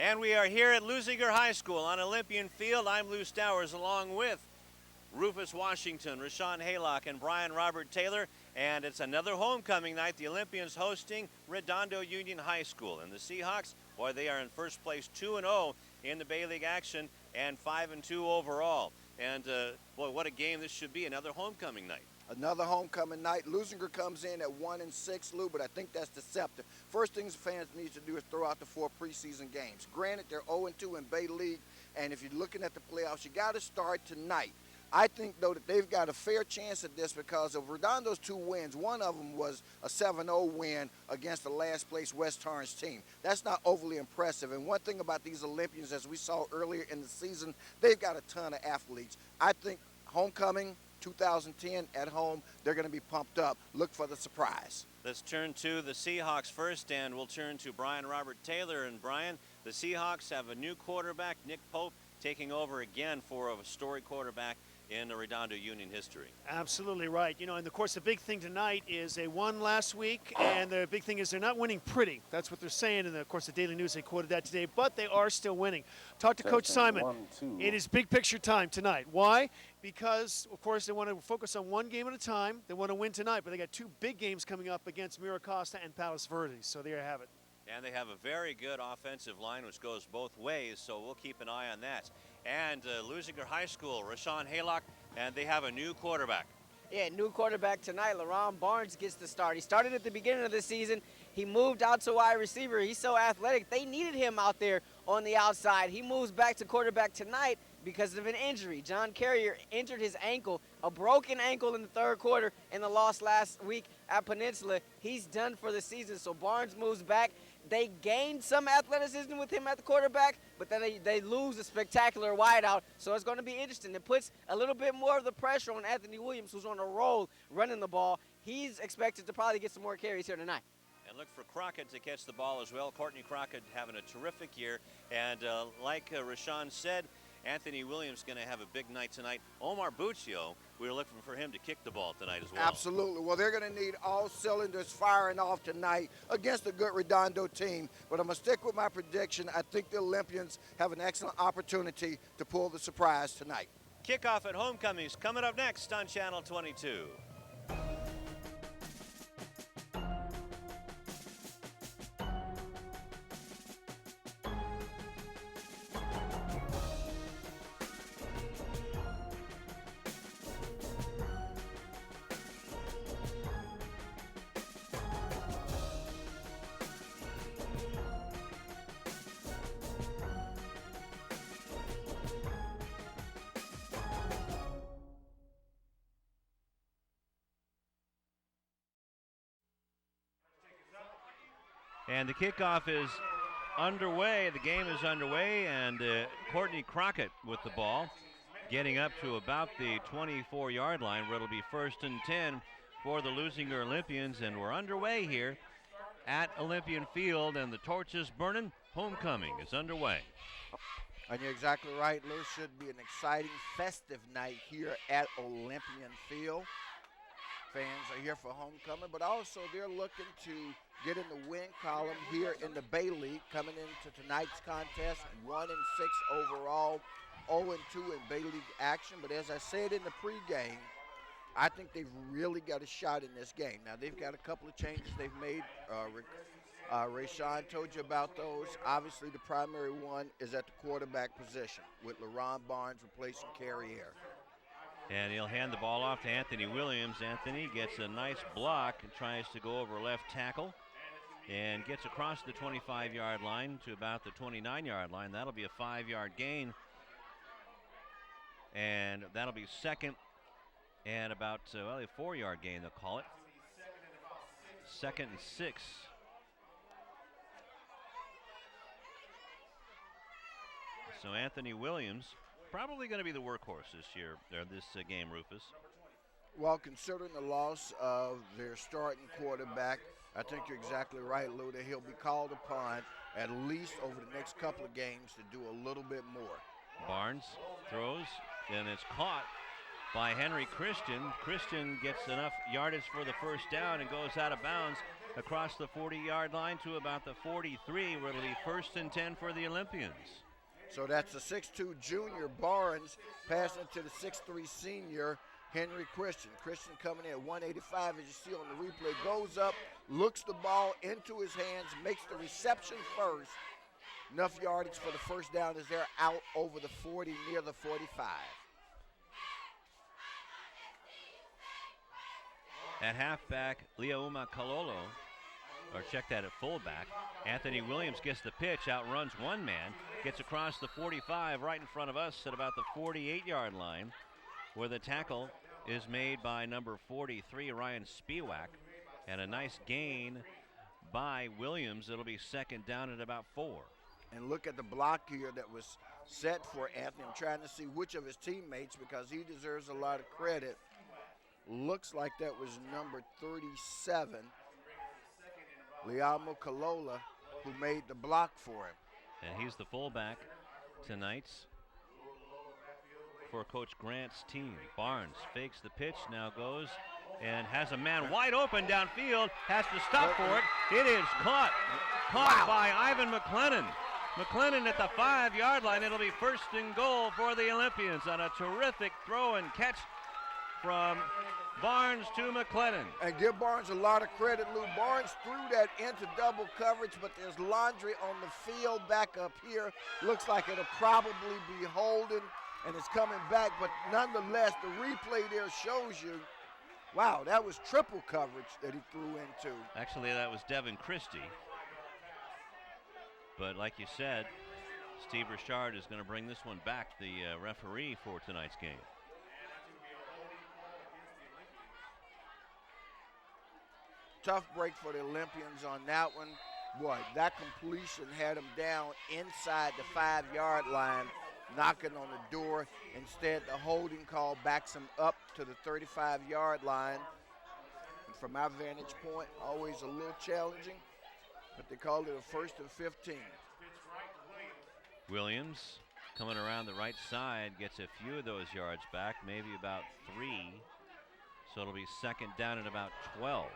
And we are here at Leuzinger High School on Olympian Field. I'm Lou Stowers along with Rufus Washington, Rashawn Haylock, and Brian Robert Taylor. And it's another homecoming night. The Olympians hosting Redondo Union High School. And the Seahawks, boy, they are in first place 2-0 in the Bay League action and 5-2 overall. And boy, what a game this should be, another homecoming night. Another homecoming night. Leuzinger comes in at 1-6, Lou, but I think that's deceptive. First things fans need to do is throw out the 4 preseason games. Granted, they're 0-2 in Bay League, and if you're looking at the playoffs, you got to start tonight. I think, though, that they've got a fair chance at this because of Redondo's 2 wins. One of them was a 7-0 win against the last-place West Torrance team. That's not overly impressive. And one thing about these Olympians, as we saw earlier in the season, they've got a ton of athletes. I think homecoming 2010 at home, they're going to be pumped up. Look for the surprise. Let's turn to the Seahawks first, and we'll turn to Brian Robert Taylor. And Brian, the Seahawks have a new quarterback, Nick Pope, taking over again for a storied quarterback in the Redondo Union history. Absolutely right. You know, and of course the big thing tonight is they won last week, and the big thing is they're not winning pretty. That's what they're saying, and of course the Daily News, they quoted that today, but they are still winning. Talk to Coach Simon. It is big picture time tonight. Why? Because, of course, they want to focus on one game at a time. They want to win tonight, but they got 2 big games coming up against Miracosta and Palos Verdes, so there you have it. And they have a very good offensive line, which goes both ways, so we'll keep an eye on that. And Leuzinger High School, Rashawn Haylock, and they have a new quarterback. Yeah, new quarterback tonight. LaRon Barnes gets the start. He started at the beginning of the season. He moved out to wide receiver. He's so athletic. They needed him out there on the outside. He moves back to quarterback tonight because of an injury. John Carrier injured his ankle, a broken ankle in the 3rd quarter in the loss last week at Peninsula. He's done for the season, so Barnes moves back. They gained some athleticism with him at the quarterback, but then they lose a spectacular wideout, so it's going to be interesting. It puts a little bit more of the pressure on Anthony Williams, who's on a roll running the ball. He's expected to probably get some more carries here tonight. And look for Crockett to catch the ball as well. Courtney Crockett having a terrific year, and like Rashawn said, Anthony Williams going to have a big night tonight. Omar Buccio, we're looking for him to kick the ball tonight as well. Absolutely. Well, they're going to need all cylinders firing off tonight against a good Redondo team. But I'm going to stick with my prediction. I think the Olympians have an excellent opportunity to pull the surprise tonight. Kickoff at Homecomings coming up next on Channel 22. And the kickoff is underway. The game is underway, and Courtney Crockett with the ball, getting up to about the 24-yard line, where it'll be 1st and 10 for the Leuzinger Olympians. And we're underway here at Olympian Field, and the torch is burning. Homecoming is underway. And you're exactly right, Lou. Should be an exciting, festive night here at Olympian Field. Fans are here for homecoming, but also they're looking to get in the win column here in the Bay League, coming into tonight's contest, 1-6 overall, 0-2 in Bay League action. But as I said in the pregame, I think they've really got a shot in this game. Now, they've got a couple of changes they've made. Rashawn told you about those. Obviously, the primary one is at the quarterback position with LaRon Barnes replacing Carrier. And he'll hand the ball off to Anthony Williams. Anthony gets a nice block and tries to go over left tackle and gets across the 25-yard line to about the 29-yard line. That'll be a 5-yard gain. And that'll be 2nd and about, a 4-yard gain, they'll call it. 2nd and 6. So Anthony Williams probably going to be the workhorse this year, or this game, Rufus. Well, considering the loss of their starting quarterback, I think you're exactly right, Lou, that he'll be called upon at least over the next couple of games to do a little bit more. Barnes throws, and it's caught by Henry Christian. Christian gets enough yardage for the first down and goes out of bounds across the 40-yard line to about the 43, where it'll be 1st and 10 for the Olympians. So that's the 6'2 junior Barnes passing to the 6'3 senior Henry Christian. Christian coming in at 185, as you see on the replay, goes up, looks the ball into his hands, makes the reception first. Enough yardage for the first down as they're out over the 40, near the 45. At halfback, Leauma Kalolo, or check that at fullback. Anthony Williams gets the pitch, outruns one man, gets across the 45 right in front of us at about the 48-yard line, where the tackle is made by number 43, Ryan Spiewak, and a nice gain by Williams. It'll be 2nd down at about 4. And look at the block here that was set for Anthony. I'm trying to see which of his teammates, because he deserves a lot of credit. Looks like that was number 37, Liamo Kalola, who made the block for him. And he's the fullback tonight for Coach Grant's team. Barnes fakes the pitch, now goes and has a man wide open downfield, has to stop for it. It is caught by Ivan McLennan. McLennan at the 5-yard line. It'll be 1st and goal for the Olympians on a terrific throw and catch from Barnes to McLennan. And give Barnes a lot of credit, Lou. Barnes threw that into double coverage, but there's laundry on the field back up here. Looks like it'll probably be holding, and it's coming back, but nonetheless, the replay there shows you, wow, that was triple coverage that he threw into. Actually, that was Devin Christie. But like you said, Steve Richard is going to bring this one back, the referee for tonight's game. Tough break for the Olympians on that one. Boy, that completion had him down inside the 5-yard line, knocking on the door. Instead, the holding call backs him up to the 35-yard line. And from our vantage point, always a little challenging, but they called it a 1st and 15. Williams coming around the right side, gets a few of those yards back, maybe about 3. So it'll be 2nd down at about 12.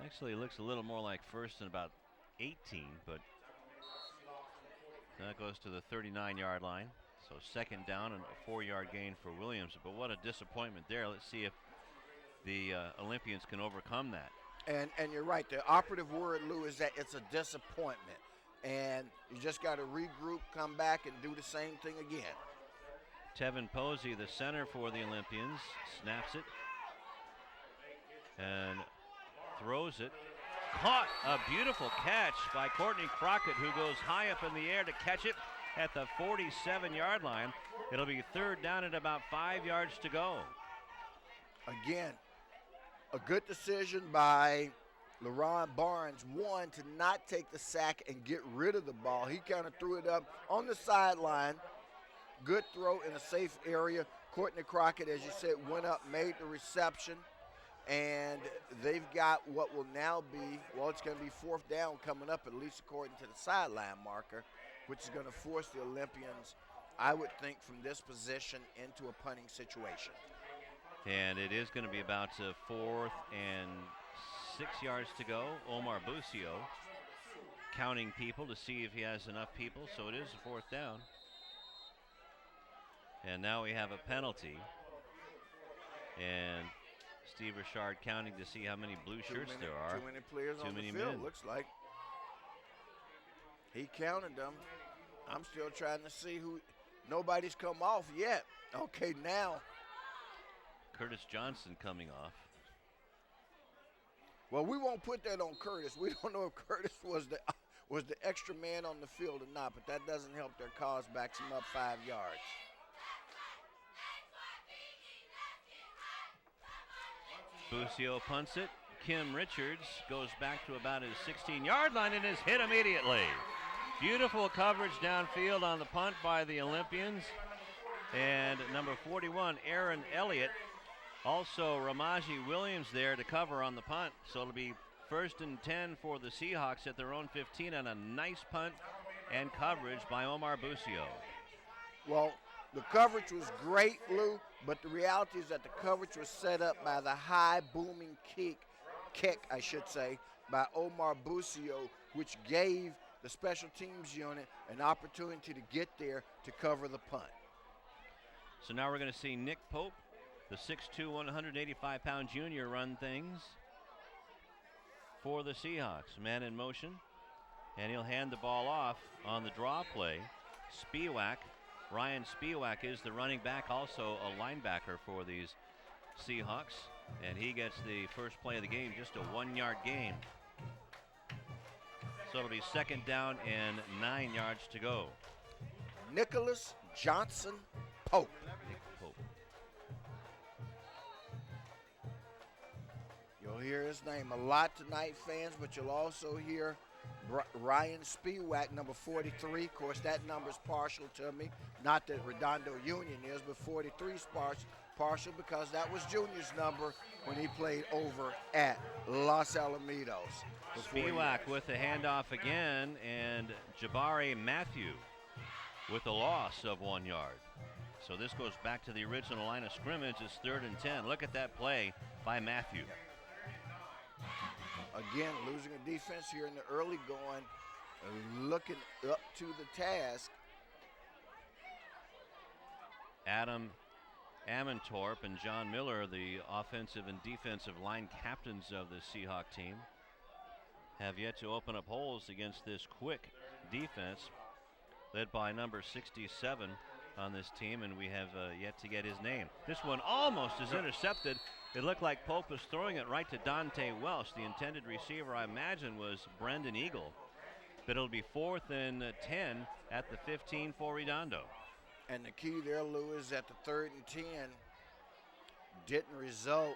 Actually, it looks a little more like 1st and about 18, but that goes to the 39-yard line. So 2nd down and a 4-yard gain for Williams. But what a disappointment there. Let's see if the Olympians can overcome that. And you're right. The operative word, Lou, is that it's a disappointment. And you just got to regroup, come back, and do the same thing again. Tevin Posey, the center for the Olympians, snaps it and throws it. Caught, a beautiful catch by Courtney Crockett, who goes high up in the air to catch it at the 47-yard line. It'll be 3rd down at about 5 yards to go. Again, a good decision by LaRon Barnes, one, to not take the sack and get rid of the ball. He kind of threw it up on the sideline. Good throw in a safe area. Courtney Crockett, as you said, went up, made the reception. And they've got what will now be, well, it's going to be 4th down coming up, at least according to the sideline marker, which is going to force the Olympians, I would think, from this position into a punting situation. And it is going to be about 4th and 6 yards to go. Omar Busio counting people to see if he has enough people, so it is a 4th down. And now we have a penalty. And Steve Richard counting to see how many blue shirts there are. Too many players on the field, men. Looks like. He counted them. I'm still trying to see who. Nobody's come off yet. Okay, now. Curtis Johnson coming off. Well, we won't put that on Curtis. We don't know if Curtis was the extra man on the field or not, but that doesn't help their cause, backs him up 5 yards. Busio punts it. Kim Richards goes back to about his 16-yard line and is hit immediately. Beautiful coverage downfield on the punt by the Olympians. And number 41, Aaron Elliott. Also Ramaji Williams there to cover on the punt. So it'll be 1st and 10 for the Seahawks at their own 15 on a nice punt and coverage by Omar Busio. Well, The coverage was great, Lou, but the reality is that the coverage was set up by the high booming kick, I should say, by Omar Busio, which gave the special teams unit an opportunity to get there to cover the punt. So now we're going to see Nick Pope, the 6'2", 185-pound junior, run things for the Seahawks. Man in motion, and he'll hand the ball off on the draw play. Spiewak, Ryan Spiewak is the running back, also a linebacker for these Seahawks, and he gets the first play of the game, just a 1-yard gain. So it'll be second down and 9 yards to go. Nicholas Johnson Pope. Nick Pope. You'll hear his name a lot tonight, fans, but you'll also hear Ryan Spiewak, number 43. Of course, that number's partial to me. Not that Redondo Union is, but 43 is partial because that was Junior's number when he played over at Los Alamitos. Spiewak with the handoff again, and Jabari Matthew with a loss of 1 yard. So this goes back to the original line of scrimmage. It's 3rd and 10. Look at that play by Matthew. Again, losing a defense here in the early going, looking up to the task. Adam Amantorp and John Miller, the offensive and defensive line captains of the Seahawk team, have yet to open up holes against this quick defense led by number 67 on this team, and we have yet to get his name. This one almost is intercepted. It looked like Pope was throwing it right to Dante Welsh. The intended receiver, I imagine, was Brendan Eagle. But it'll be 4th and 10 at the 15 for Redondo. And the key there, Lou, is that the 3rd and 10 didn't result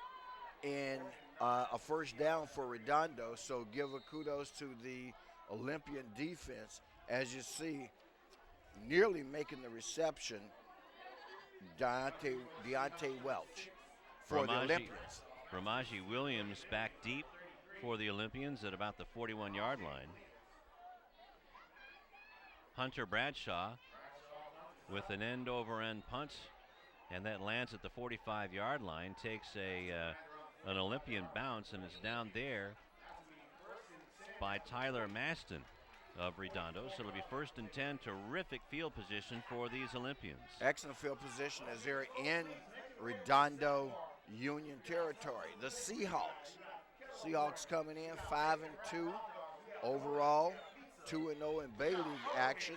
in a first down for Redondo. So give a kudos to the Olympian defense. As you see, nearly making the reception, Deontay Welch for the Olympians. Ramaji Williams back deep for the Olympians at about the 41-yard line. Hunter Bradshaw with an end-over-end punt, and that lands at the 45-yard line, takes an Olympian bounce, and it's down there by Tyler Maston of Redondo. So it'll be 1st and 10. Terrific field position for these Olympians. Excellent field position as they're in Redondo Union territory. The Seahawks coming in 5-2 overall, 2-0 in Bay League action.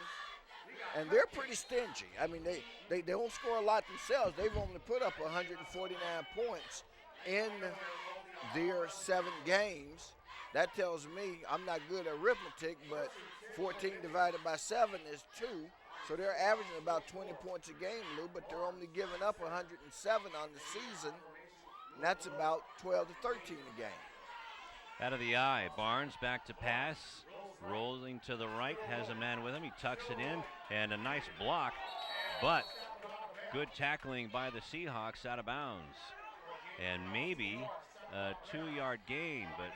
And they're pretty stingy. I mean, they don't score a lot themselves. They've only put up 149 points in their 7 games. That tells me, I'm not good at arithmetic, but 14 divided by 7 is 2. So they're averaging about 20 points a game, Lou, but they're only giving up 107 on the season, and that's about 12 to 13 a game. Out of the eye, Barnes back to pass, rolling to the right, has a man with him. He tucks it in, and a nice block, but good tackling by the Seahawks out of bounds. And maybe a 2-yard gain, but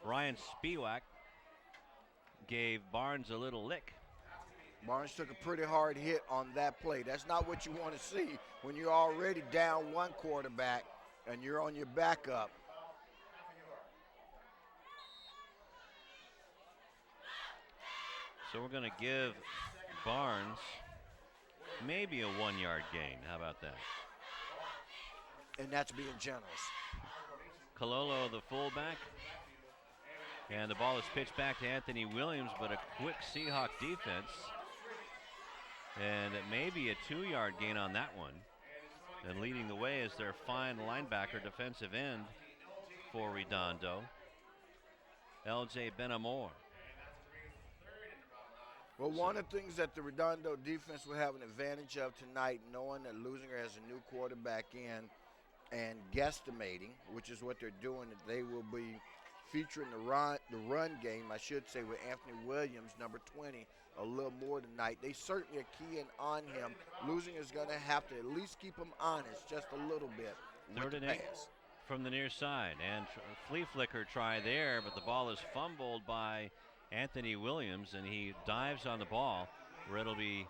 Ryan Spiewak gave Barnes a little lick. Barnes took a pretty hard hit on that play. That's not what you want to see when you're already down one quarterback and you're on your backup. So we're going to give Barnes maybe a 1-yard gain. How about that? And that's being generous. Cololo, the fullback. And the ball is pitched back to Anthony Williams, but a quick Seahawk defense. And it may be a 2-yard gain on that one. And leading the way is their fine linebacker, defensive end for Redondo, L.J. Benamor. Well, one of the things that the Redondo defense will have an advantage of tonight, knowing that Leuzinger has a new quarterback in and guesstimating, which is what they're doing, that they will be featuring the run game, I should say, with Anthony Williams, number 20, a little more tonight. They certainly are keying on him. Leuzinger is going to have to at least keep him honest just a little bit. 3rd and 8 from the near side. And flea flicker try there, but the ball is fumbled by Anthony Williams, and he dives on the ball where it'll be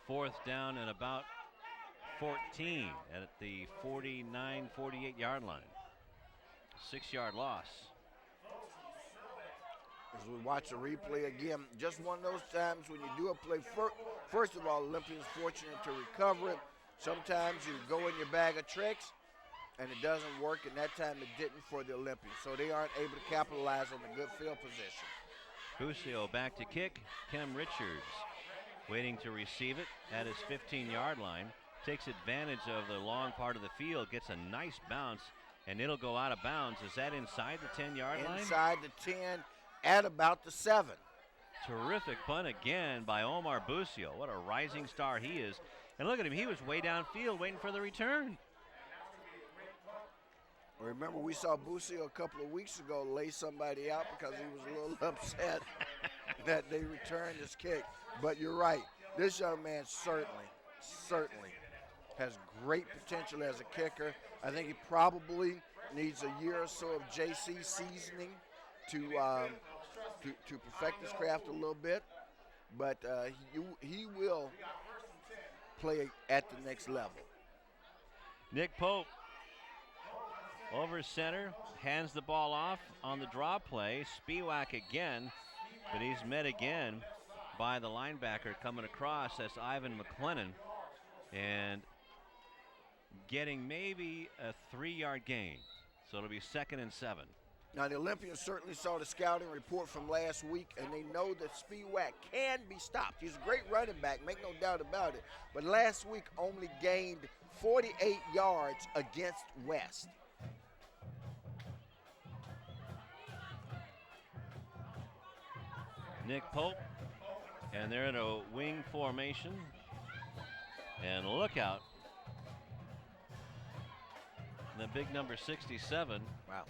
4th down and about 14 at the 49, 48-yard line. 6-yard loss. As we watch the replay again, just one of those times when you do a play, first of all, Olympians fortunate to recover it. Sometimes you go in your bag of tricks and it doesn't work, and that time it didn't for the Olympians. So they aren't able to capitalize on the good field position. Busio back to kick. Kem Richards waiting to receive it at his 15-yard line. Takes advantage of the long part of the field, gets a nice bounce, and it'll go out of bounds. Is that inside the 10-yard line? Inside the 10 at about the 7. Terrific punt again by Omar Busio. What a rising star he is. And look at him, he was way downfield waiting for the return. Remember, we saw Busio a couple of weeks ago lay somebody out because he was a little upset that they returned his kick. But you're right, this young man certainly has great potential as a kicker. I think he probably needs a year or so of JC seasoning to perfect his craft a little bit, but he will play at the next level. Nick Pope over center, hands the ball off on the draw play. Spiewak again, but he's met again by the linebacker coming across. That's Ivan McLennan, and getting maybe a 3-yard gain. So it'll be 2nd and 7. Now, the Olympians certainly saw the scouting report from last week, and they know that Spiewak can be stopped. He's a great running back, make no doubt about it. But last week only gained 48 yards against West. Nick Pope, and they're in a wing formation. And look out. The big number 67. Wow.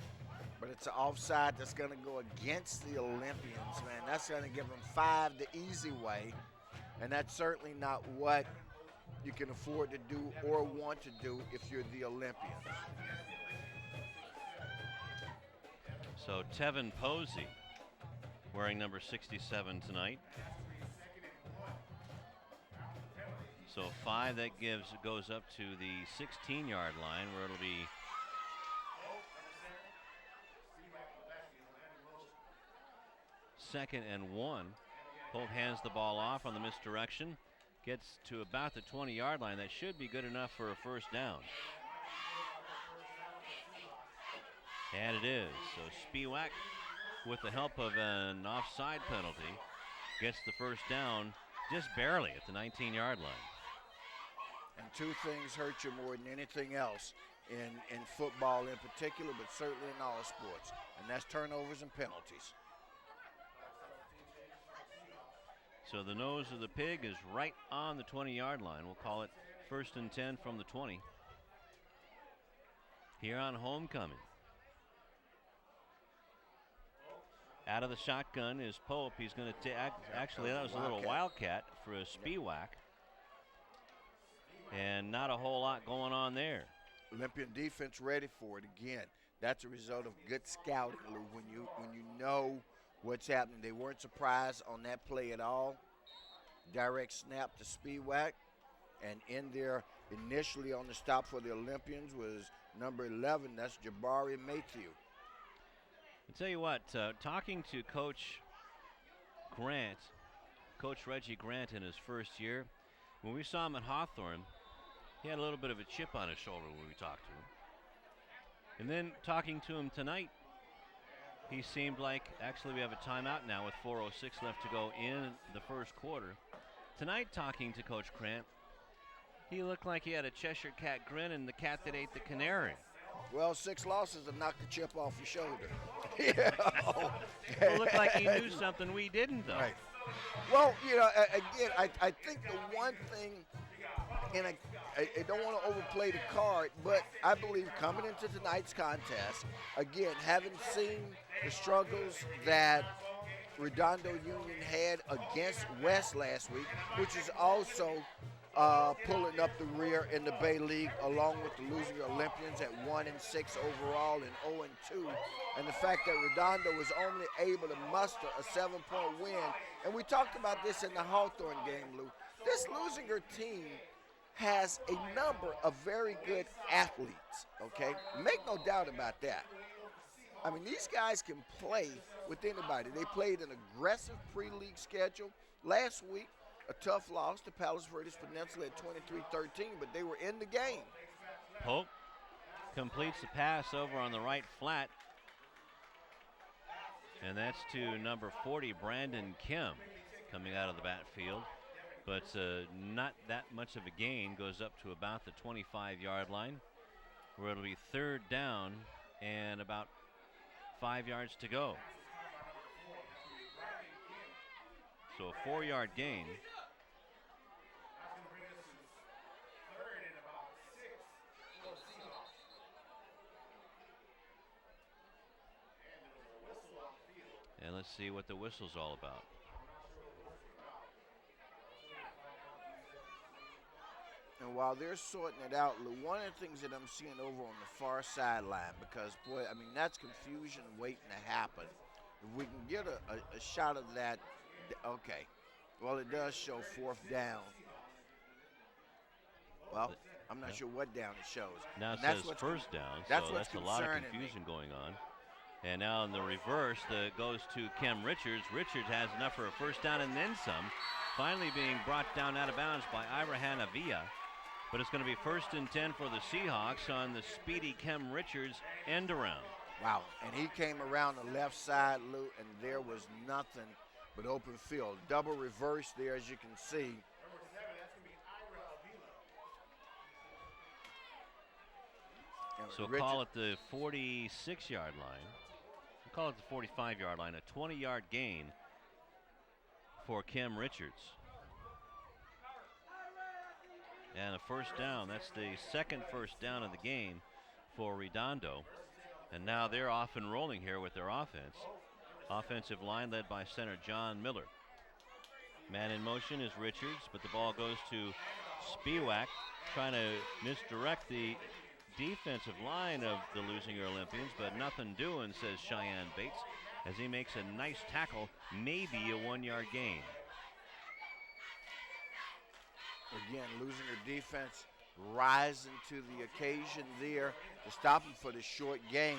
But it's an offside that's going to go against the Olympians, man. That's going to give them 5 the easy way. And that's certainly not what you can afford to do or want to do if you're the Olympians. So Tevin Posey wearing number 67 tonight. So 5, that goes up to the 16-yard line where it'll be second and 1. Pope hands the ball off on the misdirection. Gets to about the 20-yard line. That should be good enough for a first down. And it is. So Spiewak, with the help of an offside penalty, gets the first down just barely at the 19-yard line. And 2 things hurt you more than anything else in football in particular, but certainly in all sports, and that's turnovers and penalties. So the nose of the pig is right on the 20-yard line. We'll call it 1st and 10 from the 20. Here on homecoming. Out of the shotgun is Pope. He's going to actually, that was a little wildcat for a Spiewak. And not a whole lot going on there. Olympian defense ready for it again. That's a result of good scouting, Lou. When you know what's happening. They weren't surprised on that play at all. Direct snap to Spiewak. And in there initially on the stop for the Olympians was number 11. That's Jabari Matthew. I'll tell you what, talking to Coach Grant, Coach Reggie Grant in his first year, when we saw him at Hawthorne, he had a little bit of a chip on his shoulder when we talked to him. And then talking to him tonight, he seemed like, actually we have a timeout now with 4:06 left to go in the first quarter. Tonight, talking to Coach Grant, he looked like he had a Cheshire Cat grin and the cat that ate the canary. Well, 6 losses have knocked the chip off your shoulder. It looked like he knew something we didn't, though. Right. Well, again, I think the one thing, and I don't want to overplay the card, but I believe coming into tonight's contest, again, having seen the struggles that Redondo Union had against West last week, which is also pulling up the rear in the Bay League, along with the Leuzinger Olympians at 1-6 overall and 0-2. And the fact that Redondo was only able to muster a 7-point win. And we talked about this in the Hawthorne game, Lou. This Leuzinger team has a number of very good athletes, okay? Make no doubt about that. I mean, these guys can play with anybody. They played an aggressive pre-league schedule. Last week, a tough loss to Palos Verdes Peninsula at 23-13, but they were in the game. Pope completes the pass over on the right flat. And that's to number 40, Brandon Kim, coming out of the backfield. But not that much of a gain. Goes up to about the 25-yard line, where it'll be third down and about 5 yards to go. So a 4-yard gain. And let's see what the whistle's all about. And while they're sorting it out, Lou, one of the things that I'm seeing over on the far sideline, because, boy, I mean, that's confusion waiting to happen. If we can get a shot of that, okay. Well, it does show fourth down. Well, I'm not sure what down it shows. Now it says first down, so that's a lot of confusion going on. And now in the reverse, that goes to Kim Richards. Richards has enough for a first down and then some. Finally being brought down out of bounds by Ira Hanavia. But it's going to be 1st and 10 for the Seahawks on the speedy Kim Richards end around. Wow, and he came around the left side, Lou, and there was nothing but open field. Double reverse there, as you can see. So call it the 46-yard line. We'll call it the 45-yard line, a 20-yard gain for Kim Richards. And a first down. That's the second first down of the game for Redondo. And now they're off and rolling here with their offense. Offensive line led by center John Miller. Man in motion is Richards, but the ball goes to Spiewak, trying to misdirect the defensive line of the Leuzinger Olympians, but nothing doing, says Cheyenne Bates, as he makes a nice tackle, maybe a 1-yard gain. Again, Leuzinger defense rising to the occasion there to stop him for the short gain.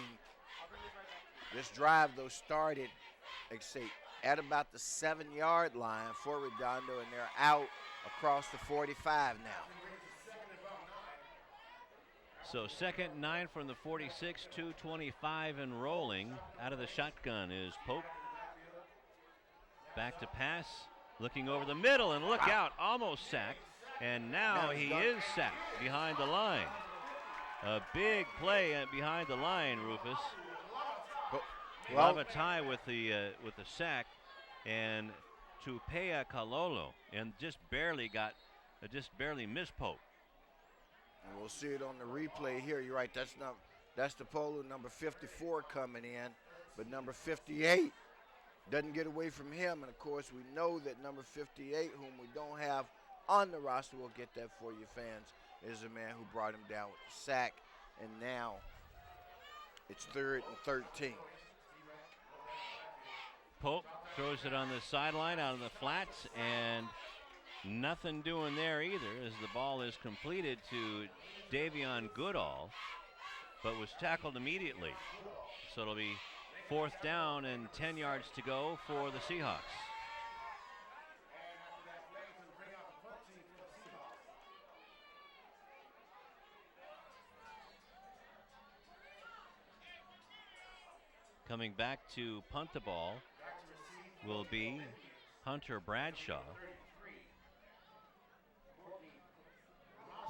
This drive, though, started, like I say, at about the 7-yard line for Redondo, and they're out across the 45 now. So 2nd and 9 from the 46, 2:25 and rolling. Out of the shotgun is Pope. Back to pass, looking over the middle, and look out, almost sacked. And now he is sacked behind the line. A big play behind the line, Rufus. We'll have a tie with the sack, and Tupea Kalolo, and just barely missed Pope. And we'll see it on the replay here. You're right. That's the Polo number 54 coming in, but number 58 doesn't get away from him. And of course, we know that number 58, whom we don't have on the roster, we'll get that for you fans, is the man who brought him down with the sack. And now it's 3rd and 13. Pope throws it on the sideline out of the flats, and nothing doing there either, as the ball is completed to Davion Goodall, but was tackled immediately. So it'll be 4th down and 10 yards to go for the Seahawks. Coming back to punt the ball will be Hunter Bradshaw.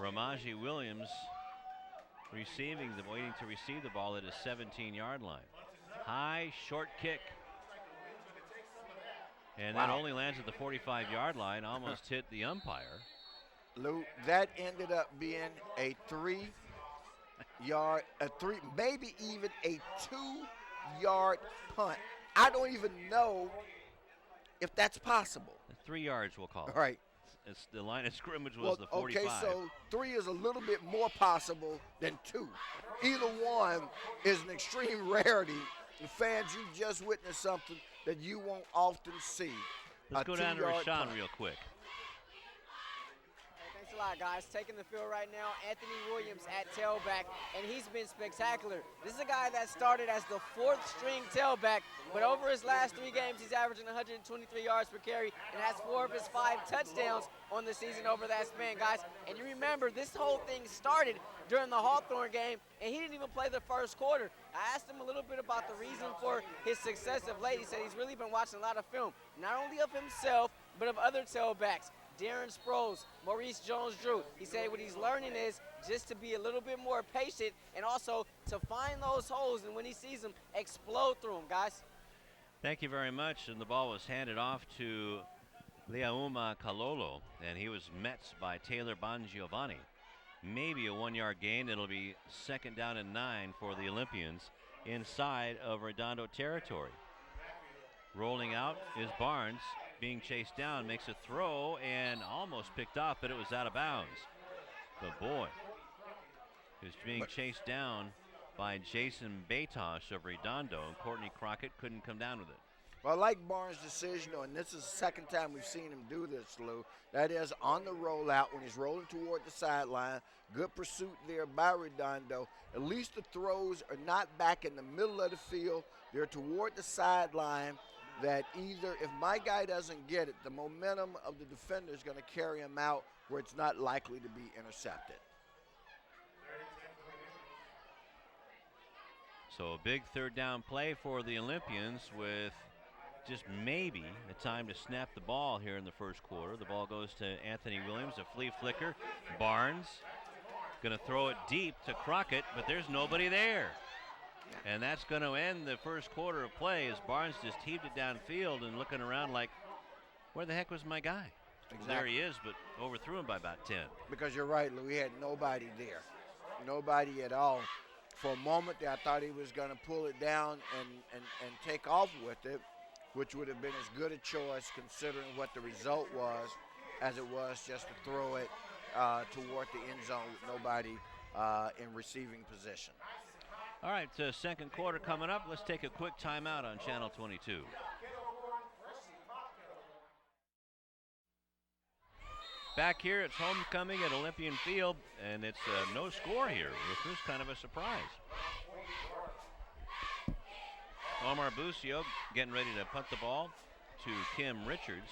Ramaji Williams waiting to receive the ball at his 17-yard line. High, short kick. And that only lands at the 45-yard line, almost hit the umpire. Lou, that ended up being a 3-yard, maybe even a 2-yard punt. I don't even know if that's possible. 3 yards, we'll call it. All right. It's the line of scrimmage was the 45. Okay, so 3 is a little bit more possible than 2. Either one is an extreme rarity. And fans, you just witnessed something that you won't often see. Let's go down to Rashawn real quick. lot, guys. Taking the field right now, Anthony Williams at tailback, and he's been spectacular. This is a guy that started as the 4th-string tailback, but over his last 3 games, he's averaging 123 yards per carry and has 4 of his 5 touchdowns on the season over that span, guys. And you remember, this whole thing started during the Hawthorne game, and he didn't even play the first quarter. I asked him a little bit about the reason for his success of late. He said he's really been watching a lot of film, not only of himself, but of other tailbacks. Darren Sproles, Maurice Jones-Drew. He said what he's learning is just to be a little bit more patient and also to find those holes, and when he sees them, explode through them, guys. Thank you very much. And the ball was handed off to Leauma Kalolo, and he was met by Taylor Bongiovanni. Maybe a 1-yard gain. It'll be 2nd down and 9 for the Olympians inside of Redondo territory. Rolling out is Barnes, being chased down, makes a throw and almost picked off, but it was out of bounds. But boy, he was being chased down by Jason Batosh of Redondo, and Courtney Crockett couldn't come down with it. Well, I like Barnes' decision, and this is the second time we've seen him do this, Lou. That is on the rollout when he's rolling toward the sideline. Good pursuit there by Redondo. At least the throws are not back in the middle of the field. They're toward the sideline, that either if my guy doesn't get it, the momentum of the defender is going to carry him out where it's not likely to be intercepted. So a big 3rd down play for the Olympians with just maybe a time to snap the ball here in the first quarter. The ball goes to Anthony Williams, a flea flicker. Barnes going to throw it deep to Crockett, but there's nobody there. And that's going to end the first quarter of play as Barnes just heaved it downfield and looking around like, where the heck was my guy? Exactly. There he is, but overthrew him by about 10. Because you're right, Lou, he had nobody there. Nobody at all. For a moment there, I thought he was going to pull it down and take off with it, which would have been as good a choice considering what the result was as it was just to throw it toward the end zone with nobody in receiving position. All right, second quarter coming up. Let's take a quick timeout on Channel 22. Back here, it's homecoming at Olympian Field, and it's no score here, which was kind of a surprise. Omar Busio getting ready to punt the ball to Kim Richards.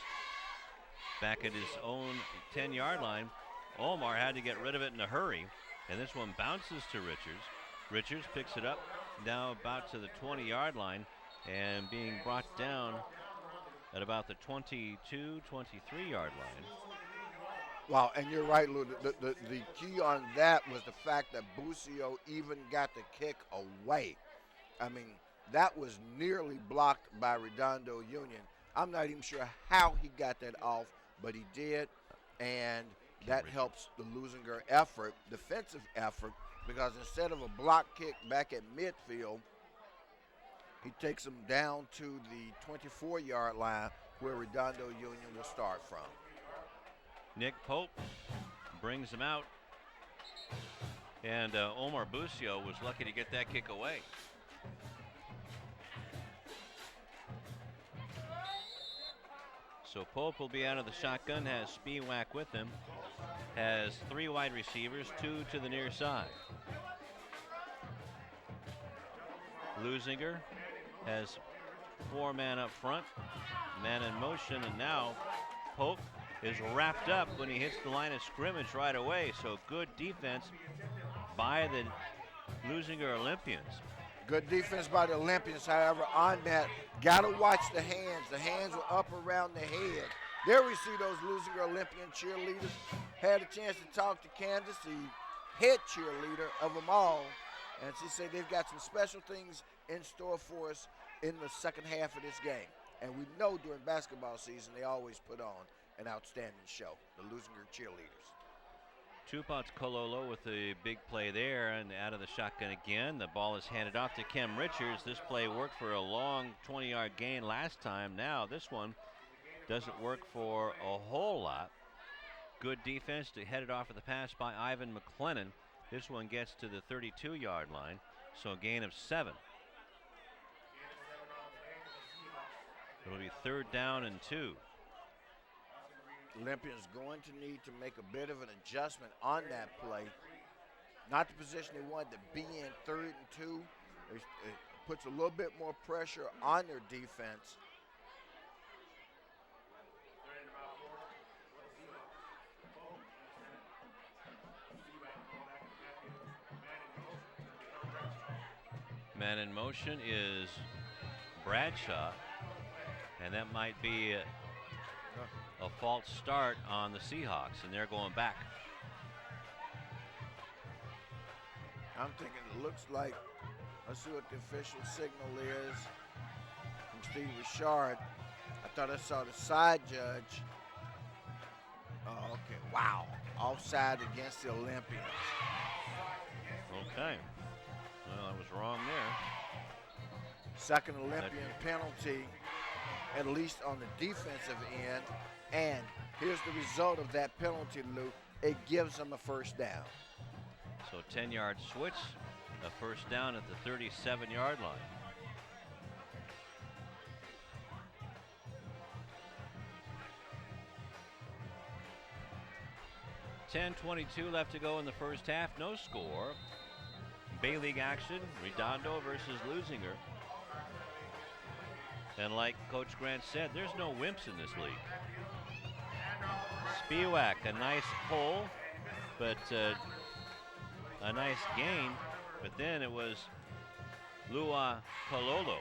Back at his own 10-yard line. Omar had to get rid of it in a hurry, and this one bounces to Richards. Richards picks it up now about to the 20-yard line and being brought down at about the 22, 23-yard line. Wow, and you're right, Lou. The key on that was the fact that Busio even got the kick away. I mean, that was nearly blocked by Redondo Union. I'm not even sure how he got that off, but he did, and that helps the Leuzinger effort, defensive effort, because instead of a block kick back at midfield, he takes him down to the 24-yard line where Redondo Union will start from. Nick Pope brings him out, and Omar Busio was lucky to get that kick away. So Pope will be out of the shotgun, has Spiewak with him, has 3 wide receivers, 2 to the near side. Leuzinger has 4 men up front, man in motion, and now Pope is wrapped up when he hits the line of scrimmage right away. So good defense by the Leuzinger Olympians. Good defense by the Olympians, however, on that, got to watch the hands. The hands were up around the head. There we see those Leuzinger Olympian cheerleaders. Had a chance to talk to Candace, the head cheerleader of them all, and she said they've got some special things in store for us in the second half of this game. And we know during basketball season they always put on an outstanding show, the Leuzinger cheerleaders. Tupat Kololo with the big play there, and out of the shotgun again. The ball is handed off to Kim Richards. This play worked for a long 20-yard gain last time. Now this one doesn't work for a whole lot. Good defense to head it off of the pass by Ivan McLennan. This one gets to the 32-yard line, so a gain of 7. It'll be 3rd down and 2. Olympians going to need to make a bit of an adjustment on that play. Not the position they wanted to be in, 3rd and 2. It puts a little bit more pressure on their defense. Man in motion is Bradshaw, and that might be a false start on the Seahawks, and they're going back. I'm thinking it looks like, let's see what the official signal is from Steve Richard. I thought I saw the side judge. Oh, okay, wow. Offside against the Olympians. Okay. Well, I was wrong there. Second Olympian penalty, at least on the defensive end. And here's the result of that penalty, Lou. It gives them a first down. So 10-yard switch, a first down at the 37-yard line. .22 left to go in the first half. No score. Bay League action, Redondo versus Leuzinger. And like Coach Grant said, there's no wimps in this league. Spiewak, a nice pull, but a nice gain. But then it was Lua Kololo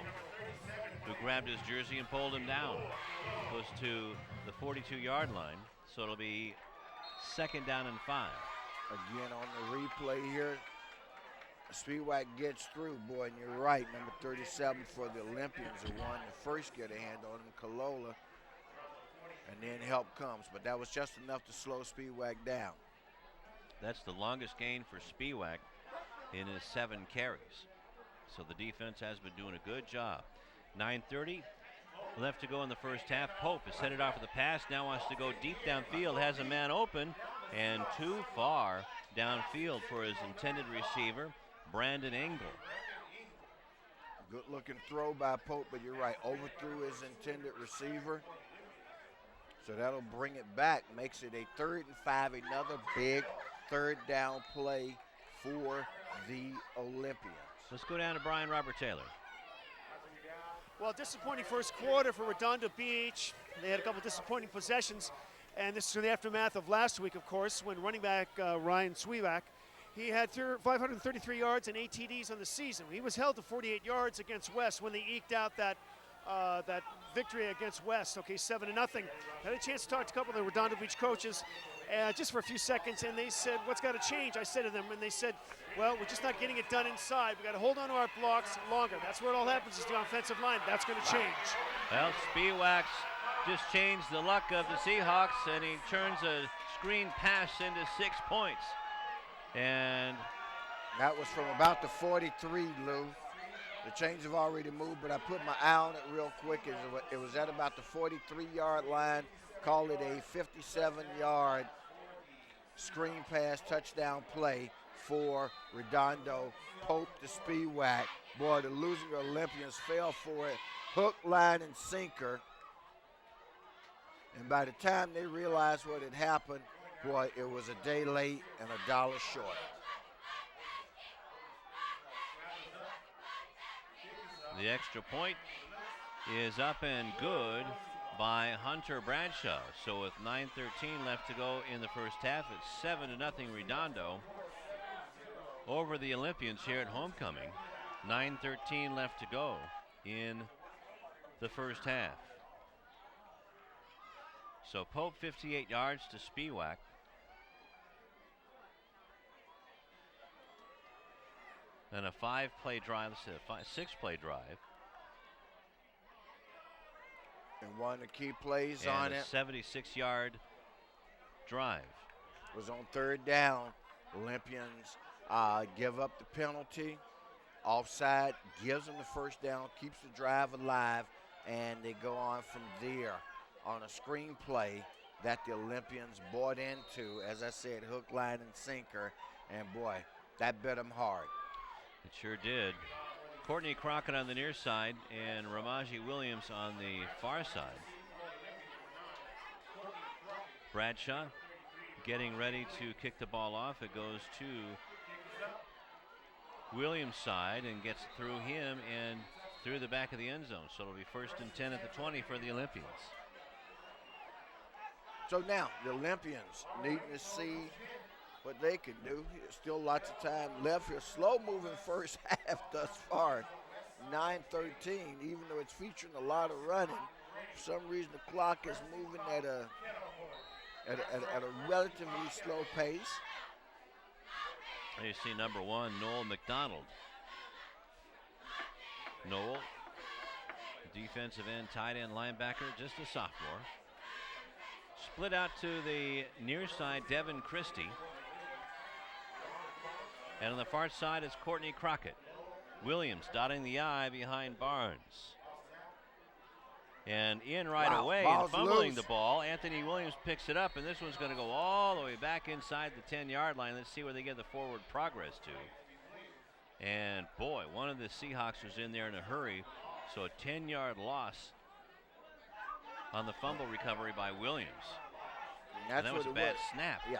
who grabbed his jersey and pulled him down. Goes to the 42-yard line, so it'll be 2nd down and 5. Again on the replay here, Spiewak gets through, boy, and you're right. Number 37 for the Olympians who won the first get a hand on him, Kalola, and then help comes. But that was just enough to slow Spiewak down. That's the longest gain for Spiewak in his 7 carries. So the defense has been doing a good job. 9:30 left to go in the first half. Pope is headed off of the pass, now wants to go deep downfield, has a man open, and too far downfield for his intended receiver, Brandon Engel. Good looking throw by Pope, but you're right, overthrew his intended receiver. So that'll bring it back, makes it a 3rd and 5, another big 3rd down play for the Olympians. Let's go down to Brian Robert Taylor. Well, disappointing first quarter for Redondo Beach. They had a couple disappointing possessions, and this is in the aftermath of last week, of course, when running back Ryan Spiewak, he had 533 yards and 8 TDs on the season. He was held to 48 yards against West when they eked out that victory against West, okay, 7-0. Had a chance to talk to a couple of the Redondo Beach coaches just for a few seconds, and they said, what's got to change? I said to them, and they said, well, we're just not getting it done inside. We got to hold on to our blocks longer. That's where it all happens, is the offensive line. That's going to change. Well, Spiewak's just changed the luck of the Seahawks, and he turns a screen pass into 6 points. And that was from about the 43, Lou. The chains have already moved, but I put my eye on it real quick. It was at about the 43-yard line. Call it a 57-yard screen pass touchdown play for Redondo. Pope to Spiewak. Boy, the losing Olympians fell for it. Hook, line, and sinker. And by the time they realized what had happened, boy, it was a day late and $1 short. The extra point is up and good by Hunter Bradshaw. So with 9:13 left to go in the first half, it's 7-0 Redondo over the Olympians here at homecoming. 9:13 left to go in the first half. So Pope 58 yards to Spiewak. And a 6-play drive. And one of the key plays and on a it. 76-yard drive. Was on 3rd down. Olympians give up the penalty. Offside, gives them the first down, keeps the drive alive, and they go on from there on a screen play that the Olympians bought into. As I said, hook, line, and sinker. And boy, that bit them hard. It sure did. Courtney Crockett on the near side and Ramaji Williams on the far side. Bradshaw getting ready to kick the ball off. It goes to Williams' side and gets through him and through the back of the end zone. So it'll be 1st and 10 at the 20 for the Olympians. So now the Olympians needing to see what they can do. There's still lots of time left here. Slow moving first half thus far. 9:13, even though it's featuring a lot of running. For some reason the clock is moving at a relatively slow pace. You see number 1, Noel McDonald. Noel, defensive end, tight end, linebacker, just a sophomore. Split out to the near side, Devin Christie. And on the far side is Courtney Crockett. Williams dotting the I behind Barnes. And in right away and fumbling the ball. Anthony Williams picks it up, and this one's going to go all the way back inside the 10-yard line. Let's see where they get the forward progress to. And boy, one of the Seahawks was in there in a hurry. So a 10-yard loss on the fumble recovery by Williams. And that was a bad snap. Yeah.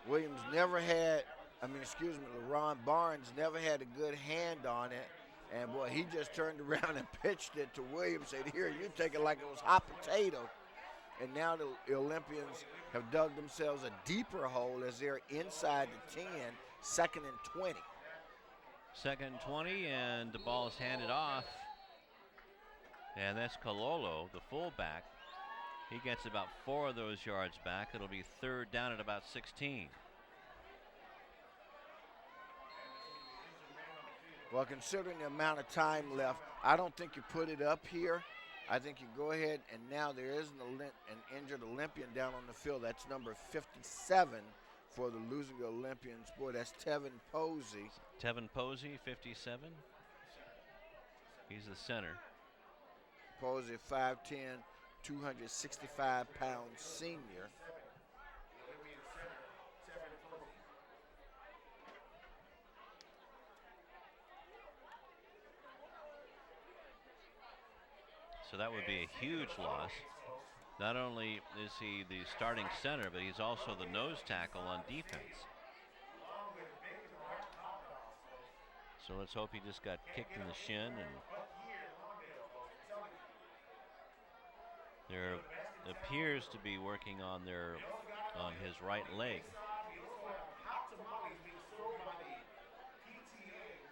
Williams never had, LeRon Barnes never had a good hand on it. And boy, he just turned around and pitched it to Williams, said, here, you take it like it was hot potato. And now the Olympians have dug themselves a deeper hole as they're inside the 10, 2nd and 20. 2nd and 20, and the ball is handed off. And that's Cololo, the fullback. He gets about 4 of those yards back. It'll be 3rd down at about 16. Well, considering the amount of time left, I don't think you put it up here. I think you go ahead, and now there is an injured Olympian down on the field. That's number 57 for the Leuzinger Olympians. Boy, that's Tevin Posey. Tevin Posey, 57. He's the center. Posey, 5'10", 265-pound senior. So that would be a huge loss. Not only is he the starting center, but he's also the nose tackle on defense. So let's hope he just got kicked in the shin. And there appears to be working on his right leg.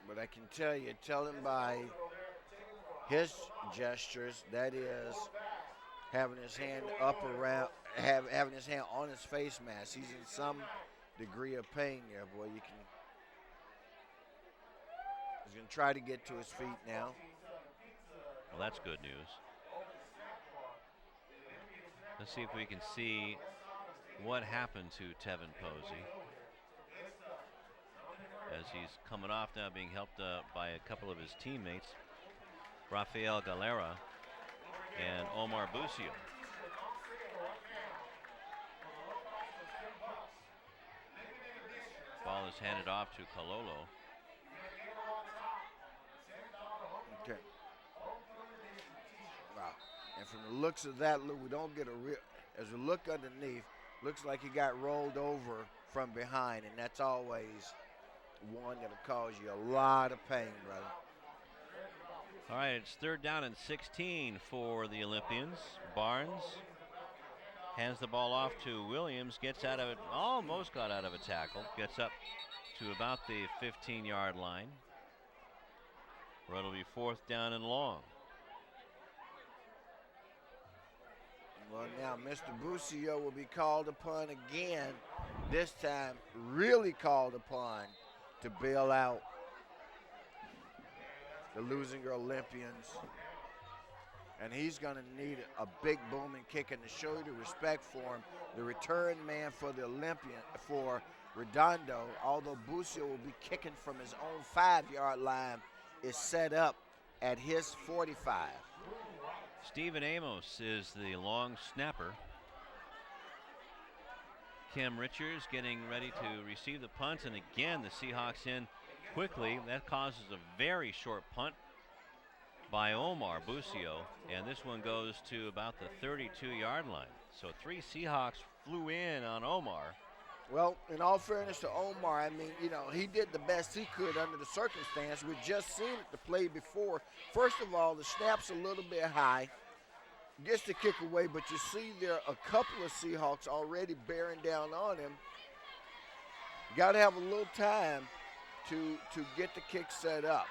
But I can tell him by his gestures, that is having his hand up around, having his hand on his face mask. He's in some degree of pain there, boy. He's going to try to get to his feet now. Well, that's good news. Let's see if we can see what happened to Tevin Posey as he's coming off now, being helped by a couple of his teammates, Rafael Galera and Omar Busio. Ball is handed off to Cololo. Okay. Wow. And from the looks of that, look, we don't get a real, as we look underneath, looks like he got rolled over from behind, and that's always one that'll cause you a lot of pain, brother. All right, it's 3rd down and 16 for the Olympians. Barnes hands the ball off to Williams, gets out of it, almost got out of a tackle, gets up to about the 15-yard line, where it'll be 4th down and long. Well, now Mr. Busio will be called upon again, this time really called upon to bail out the Leuzinger Olympians. And he's going to need a big booming kick, and to show you the respect for him, the return man for the Olympian, for Redondo, although Busio will be kicking from his own 5-yard line, is set up at his 45. Stephen Amos is the long snapper. Kim Richards getting ready to receive the punt, and again the Seahawks in quickly. That causes a very short punt by Omar Busio, and this one goes to about the 32-yard line. So 3 Seahawks flew in on Omar. Well, in all fairness to Omar, I mean, you know, he did the best he could under the circumstance. We've just seen it the play before. First of all, the snap's a little bit high. Gets the kick away, but you see there a couple of Seahawks already bearing down on him. Got to have a little time to get the kick set up.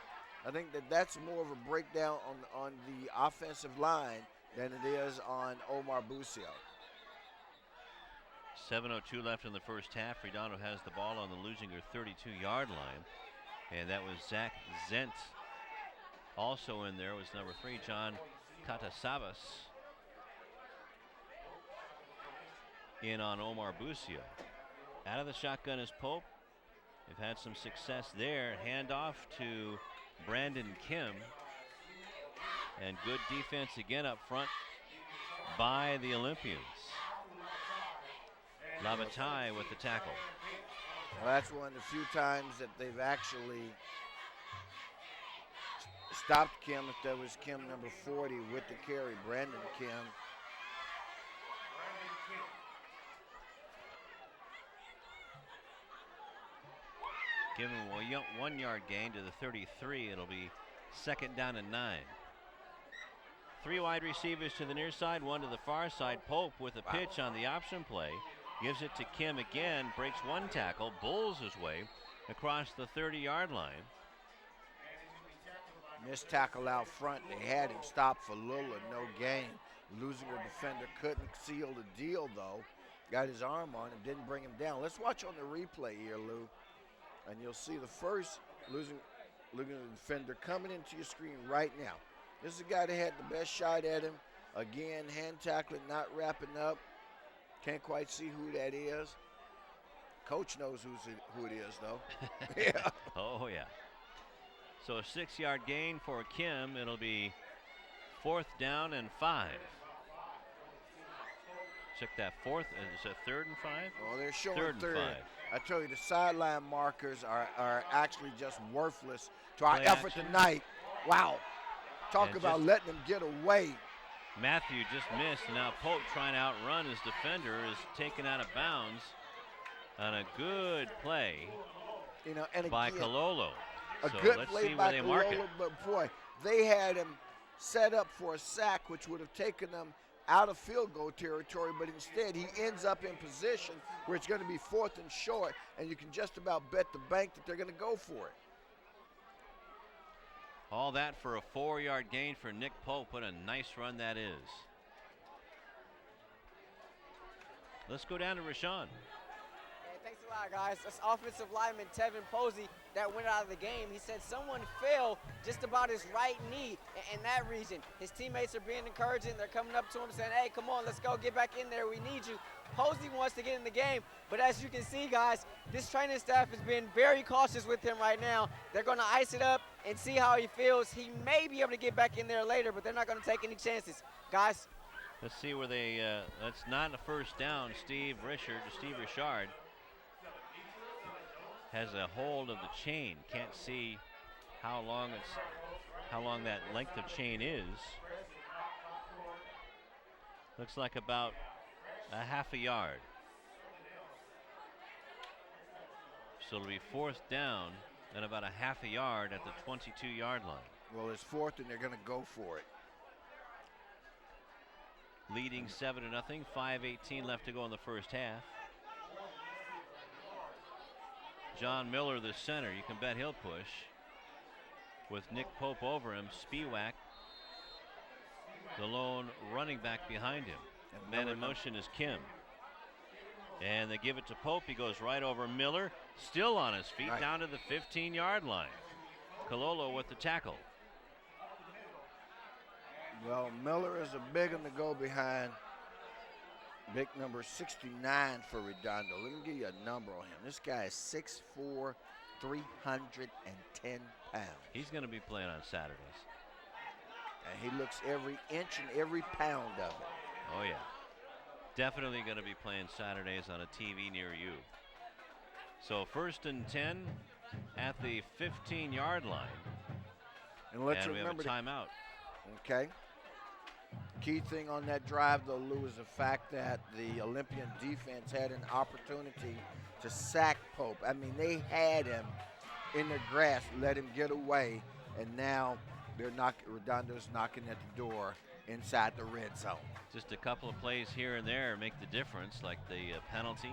I think that's more of a breakdown on the offensive line than it is on Omar Busio. 7:02 left in the first half. Redondo has the ball on the Leuzinger 32-yard line. And that was Zach Zent. Also in there was number 3, John Katasavas. In on Omar Busio. Out of the shotgun is Pope. They've had some success there. Handoff to Brandon Kim. And good defense again up front by the Olympians. Lavatai with the tackle. Well, that's one of the few times that they've actually stopped Kim. If that was Kim number 40 with the carry, Brandon Kim. Give him a 1-yard gain to the 33. It'll be 2nd down and 9. 3 wide receivers to the near side, 1 to the far side. Pope with a pitch on the option play. Gives it to Kim again, breaks 1 tackle, bulls his way across the 30-yard line. Missed tackle out front. They had him stopped for little or no gain. Leuzinger defender couldn't seal the deal, though. Got his arm on him, didn't bring him down. Let's watch on the replay here, Lou. And you'll see the first Leuzinger defender coming into your screen right now. This is the guy that had the best shot at him. Again, hand tackling, not wrapping up. Can't quite see who that is. Coach knows who it is, though. Yeah. Oh, yeah. So a 6-yard gain for Kim. It'll be 4th down and 5. Check that 4th. Is it 3rd and 5? Oh, they're showing 3rd and 5. I tell you, the sideline markers are actually just worthless to our Play effort action. tonight. Wow. Talk And about just- letting them get away. Matthew just missed, and now Pope trying to outrun his defender is taken out of bounds on a good play You know, and by again, Cololo. a So good let's play see where by they mark it. Cololo, but boy, they had him set up for a sack, which would have taken them out of field goal territory, but instead he ends up in position where it's going to be 4th and short, and you can just about bet the bank that they're going to go for it. All that for a 4-yard gain for Nick Pope. What a nice run that is. Let's go down to Rashawn. Hey, thanks a lot, guys. That's offensive lineman Tevin Posey that went out of the game. He said someone fell just about his right knee in that region. His teammates are being encouraging. They're coming up to him saying, hey, come on, let's go, get back in there. We need you. Posey wants to get in the game, but as you can see, guys, this training staff has been very cautious with him right now. They're going to ice it up and see how he feels. He may be able to get back in there later, but they're not going to take any chances. Guys. Let's see where they, that's not a first down. Steve Richard has a hold of the chain. Can't see how long that length of chain is. Looks like about a half a yard. So it'll be 4th down and about a half a yard at the 22-yard line. Well, it's 4th, and they're going to go for it. Leading 7-0, 5:18 left to go in the first half. John Miller, the center, you can bet he'll push. With Nick Pope over him, Spiewak, the lone running back behind him. And man in motion is Kim. And they give it to Pope. He goes right over Miller, still on his feet, down to the 15-yard line. Cololo with the tackle. Well, Miller is a big one to go behind. Big number 69 for Redondo. Let me give you a number on him. This guy is 6'4", 310 pounds. He's going to be playing on Saturdays. And he looks every inch and every pound of it. Oh, yeah. Definitely going to be playing Saturdays on a TV near you. So 1st and 10 at the 15-yard line. And let's we have a remember timeout. Okay. key thing on that drive, though, Lou, is the fact that the Olympian defense had an opportunity to sack Pope. I mean, they had him in the grass, let him get away, and now Redondo's knocking at the door inside the red zone. Just a couple of plays here and there make the difference, like the penalty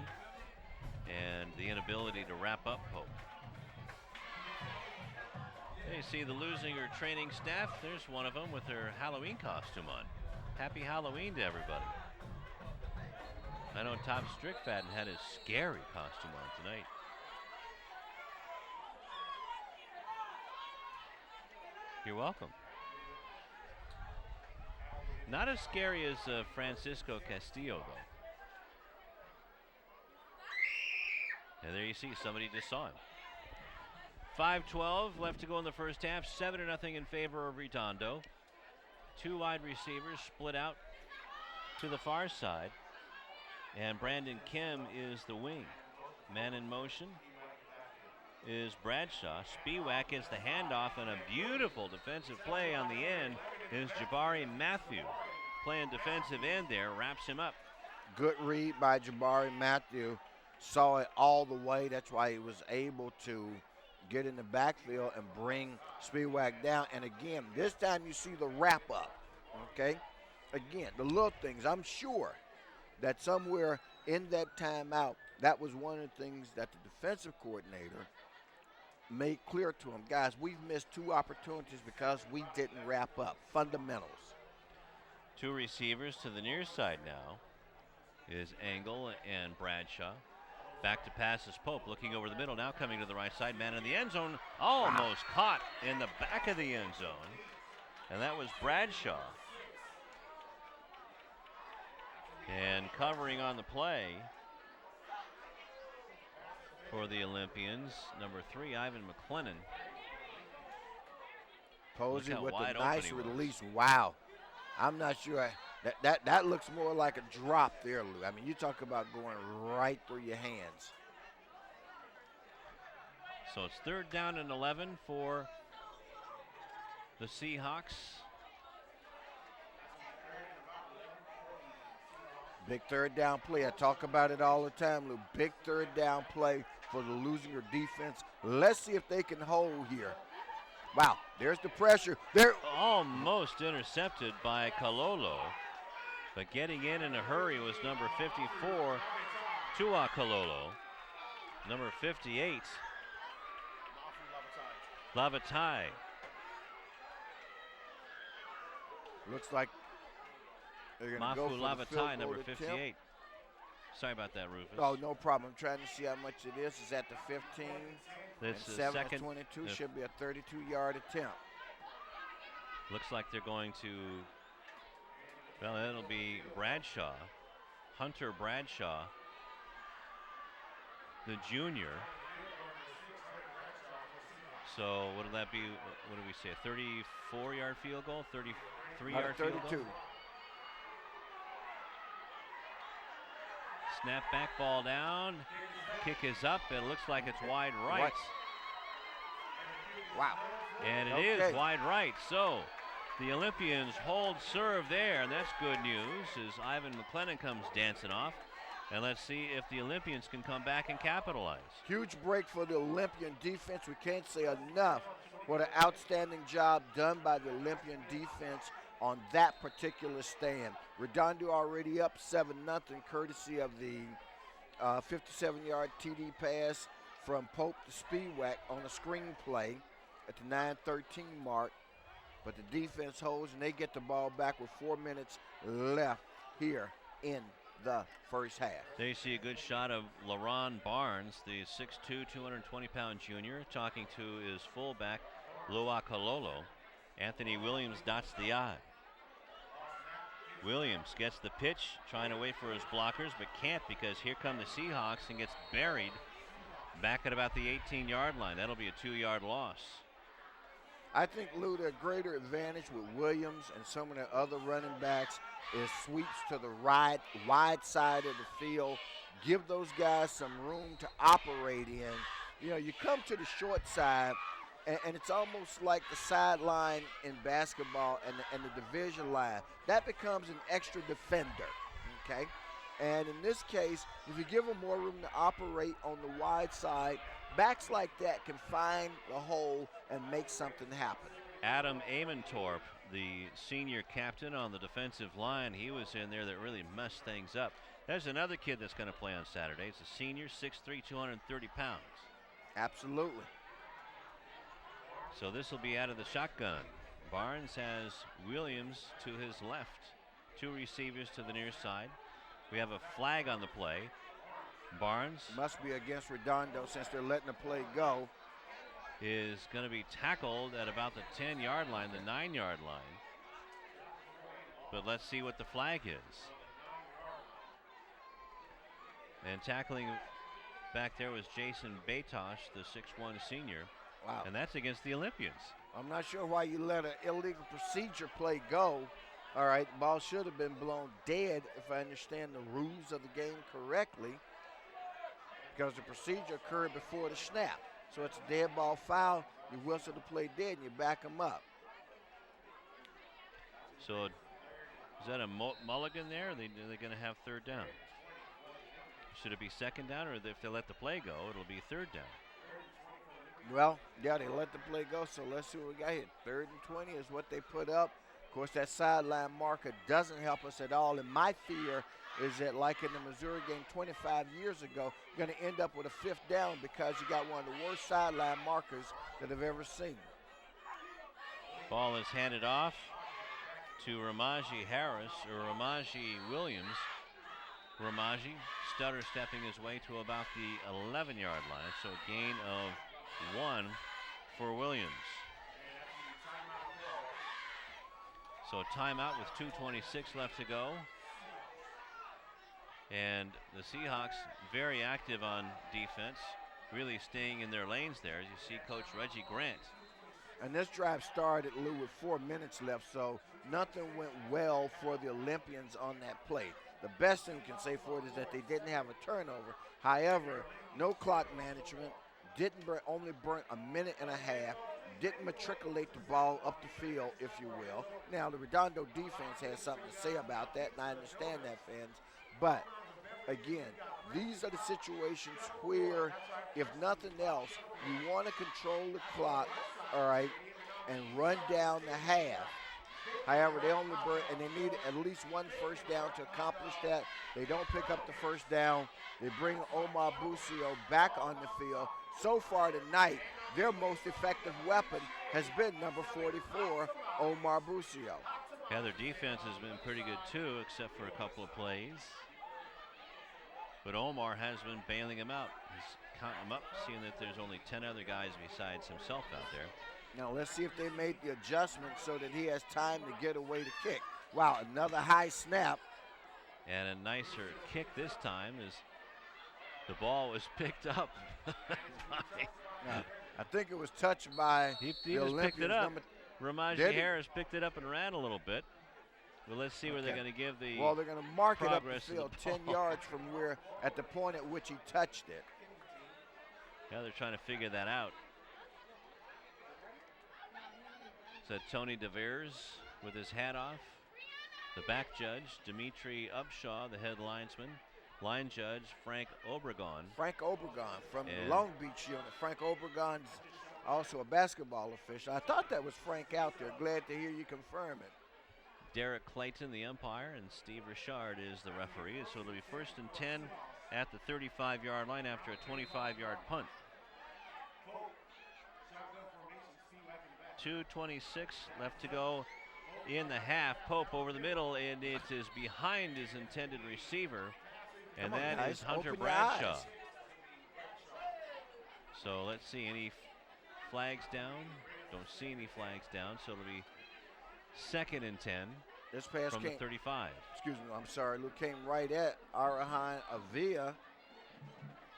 and the inability to wrap up Pope. There you see the Leuzinger training staff. There's one of them with their Halloween costume on. Happy Halloween to everybody. I know Tom Strickfaden had his scary costume on tonight. You're welcome. Not as scary as Francisco Castillo, though. And there you see, somebody just saw him. 5:12 left to go in the first half. 7-0 in favor of Redondo. Two wide receivers split out to the far side. And Brandon Kim is the wing. Man in motion is Bradshaw. Spiewak gets the handoff, and a beautiful defensive play on the end is Jabari Matthew. Playing defensive end there, wraps him up. Good read by Jabari Matthew. Saw it all the way. That's why he was able to get in the backfield and bring Spiewak down. And again, this time you see the wrap up, okay? Again, the little things. I'm sure that somewhere in that timeout, that was one of the things that the defensive coordinator made clear to him. Guys, we've missed two opportunities because we didn't wrap up. Fundamentals. Two receivers to the near side now is Engel and Bradshaw. Back to pass is Pope, looking over the middle, now coming to the right side. Man in the end zone, almost caught in the back of the end zone. And that was Bradshaw. And covering on the play for the Olympians, number 3, Ivan McLennan. Posey with a nice release. Wow. I'm not sure. That looks more like a drop there, Lou. I mean, you talk about going right through your hands. So it's 3rd down and 11 for the Seahawks. Big 3rd down play. I talk about it all the time, Lou. Big 3rd down play for the Leuzinger defense. Let's see if they can hold here. Wow, there's the pressure. There. Almost intercepted by Kalolo. But getting in a hurry was number 54, Tua Kalolo. Number 58, Lavatai. Looks like they're going to go for the field goal number attempt. 58. Sorry about that, Rufus. Oh, no problem. I'm trying to see how much it is. It's at the 15. This is 7 second. 22 should be a 32-yard attempt. Looks like they're going to, well, it'll be Bradshaw, Hunter Bradshaw, the junior. So what'll that be? What do we say? A 34-yard field goal? 33-yard field goal? 32. Snap back, ball down. Kick is up. It looks like it's wide right. Wow. And it is wide right. So the Olympians hold serve there, and that's good news as Ivan McLennan comes dancing off. And let's see if the Olympians can come back and capitalize. Huge break for the Olympian defense. We can't say enough for the outstanding job done by the Olympian defense on that particular stand. Redondo already up 7-0, courtesy of the 57-yard TD pass from Pope to Spiewak on a screen play at the 9:13 mark. But the defense holds, and they get the ball back with 4 minutes left here in the first half. There you see a good shot of LaRon Barnes, the 6'2", 220-pound junior, talking to his fullback, Loa Kalolo. Anthony Williams dots the I. Williams gets the pitch, trying to wait for his blockers, but can't because here come the Seahawks and gets buried back at about the 18-yard line. That'll be a 2-yard loss. I think, Lou, their greater advantage with Williams and some of the other running backs is sweeps to the right, wide side of the field. Give those guys some room to operate in. You know, you come to the short side, And it's almost like the sideline in basketball and the division line. That becomes an extra defender, okay? And in this case, if you give them more room to operate on the wide side, backs like that can find the hole and make something happen. Adam Amentorp, the senior captain on the defensive line, he was in there that really messed things up. There's another kid that's going to play on Saturday. It's a senior, 6'3", 230 pounds. Absolutely. So this will be out of the shotgun. Barnes has Williams to his left. 2 receivers to the near side. We have a flag on the play. Barnes must be against Redondo since they're letting the play go. Is going to be tackled at about the 10-yard line, the 9-yard line. But let's see what the flag is. And tackling back there was Jason Batosh, the 6'1 senior. Wow. And that's against the Olympians. I'm not sure why you let an illegal procedure play go. All right, the ball should have been blown dead if I understand the rules of the game correctly, because the procedure occurred before the snap. So it's a dead ball foul. You whistle the play dead and you back them up. So is that a mulligan there? Are they going to have third down? Should it be second down, or if they let the play go, it'll be third down? Well, yeah, they let the play go, so let's see what we got here. 3rd and 20 is what they put up. Of course, that sideline marker doesn't help us at all, and my fear is that, like in the Missouri game 25 years ago, you're going to end up with a 5th down because you got one of the worst sideline markers that I've ever seen. Ball is handed off to Ramaji Harris, or Ramaji Williams. Ramaji stutter stepping his way to about the 11-yard line, so a gain of 1 for Williams. So a timeout with 2:26 left to go. And the Seahawks very active on defense, really staying in their lanes there, as you see Coach Reggie Grant. And this drive started, Lou, with 4 minutes left, so nothing went well for the Olympians on that play. The best thing we can say for it is that they didn't have a turnover. However, no clock management, only burnt a minute and a half, didn't matriculate the ball up the field, if you will. Now, the Redondo defense has something to say about that, and I understand that, fans. But, again, these are the situations where, if nothing else, you want to control the clock, all right, and run down the half. However, they only burn, and they need at least 1 first down to accomplish that. They don't pick up the first down. They bring Omar Busio back on the field. So far tonight, their most effective weapon has been number 44, Omar Busio. Yeah, their defense has been pretty good too, except for a couple of plays. But Omar has been bailing him out. He's counting them up, seeing that there's only 10 other guys besides himself out there. Now let's see if they made the adjustment so that he has time to get away to kick. Wow, another high snap. And a nicer kick this time as the ball was picked up. Now, I think it was touched by he the just Olympians. picked it up. Ramaji Harris picked it up and ran a little bit. Well, let's see where they're going to give the Well, they're going to mark it up the field the 10 yards from where, at the point at which he touched it. Yeah, they're trying to figure that out. So Tony DeVeers with his hat off. The back judge, Dimitri Upshaw, the head linesman. Line judge, Frank Obregon. Frank Obregon from the Long Beach unit. Frank Obregon's also a basketball official. I thought that was Frank out there. Glad to hear you confirm it. Derek Clayton, the umpire, and Steve Richard is the referee. So it'll be 1st and 10 at the 35-yard line after a 25-yard punt. 2:26 left to go in the half. Pope over the middle, and it is behind his intended receiver, and that is Hunter Bradshaw. So let's see, any flags down? Don't see any flags down, so it'll be 2nd and 10 this pass from the 35. Excuse me, I'm sorry. Luke came right at Arahan Avila.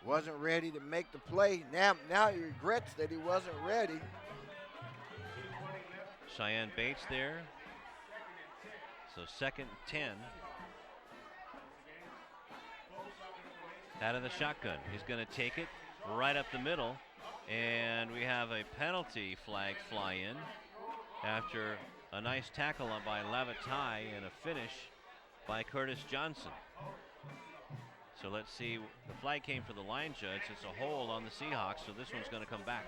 Wasn't ready to make the play. Now he regrets that he wasn't ready. Cheyenne Bates there. So 2nd and 10. Out of the shotgun. He's going to take it right up the middle. And we have a penalty flag fly in after a nice tackle by Lavatai and a finish by Curtis Johnson. So let's see, the flag came for the line judge. It's a hold on the Seahawks, so this one's going to come back.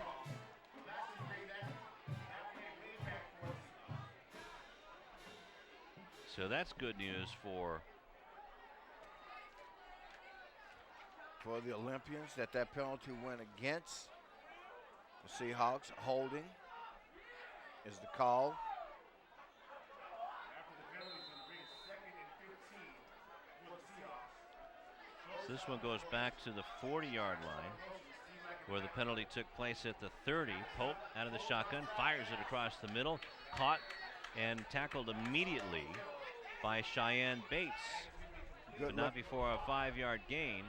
So that's good news for the Olympians, that penalty went against the Seahawks. Holding is the call. So this one goes back to the 40-yard line where the penalty took place at the 30. Pope out of the shotgun, fires it across the middle, caught and tackled immediately by Cheyenne Bates. But not before a 5-yard gain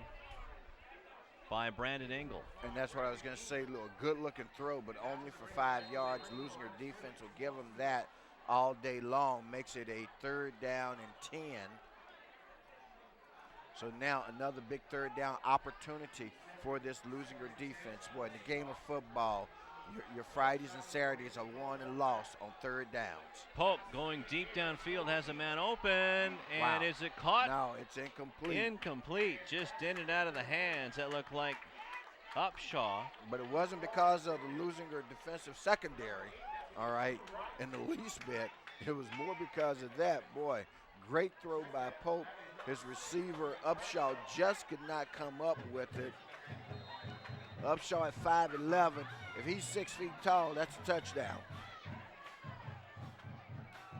by Brandon Engel. And that's what I was going to say, a good-looking throw, but only for 5 yards. Leuzinger defense will give them that all day long. Makes it a 3rd down and 10. So now another big 3rd down opportunity for this Leuzinger defense. Boy, in the game of football, your Fridays and Saturdays are won and lost on 3rd downs. Pope going deep downfield, has a man open, and Wow. Is it caught? No, it's incomplete. Incomplete, just in and out of the hands. That looked like Upshaw. But it wasn't because of the Leuzinger defensive secondary, all right, in the least bit. It was more because of that. Boy, great throw by Pope. His receiver, Upshaw, just could not come up with it. Upshaw at 5'11". If he's 6 feet tall, that's a touchdown.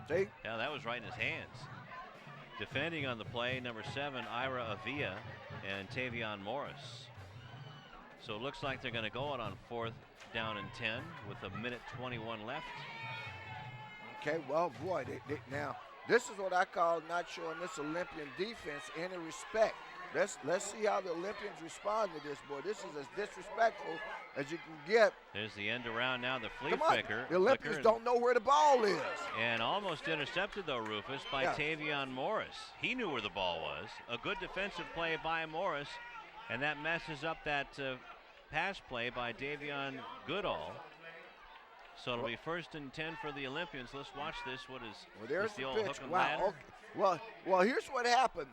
See? Yeah, that was right in his hands. Defending on the play, number 7, Ira Avila and Tavion Morris. So it looks like they're going to go it on 4th down and 10 with a minute 21 left. Okay, well, boy, now this is what I call not showing this Olympian defense any respect. Let's see how the Olympians respond to this, boy. This is as disrespectful as you can get. There's the end around now, the flea Come on, flicker. the Olympians don't know where the ball is. And almost intercepted, though, Rufus, by Tavion Morris. He knew where the ball was. A good defensive play by Morris, and that messes up that pass play by Davion Goodall. So it'll be 1st and 10 for the Olympians. Let's watch this. What is there's the old pitch. hook and Wow. ladder? Well, here's what happened.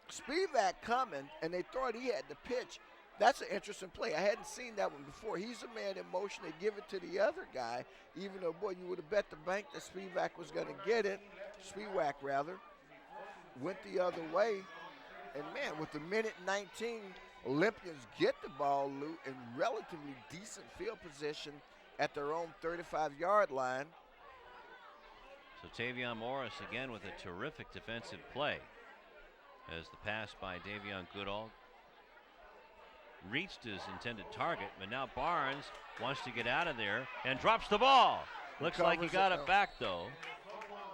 Spivak coming, and they thought he had the pitch. That's an interesting play. I hadn't seen that one before. He's a man in motion. They give it to the other guy, even though, boy, you would have bet the bank that Spivak was going to get it. Spivak, rather, went the other way. And, man, with the minute 19, Olympians get the ball, Lou, in relatively decent field position at their own 35-yard line. So Tavion Morris again with a terrific defensive play as the pass by Davion Goodall reached his intended target, but now Barnes wants to get out of there and drops the ball. Looks like he got it back, though.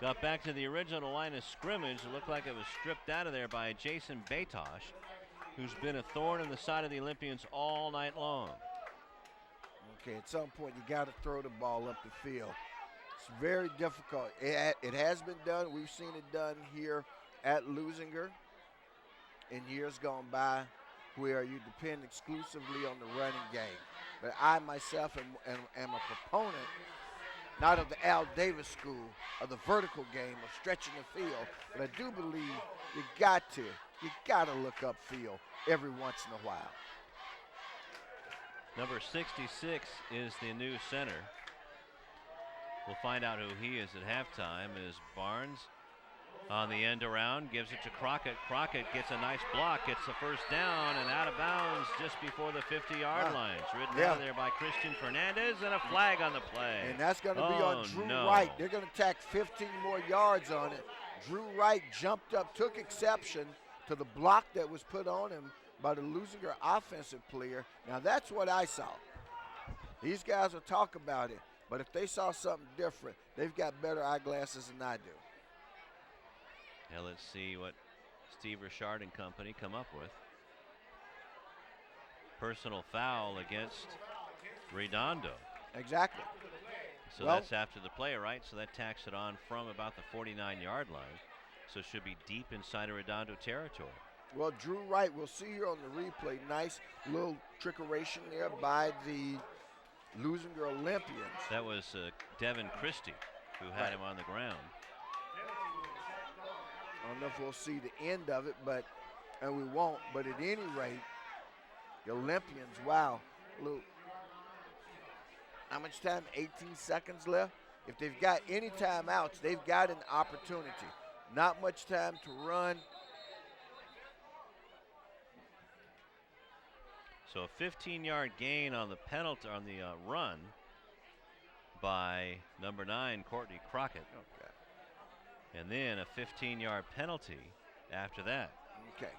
Got back to the original line of scrimmage. It looked like it was stripped out of there by Jason Batosh, who's been a thorn in the side of the Olympians all night long. Okay, at some point you got to throw the ball up the field. It's very difficult. It has been done. We've seen it done here at Leuzinger in years gone by, where you depend exclusively on the running game. But I myself am a proponent, not of the Al Davis school, of the vertical game, of stretching the field, but I do believe you got to look upfield every once in a while. Number 66 is the new center. We'll find out who he is at halftime. Is Barnes on the end around, gives it to Crockett. Crockett gets a nice block, gets the 1st down, and out of bounds just before the 50-yard line. It's ridden out of there by Christian Fernandez, and a flag on the play. And that's going to be on Drew Wright. They're going to tack 15 more yards on it. Drew Wright jumped up, took exception to the block that was put on him by the Leuzinger offensive player. Now, that's what I saw. These guys will talk about it, but if they saw something different, they've got better eyeglasses than I do. Now let's see what Steve Richard and company come up with. Personal foul against Redondo. Exactly. So that's after the play, right? So that tacks it on from about the 49-yard line. So it should be deep inside of Redondo territory. Well, Drew Wright, we'll see here on the replay. Nice little trickeration there by the Leuzinger Olympians. That was Devin Christie who had him on the ground. I don't know if we'll see the end of it, and we won't. But at any rate, the Olympians, wow. Look, how much time? 18 seconds left. If they've got any timeouts, they've got an opportunity. Not much time to run. So a 15-yard gain on the penalty on the run by number 9, Courtney Crockett. Okay. And then a 15-yard penalty after that. Okay.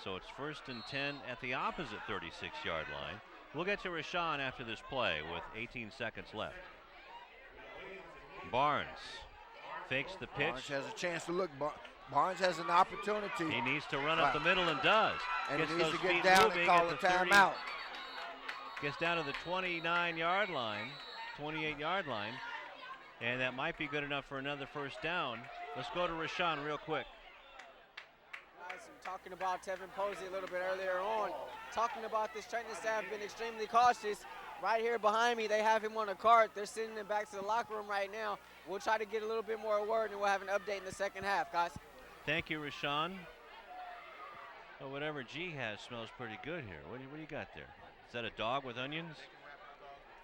So it's 1st and 10 at the opposite 36-yard line. We'll get to Rashawn after this play with 18 seconds left. Barnes fakes the pitch. Barnes has a chance to look. Barnes has an opportunity. He needs to run up the middle and does. And Gets he needs those to get feet down moving and call at a the 30, timeout. Gets down to the 29-yard line, 28-yard line, and that might be good enough for another first down. Let's go to Rashawn real quick. Nice. I'm talking about Tevin Posey a little bit earlier on. Talking about this training staff been extremely cautious. Right here behind me, they have him on a cart. They're sending him back to the locker room right now. We'll try to get a little bit more word, and we'll have an update in the second half, guys. Thank you, Rashawn. Oh, whatever G has smells pretty good here. What do you got there? Is that a dog with onions?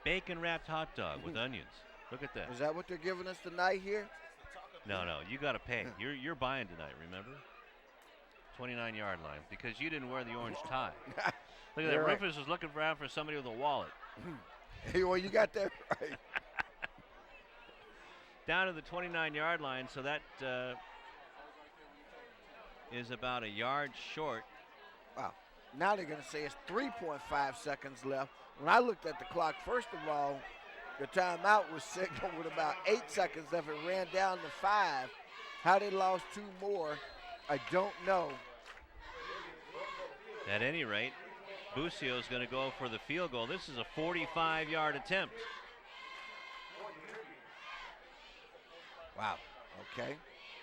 Bacon-wrapped hot dog with onions. Look at that. Is that what they're giving us tonight here? No, you got to pay. You're buying tonight, remember? 29-yard line, because you didn't wear the orange tie. Look at that. Right. Rufus was looking around for somebody with a wallet. Hey, well, you got that right. Down to the 29-yard line, so that is about a yard short. Wow. Now they're going to say it's 3.5 seconds left. When I looked at the clock, first of all, the timeout was signaled with about 8 seconds left. It ran down to 5. How they lost 2 more, I don't know. At any rate, Bucio's going to go for the field goal. This is a 45-yard attempt. Wow. Okay.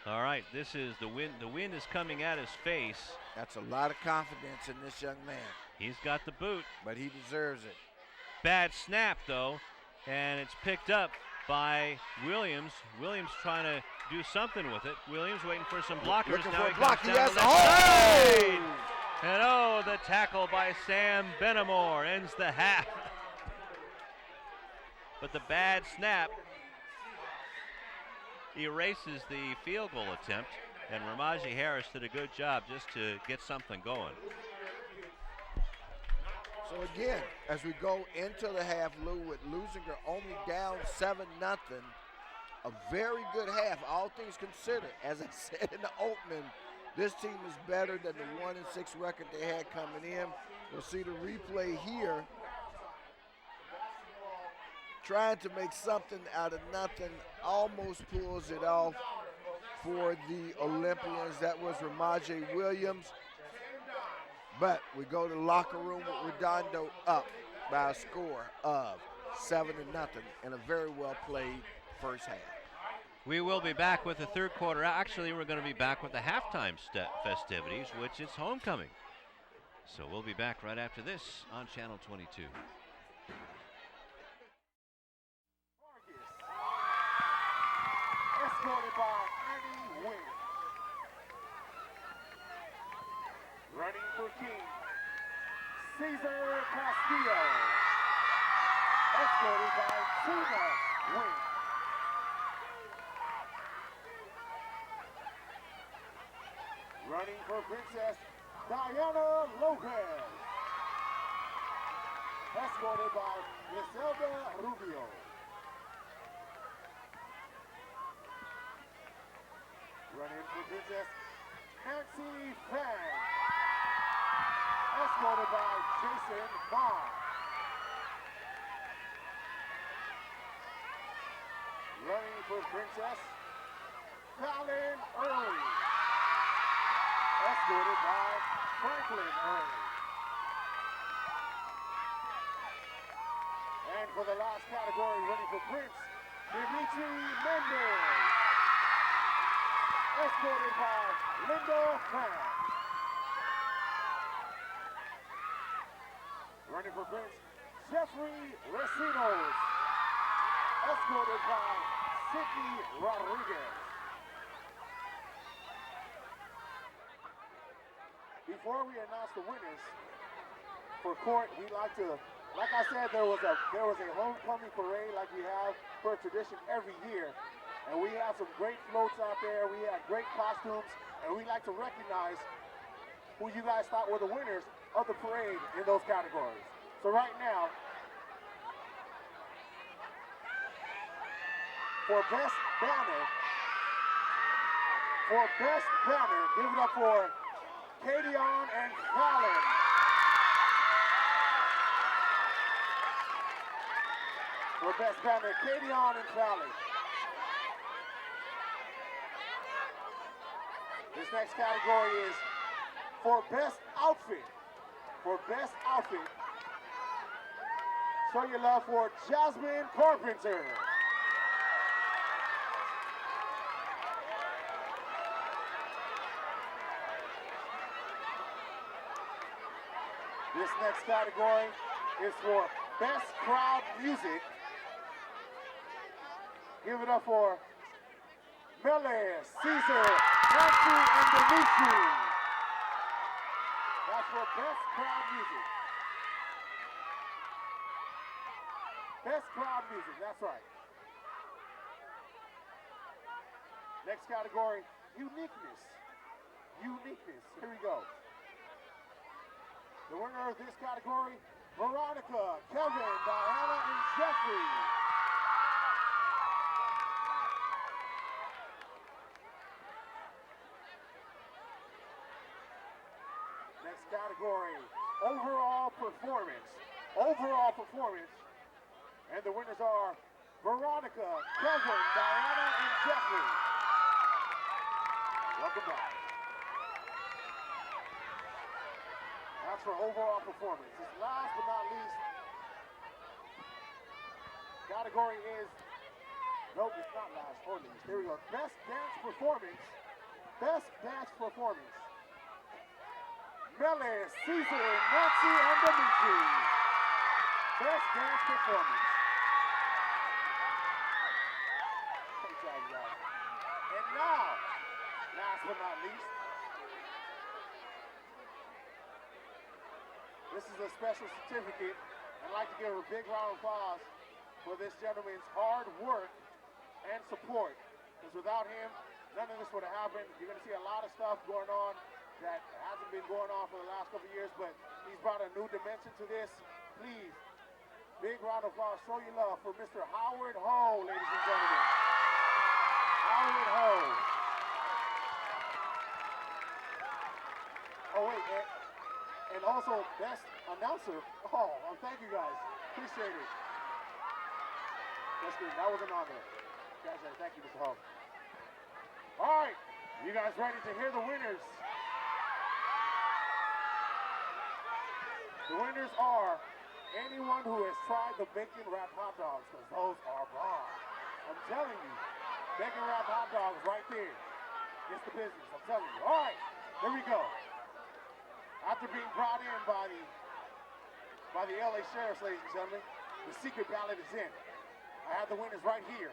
All right, this is the wind. The wind is coming at his face. That's a lot of confidence in this young man. He's got the boot. But he deserves it. Bad snap, though, and it's picked up by Williams. Williams trying to do something with it. Williams waiting for some blockers. Looking now for he a block. comes He down has the left side. oh! And the tackle by Sam Benamor ends the half. But the bad snap erases the field goal attempt, and Ramaji Harris did a good job just to get something going. So again, as we go into the half, Lou, with Leuzinger only down 7-0, a very good half, all things considered. As I said in the opening, this team is better than the 1-6 record they had coming in. We'll see the replay here. Trying to make something out of nothing, almost pulls it off for the Olympians. That was Ramaje Williams. But we go to the locker room with Redondo up by a score of 7-0 in a very well played first half. We will be back with the third quarter. Actually, we're going to be back with the halftime festivities, which is homecoming. So we'll be back right after this on Channel 22. Escorted by Annie Wynn. Running for King, Cesar Castillo. Escorted by Tina Wynn. Running for Princess Diana Lopez. Escorted by Griselda Rubio. Running for Princess Nancy Fang. Escorted by Jason Bond. Running for Princess Fallon Early. Escorted by Franklin Early. And for the last category, running for Prince, Dimitri Mendez. escorted by Linda fans. Running for Prince, Jeffrey Recinos, escorted by Sidney Rodriguez. Before we announce the winners for court, we like to, like I said, there was a homecoming parade like we have for a tradition every year. And we have some great floats out there, we had great costumes, and we like to recognize who you guys thought were the winners of the parade in those categories. So right now, for best banner, give it up for Kadion and Fallon. For best banner, Kadion and Fallon. This next category is for best outfit. For best outfit, show your love for Jasmine Carpenter. This next category is for best crowd music. Give it up for Mele, Caesar, Nancy, and Dimitri. That's for best crowd music. Best crowd music, that's right. Next category, uniqueness. Uniqueness, here we go. The winner of this category, Veronica, Kevin, Diana, and Jeffrey. Next category, overall performance. Overall performance. And the winners are Veronica, Kevin, Diana, and Jeffrey. Welcome back. That's for overall performance. This last but not least category is, nope, it's not last or least. Here we go. Best dance performance. Best dance performance. Mele, Caesar, Nancy, and Dimitri. Best dance performance. Great job, guys. And now, last but not least, this is a special certificate. I'd like to give a big round of applause for this gentleman's hard work and support. Because without him, none of this would have happened. You're going to see a lot of stuff going on that hasn't been going on for the last couple of years, but he's brought a new dimension to this. Please, big round of applause, show your love for Mr. Howard Ho, ladies and gentlemen. Howard Ho. Oh wait, and also best announcer. Oh, thank you guys, appreciate it. That's good, that was an honor. Guys, thank you, Mr. Ho. All right, you guys ready to hear the winners? The winners are anyone who has tried the bacon wrapped hot dogs, because those are bomb. I'm telling you, bacon wrapped hot dogs right there. It's the business, I'm telling you. All right, here we go. After being brought in by the LA Sheriffs, ladies and gentlemen, the secret ballot is in. I have the winners right here.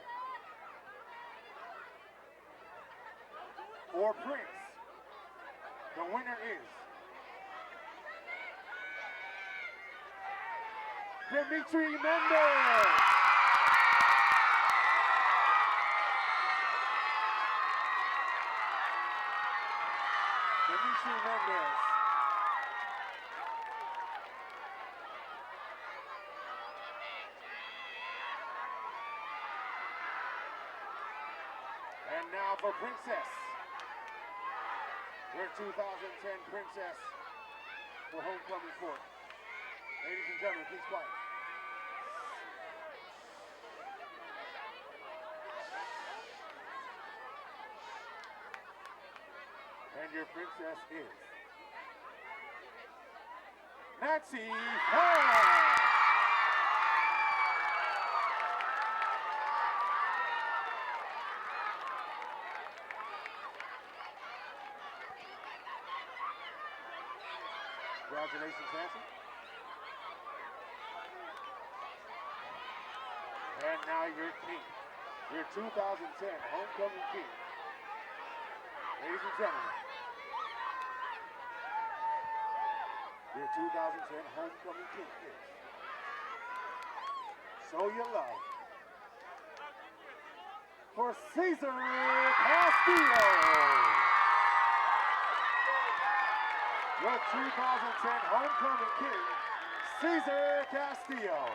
For Prince, the winner is Dimitri Mendez. Dimitri Mendez. And now for Princess. Your 2010 Princess for homecoming court. Ladies and gentlemen, please quiet. And your princess is Nancy Ford. Congratulations, Nancy. And now your king, your 2010 homecoming king. Ladies and gentlemen, your 2010 homecoming king is Show Your Love for Cesar Castillo. Your 2010 homecoming king, Cesar Castillo.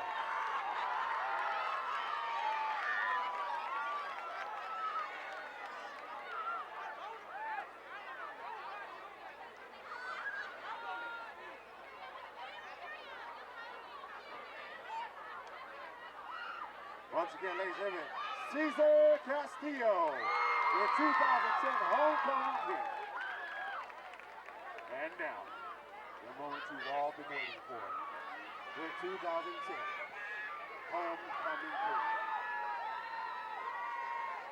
Once again, ladies and gentlemen, Cesar Castillo, your 2010 homecoming king. And now, the moment you've all been waiting for, your 2010 homecoming king.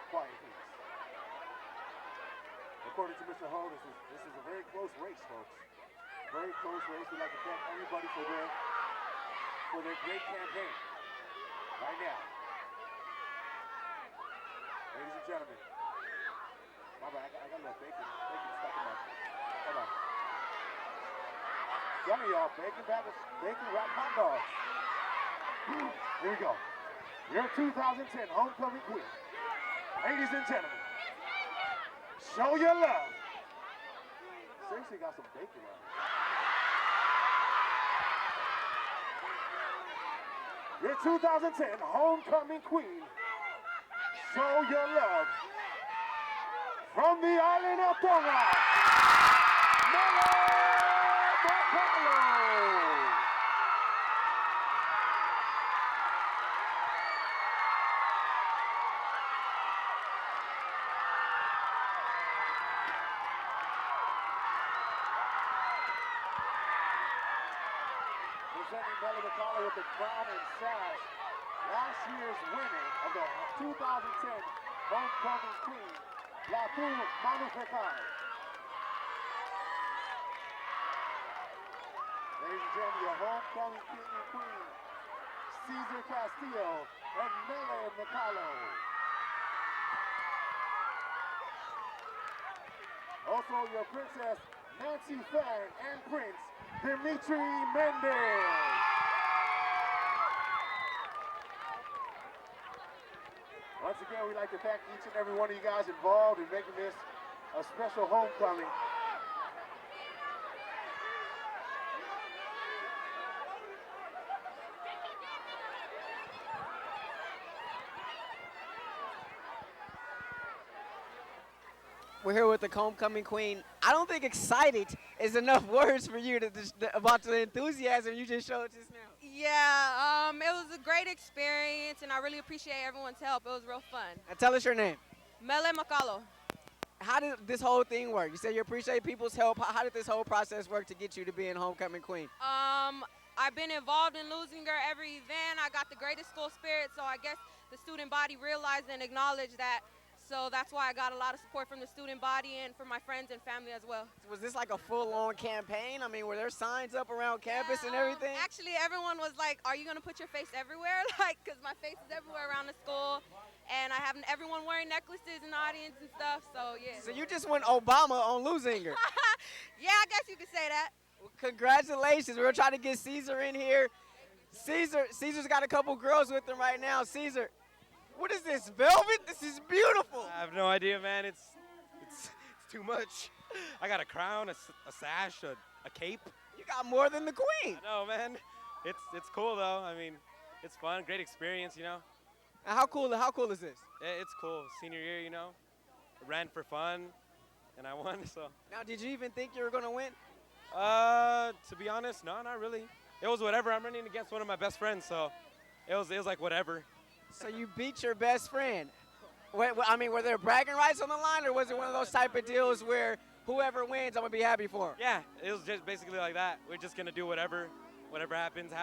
Quiet, please. According to Mr. Ho, this is a very close race, folks. Very close race. We'd like to thank everybody for their great campaign. Right now. Ladies and gentlemen, my bad, I got a little bacon stuck in my, hold on. Some of y'all, bacon wrapped hot dogs. Here we go. Your 2010 homecoming queen. Ladies and gentlemen, Show Your Love. Seriously got some bacon on it. Your 2010 homecoming queen. Show Your Love from the island of Tonga, Mele Makalo. Presenting Mele Makalo with the crown and sash. Last year's winner of the 2010 homecoming queen, Latu Manufekai. Ladies and gentlemen, your homecoming king and queen, Cesar Castillo and Mele Makalo. Also your princess, Nancy Fan, and Prince, Dimitri Mendez. Once again, we'd like to thank each and every one of you guys involved in making this a special homecoming. We're here with the homecoming queen. I don't think excited is enough words for you about the enthusiasm you just showed just now. Yeah, it was a great experience, and I really appreciate everyone's help. It was real fun. Now tell us your name. Mele Makalo. How did this whole thing work? You said you appreciate people's help. How did this whole process work to get you to being homecoming queen? I've been involved in Leuzinger every event. I got the greatest school spirit, so I guess the student body realized and acknowledged that. So that's why I got a lot of support from the student body and from my friends and family as well. Was this like a full-on campaign? I mean, were there signs up around campus and everything? Actually, everyone was like, are you going to put your face everywhere? Like, because my face is everywhere around the school. And I have everyone wearing necklaces in the audience and stuff, so yeah. So you just went Obama on Leuzinger. Yeah, I guess you could say that. Well, congratulations. We're trying to get Cesar in here. Cesar's got a couple girls with him right now. Cesar, what is this, velvet? This is beautiful. I have no idea, man. It's too much. I got a crown, a sash, a cape. You got more than the queen. I know, man. It's cool though. I mean, it's fun, great experience, you know. And how cool is this? It's cool. Senior year, you know. I ran for fun, and I won. So. Now, did you even think you were gonna win? To be honest, no, not really. It was whatever. I'm running against one of my best friends, so it was like whatever. So you beat your best friend. I mean, were there bragging rights on the line, or was it one of those type of deals where whoever wins, I'm gonna be happy for? Yeah, it was just basically like that. We're just gonna do whatever happens.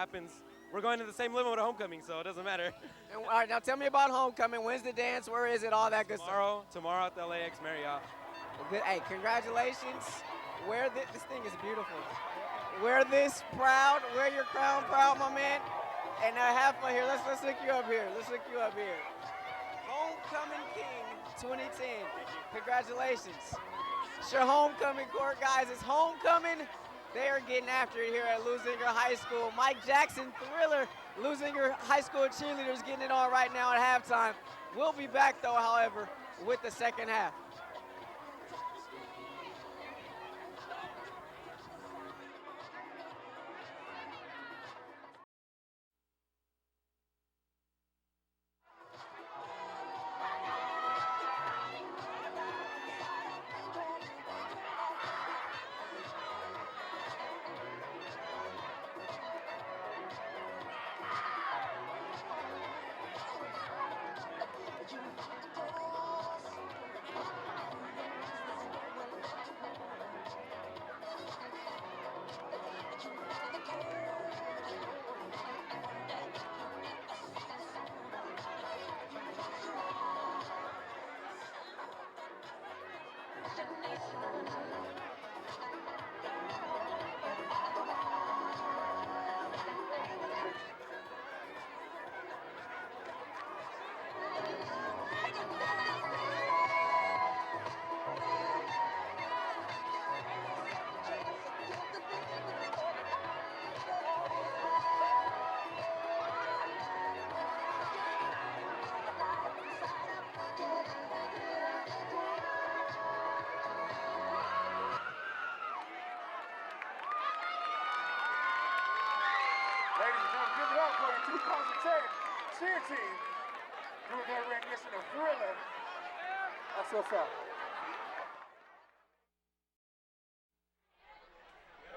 We're going to the same living with a homecoming, so it doesn't matter. And, all right, now tell me about homecoming. When's the dance? Where is it? All that good stuff. Tomorrow at the LAX Marriott. Well, good. Hey, congratulations. This thing is beautiful. Wear this proud. Wear your crown proud, my man. And have fun here. Let's look you up here. Let's look you up here. Homecoming King 2010. Congratulations. It's your homecoming court, guys. It's homecoming. They are getting after it here at Leuzinger High School. Mike Jackson, Thriller, Leuzinger High School cheerleaders getting it on right now at halftime. We'll be back, though, however, with the second half. Ladies and gentlemen, give it up for the 2010 cheer team doing their rendition of Thriller. That's what's up.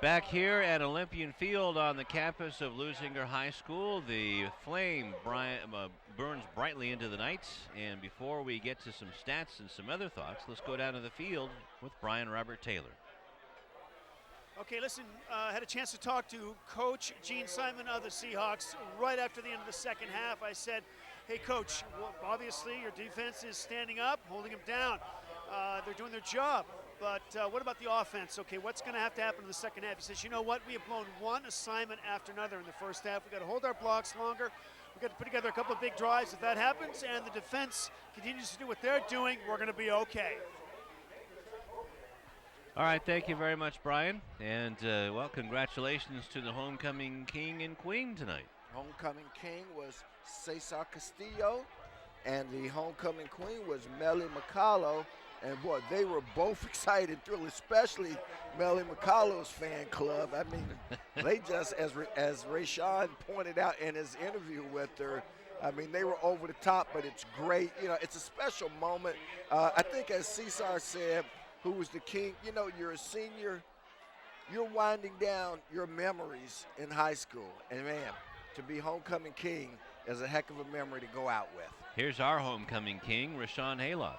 Back here at Olympian Field on the campus of Leuzinger High School, the flame burns brightly into the night. And before we get to some stats and some other thoughts, let's go down to the field with Brian Robert Taylor. Okay, listen, I had a chance to talk to Coach Gene Simon of the Seahawks right after the end of the second half. I said, hey, Coach, well, obviously your defense is standing up, holding them down. They're doing their job. But what about the offense? Okay, what's going to happen in the second half? He says, you know what? We have blown one assignment after another in the first half. We've got to hold our blocks longer. We've got to put together a couple of big drives. If that happens and the defense continues to do what they're doing, we're going to be okay. All right, thank you very much, Brian. And, well, congratulations to the homecoming king and queen tonight. Homecoming king was Cesar Castillo, and the homecoming queen was Melly McCullough. And, boy, they were both excited and thrilled, especially Melly McCullough's fan club. I mean, they just, as Rayshawn pointed out in his interview with her, I mean, they were over the top, but it's great. You know, it's a special moment. I think as Cesar said, who was the king, you know, you're a senior, you're winding down your memories in high school. And, man, to be homecoming king is a heck of a memory to go out with. Here's our homecoming king, Rashawn Haylock.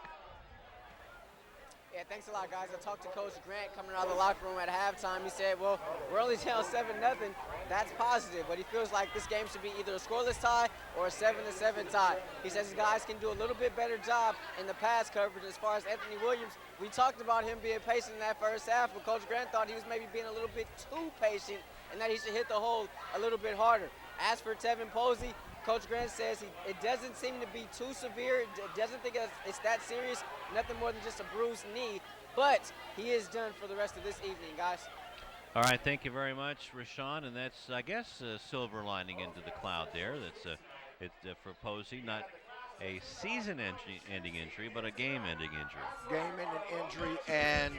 Yeah, thanks a lot, guys. I talked to Coach Grant coming out of the locker room at halftime. He said, well, we're only down 7-0. That's positive, but he feels like this game should be either a scoreless tie or a 7-7 tie. He says his guys can do a little bit better job in the pass coverage. As far as Anthony Williams, we talked about him being patient in that first half, but Coach Grant thought he was maybe being a little bit too patient and that he should hit the hole a little bit harder. As for Tevin Posey, Coach Grant says it doesn't seem to be too severe. Doesn't think it's that serious. Nothing more than just a bruised knee. But he is done for the rest of this evening, guys. All right, thank you very much, Rashawn. And that's, I guess, a silver lining into the cloud there. That's it's for Posey, not a season-ending injury, but a game-ending injury. Game-ending injury, and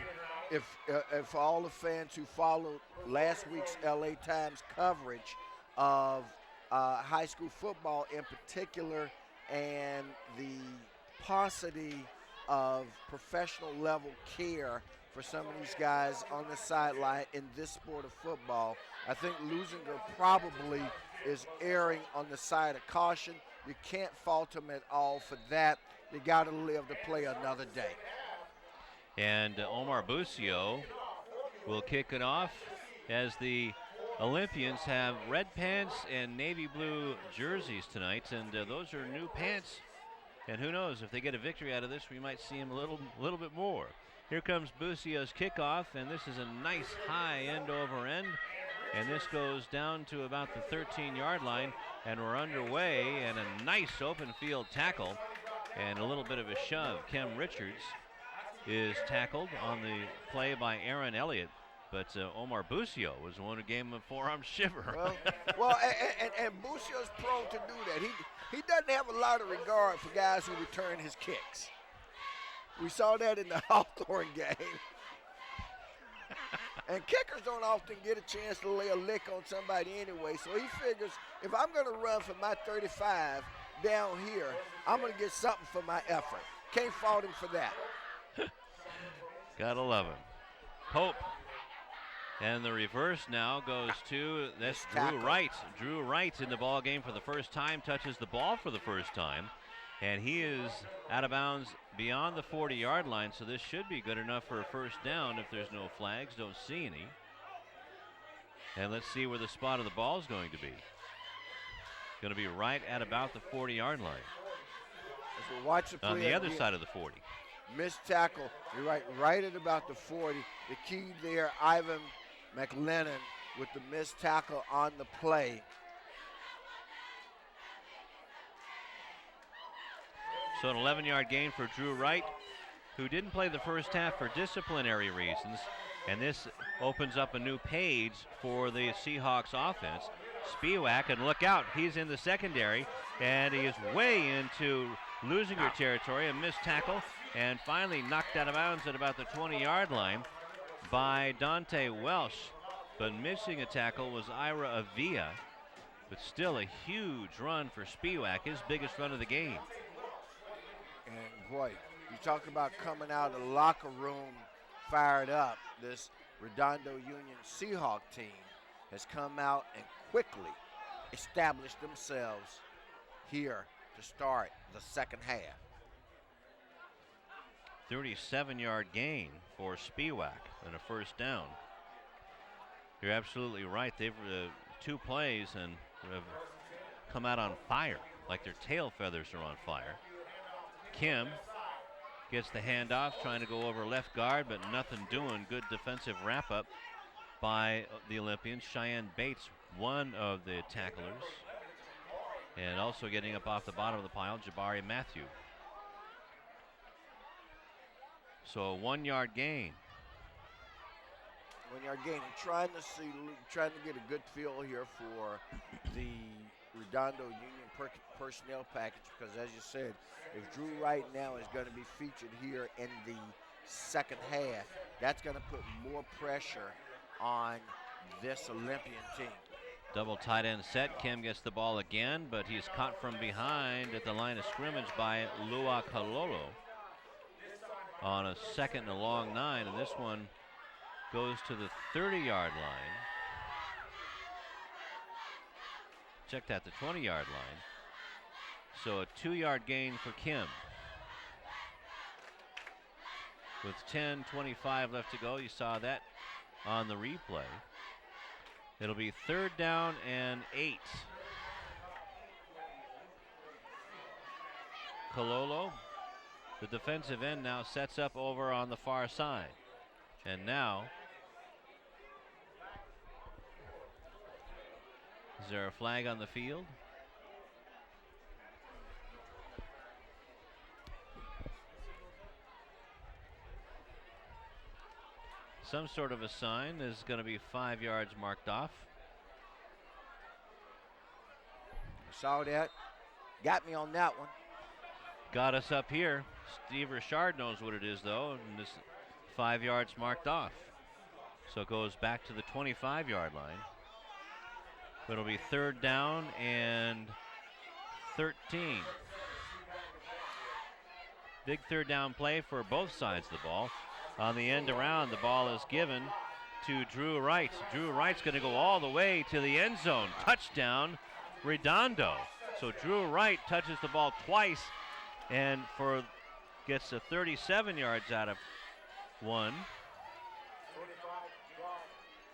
if all the fans who followed last week's LA Times coverage of high school football in particular, and the paucity of professional level care for some of these guys on the sideline in this sport of football, I think Leuzinger probably is erring on the side of caution. You can't fault him at all for that. You got to live to play another day. And Omar Busio will kick it off as the Olympians have red pants and navy blue jerseys tonight, and those are new pants. And who knows, if they get a victory out of this, we might see him a little bit more. Here comes Busio's kickoff, and this is a nice high end over end. And this goes down to about the 13-yard line, and we're underway, and a nice open field tackle and a little bit of a shove. Kim Richards is tackled on the play by Aaron Elliott, but Omar Busio was the one who gave him a forearm shiver. And Bucio's prone to do that. He doesn't have a lot of regard for guys who return his kicks. We saw that in the Hawthorne game. And kickers don't often get a chance to lay a lick on somebody anyway, so he figures if I'm going to run for my 35 down here, I'm going to get something for my effort. Can't fault him for that. Gotta love him. Pope. And the reverse now goes to this Drew Wright. Drew Wright in the ball game for the first time, touches the ball for the first time, and he is out of bounds beyond the 40-yard line, so this should be good enough for a first down if there's no flags. Don't see any. And let's see where the spot of the ball is going to be. Going to be right at about the 40-yard line. As we watch the play on the other side of the 40. Missed tackle, you're right at about the 40. The key there, Ivan McLennan with the missed tackle on the play. So an 11-yard gain for Drew Wright, who didn't play the first half for disciplinary reasons, and this opens up a new page for the Seahawks offense. Spiewak, and look out, he's in the secondary, and he is way into Leuzinger territory, a missed tackle, and finally knocked out of bounds at about the 20-yard line by Dante Welsh. But missing a tackle was Ira Avila, but still a huge run for Spiewak, his biggest run of the game. And boy, you talk about coming out of the locker room fired up. This Redondo Union Seahawk team has come out and quickly established themselves here to start the second half. 37-yard gain for Spiewak and a first down. You're absolutely right. They've two plays and have come out on fire, like their tail feathers are on fire. Kim gets the handoff, trying to go over left guard, but nothing doing. Good defensive wrap-up by the Olympians. Cheyenne Bates, one of the tacklers. And also getting up off the bottom of the pile, Jabari Matthew. So a 1-yard gain. 1-yard gain. I'm trying to get a good feel here for the Redondo Union personnel package, because as you said, if Drew Wright now is going to be featured here in the second half, that's going to put more pressure on this Olympian team. Double tight end set. Kim gets the ball again, but he's caught from behind at the line of scrimmage by Lua Kalolo on a second and a long 9, and this one goes to the 30-yard line. Check that, the 20-yard line. So a 2-yard gain for Kim. With 10:25 left to go, you saw that on the replay. It'll be 3rd down and 8. Kalolo, the defensive end, now sets up over on the far side. And now, is there a flag on the field? Some sort of a sign. Is going to be 5 yards marked off. Saw that. Got me on that one. Got us up here. Steve Richard knows what it is, though, and this 5 yards marked off. So it goes back to the 25-yard line. It'll be 3rd down and 13. Big 3rd down play for both sides of the ball. On the end around, the ball is given to Drew Wright. Drew Wright's going to go all the way to the end zone. Touchdown, Redondo. So Drew Wright touches the ball twice and gets the 37 yards out of one.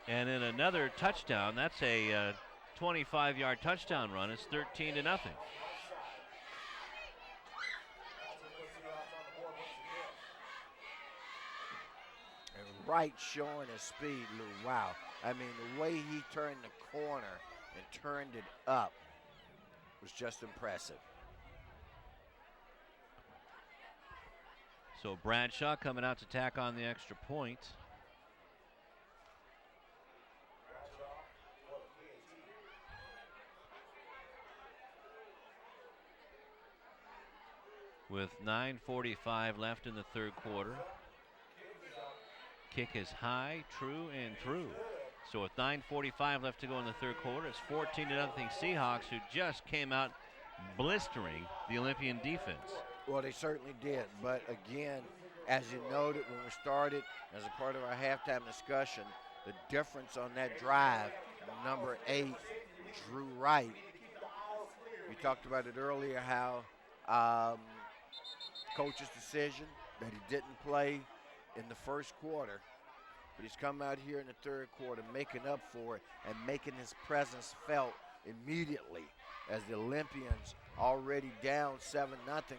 And then another touchdown. That's a 25-yard touchdown run. It's 13-0. Wright showing his speed, Lou. Wow. I mean, the way he turned the corner and turned it up was just impressive. So Bradshaw coming out to tack on the extra point. With 9:45 left in the third quarter. Kick is high, true, and through. So with 9:45 left to go in the third quarter, it's 14-0 Seahawks, who just came out blistering the Olympian defense. Well, they certainly did. But again, as you noted when we started, as a part of our halftime discussion, the difference on that drive, number 8, Drew Wright. We talked about it earlier, how coach's decision that he didn't play in the first quarter, but he's come out here in the third quarter making up for it and making his presence felt immediately, as the Olympians already down 7-0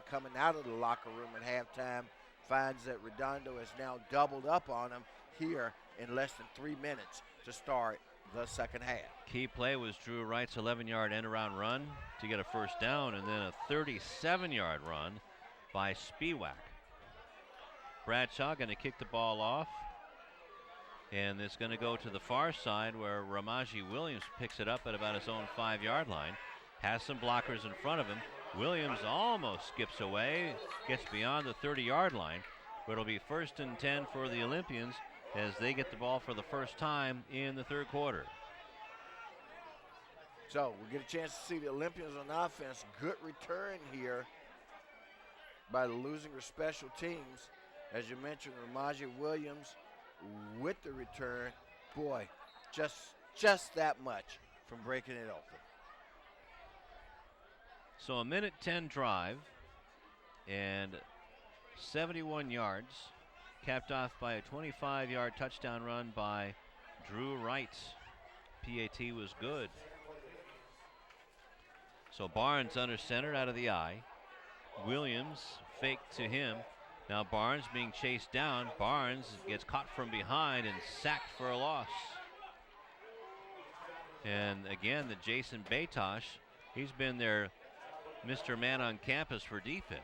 coming out of the locker room at halftime, finds that Redondo has now doubled up on him here in less than 3 minutes to start the second half. Key play was Drew Wright's 11-yard end-around run to get a first down, and then a 37-yard run by Spiewak. Bradshaw going to kick the ball off, and it's going to go to the far side where Ramaji Williams picks it up at about his own 5-yard line. Has some blockers in front of him. Williams almost skips away, gets beyond the 30-yard line, but it'll be 1st and 10 for the Olympians as they get the ball for the first time in the third quarter. So we get a chance to see the Olympians on offense. Good return here by the Leuzinger special teams. As you mentioned, Ramaji Williams with the return. Boy, just that much from breaking it open. So a 1:10 drive and 71 yards, capped off by a 25-yard touchdown run by Drew Wright. PAT was good. So Barnes under center out of the eye. Williams fake to him. Now Barnes being chased down. Barnes gets caught from behind and sacked for a loss. And again, the Jason Batosh, he's been their Mr. Man on campus for defense.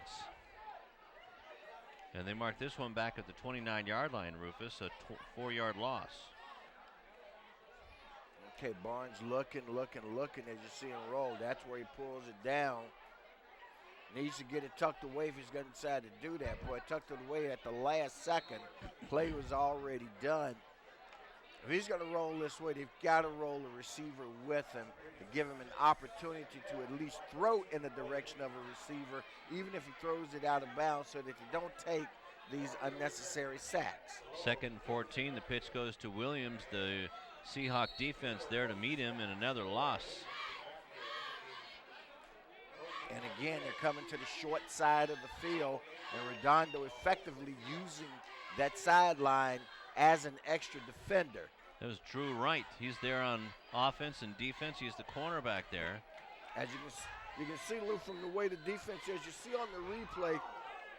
And they mark this one back at the 29-yard line, Rufus, a 4-yard loss. Okay, Barnes looking as you see him roll. That's where he pulls it down. Needs to get it tucked away if he's going to decide to do that. Boy, tucked it away at the last second. Play was already done. If he's going to roll this way, they've got to roll the receiver with him to give him an opportunity to at least throw in the direction of a receiver, even if he throws it out of bounds, so that they don't take these unnecessary sacks. 2nd and 14, the pitch goes to Williams. The Seahawk defense there to meet him, and another loss. And again, they're coming to the short side of the field, and Redondo effectively using that sideline as an extra defender. That was Drew Wright. He's there on offense and defense. He's the cornerback there. As you can see, Lou, from the way the defense is, you see on the replay,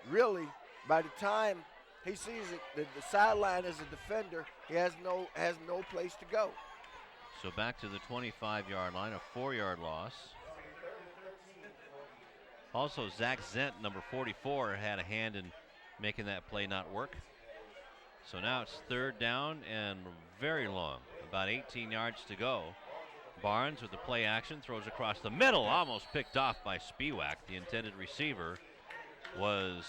really, by the time he sees it, the sideline as a defender, he has no place to go. So back to the 25-yard line, a 4-yard loss. Also, Zach Zent, number 44, had a hand in making that play not work. So now it's 3rd down and very long, about 18 yards to go. Barnes with the play action throws across the middle, almost picked off by Spiewak. The intended receiver was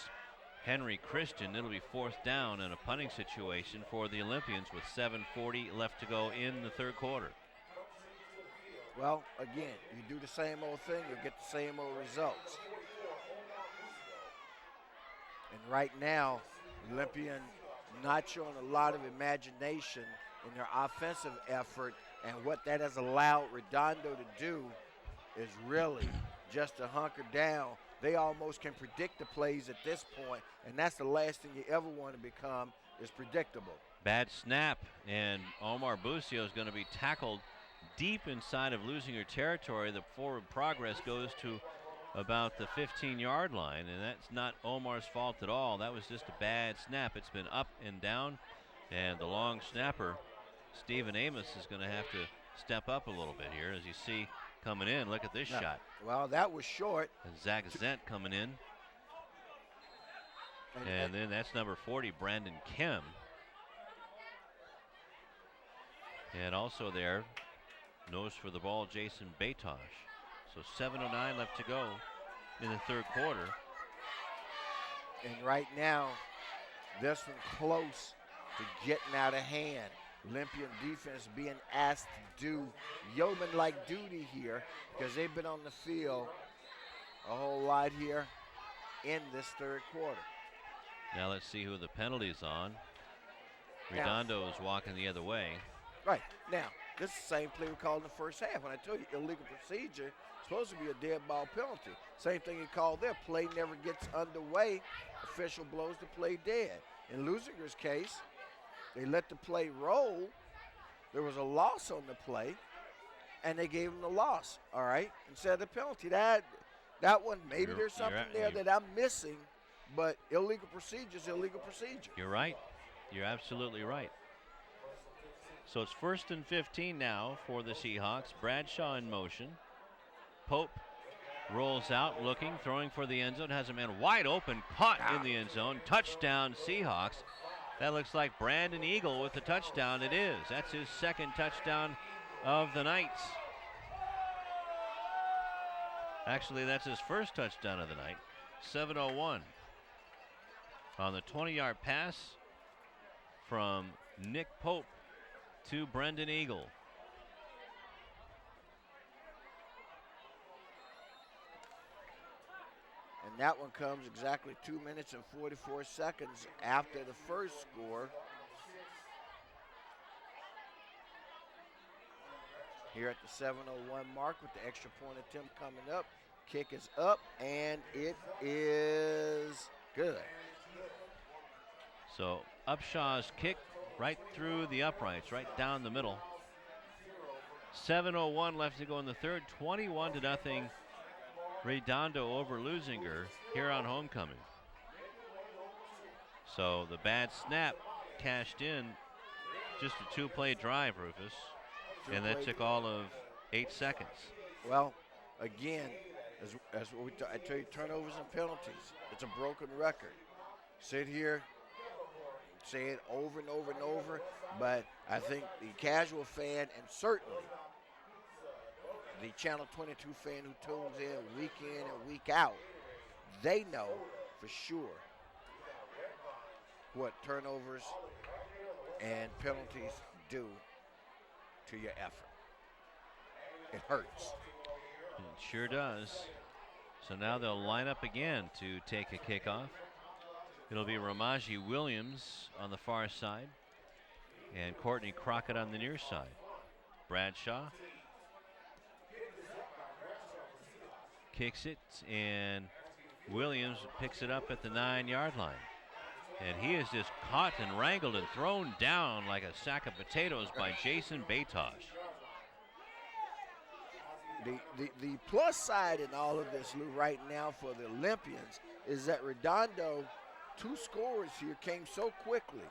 Henry Christian. It'll be 4th down and a punting situation for the Olympians with 7:40 left to go in the third quarter. Well, again, you do the same old thing, you'll get the same old results. And right now, Olympian not showing a lot of imagination in their offensive effort, and what that has allowed Redondo to do is really just to hunker down. They almost can predict the plays at this point, and that's the last thing you ever want to become, is predictable. Bad snap, and Omar Busio is going to be tackled deep inside of Leuzinger territory. The forward progress goes to about the 15-yard line, and that's not Omar's fault at all. That was just a bad snap. It's been up and down, and the long snapper Stephen Amos is going to have to step up a little bit here. As you see coming in, look at this shot. Well, that was short. And Zach Zent coming in. And then that's number 40, Brandon Kim. And also there, nose for the ball, Jason Batosh. So 7:09 left to go in the third quarter. And right now, this one close to getting out of hand. Olympian defense being asked to do yeoman-like duty here because they've been on the field a whole lot here in this third quarter. Now let's see who the penalty's on. Redondo is walking the other way. Right. Now, this is the same play we called in the first half. When I told you illegal procedure, it's supposed to be a dead ball penalty. Same thing you called there. Play never gets underway. Official blows the play dead. In Leuzinger's case, they let the play roll. There was a loss on the play, and they gave him the loss, all right, instead of the penalty. That one, maybe there's something there that I'm missing, but illegal procedure is illegal procedure. You're right. You're absolutely right. So it's 1st and 15 now for the Seahawks. Bradshaw in motion. Pope rolls out, looking, throwing for the end zone. Has a man wide open, caught in the end zone. Touchdown, Seahawks. That looks like Brandon Eagle with the touchdown. It is. That's his second touchdown of the night. Actually, that's his first touchdown of the night. 7:01 on the 20-yard pass from Nick Pope to Brendan Eagle. And that one comes exactly 2 minutes and 44 seconds after the first score. Here at the 7:01 mark with the extra point attempt coming up. Kick is up, and it is good. So Upshaw's kick right through the uprights, right down the middle. 7:01 left to go in the third. 21-0. Redondo over Leuzinger here on homecoming. So the bad snap cashed in. Just a two-play drive, Rufus. And that took all of 8 seconds. Well, again, as what I tell you, turnovers and penalties. It's a broken record. Sit here, say it over and over and over, but I think the casual fan and certainly the Channel 22 fan who tunes in week in and week out, they know for sure what turnovers and penalties do to your effort. It hurts. It sure does. So now they'll line up again to take a kickoff. It'll be Ramaji Williams on the far side and Courtney Crockett on the near side. Bradshaw kicks it, and Williams picks it up at the 9-yard line. And he is just caught and wrangled and thrown down like a sack of potatoes by Jason Batosh. The plus side in all of this, Lou, right now for the Olympians is that Redondo, 2 scores here, came so quickly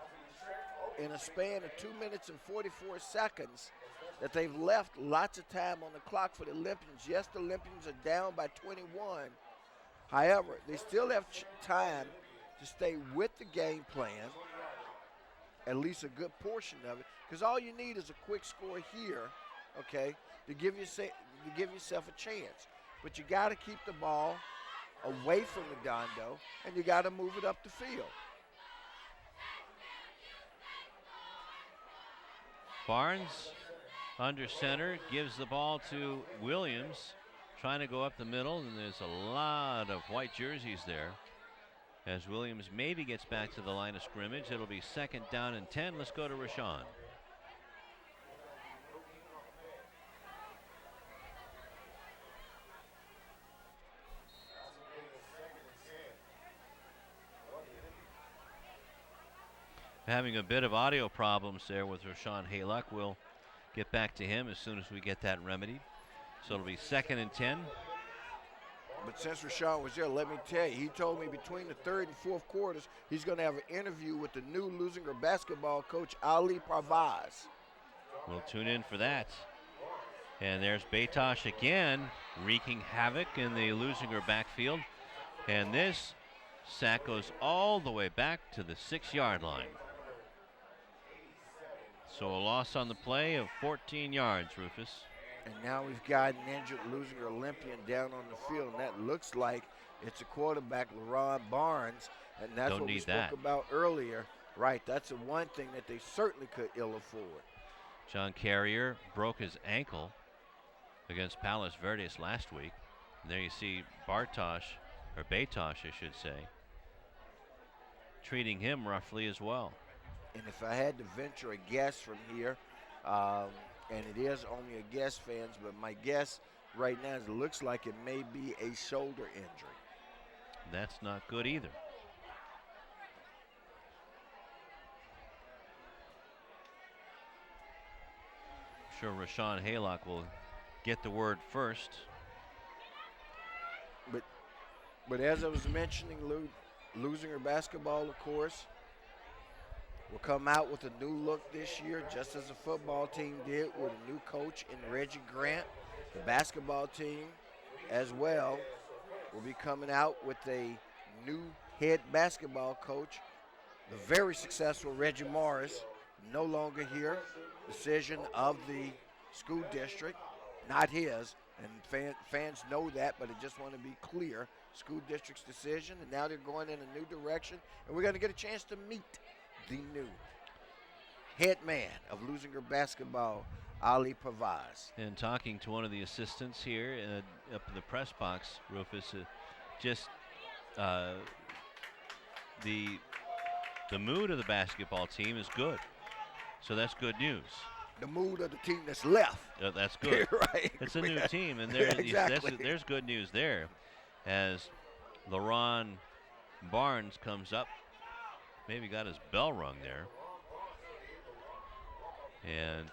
in a span of 2 minutes and 44 seconds that they've left lots of time on the clock for the Olympians. Yes, the Olympians are down by 21. However, they still have time to stay with the game plan, at least a good portion of it, because all you need is a quick score here, okay, to give yourself a chance. But you got to keep the ball away from Redondo, and you got to move it up the field. Barnes under center gives the ball to Williams, trying to go up the middle, and there's a lot of white jerseys there. As Williams maybe gets back to the line of scrimmage, it'll be 2nd down and 10. Let's go to Rashawn. Having a bit of audio problems there with Rashawn Hayluck. We'll get back to him as soon as we get that remedied. So it'll be 2nd and 10. But since Rashawn was there, let me tell you, he told me between the third and fourth quarters, he's going to have an interview with the new Leuzinger basketball coach, Ali Parvaz. We'll tune in for that. And there's Betosh again, wreaking havoc in the Leuzinger backfield. And this sack goes all the way back to the 6-yard line. So a loss on the play of 14 yards, Rufus. And now we've got an injured Leuzinger Olympian down on the field, and that looks like it's a quarterback, LaRon Barnes, and that's what we spoke about earlier. Right, that's the one thing that they certainly could ill afford. John Carrier broke his ankle against Palos Verdes last week. And there you see Betosh, I should say, treating him roughly as well. And if I had to venture a guess from here, and it is only a guess, fans, but my guess right now is it looks like it may be a shoulder injury. That's not good either. I'm sure Rashawn Haylock will get the word first. But as I was mentioning, Leuzinger basketball, of course, will come out with a new look this year, just as the football team did with a new coach in Reggie Grant. The basketball team as well will be coming out with a new head basketball coach. The very successful Reggie Morris, no longer here. Decision of the school district, not his. And fans know that, but I just want to be clear. School district's decision, and now they're going in a new direction. And we're going to get a chance to meet the new head man of Leuzinger basketball, Ali Pavaz. And talking to one of the assistants here up in the press box, Rufus, just the mood of the basketball team is good. So that's good news. The mood of the team that's left. That's good. Right. It's a new team, and exactly. there's good news there. As LaRon Barnes comes up, maybe got his bell rung there. And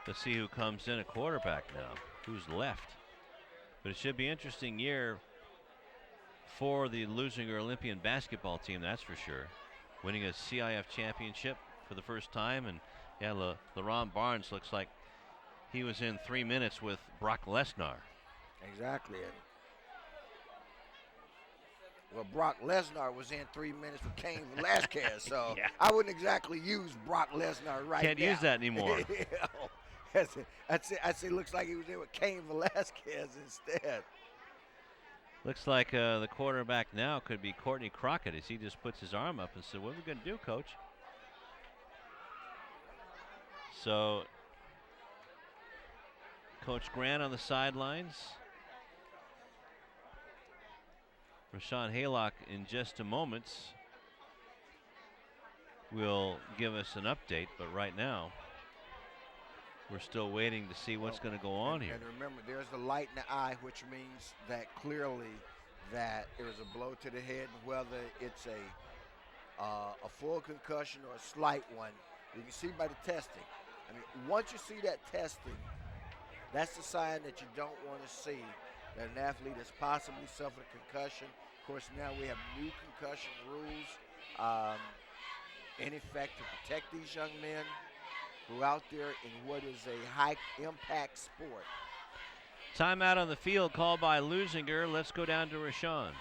let's see who comes in at quarterback now, who's left. But it should be an interesting year for the Leuzinger Olympian basketball team, that's for sure. Winning a CIF championship for the first time, and yeah, LaRon Barnes looks like he was in 3 minutes with Brock Lesnar. Exactly. Well, Brock Lesnar was in 3 minutes with Cain Velasquez, so yeah. I wouldn't exactly use Brock Lesnar right Can't now. use that anymore. I'd say looks like he was in with Cain Velasquez instead. Looks like the quarterback now could be Courtney Crockett as he just puts his arm up and said, "What are we going to do, Coach?" So, Coach Grant on the sidelines. Rashawn Haylock in just a moment will give us an update, but right now we're still waiting to see what's going to go on here. And remember, there's the light in the eye, which means that clearly that there's a blow to the head, and whether it's a full concussion or a slight one, you can see by the testing. I mean, once you see that testing, that's the sign that you don't want to see, that an athlete has possibly suffered a concussion. Of course, now we have new concussion rules in effect to protect these young men who are out there in what is a high-impact sport. Timeout on the field called by Leuzinger. Let's go down to Rashawn.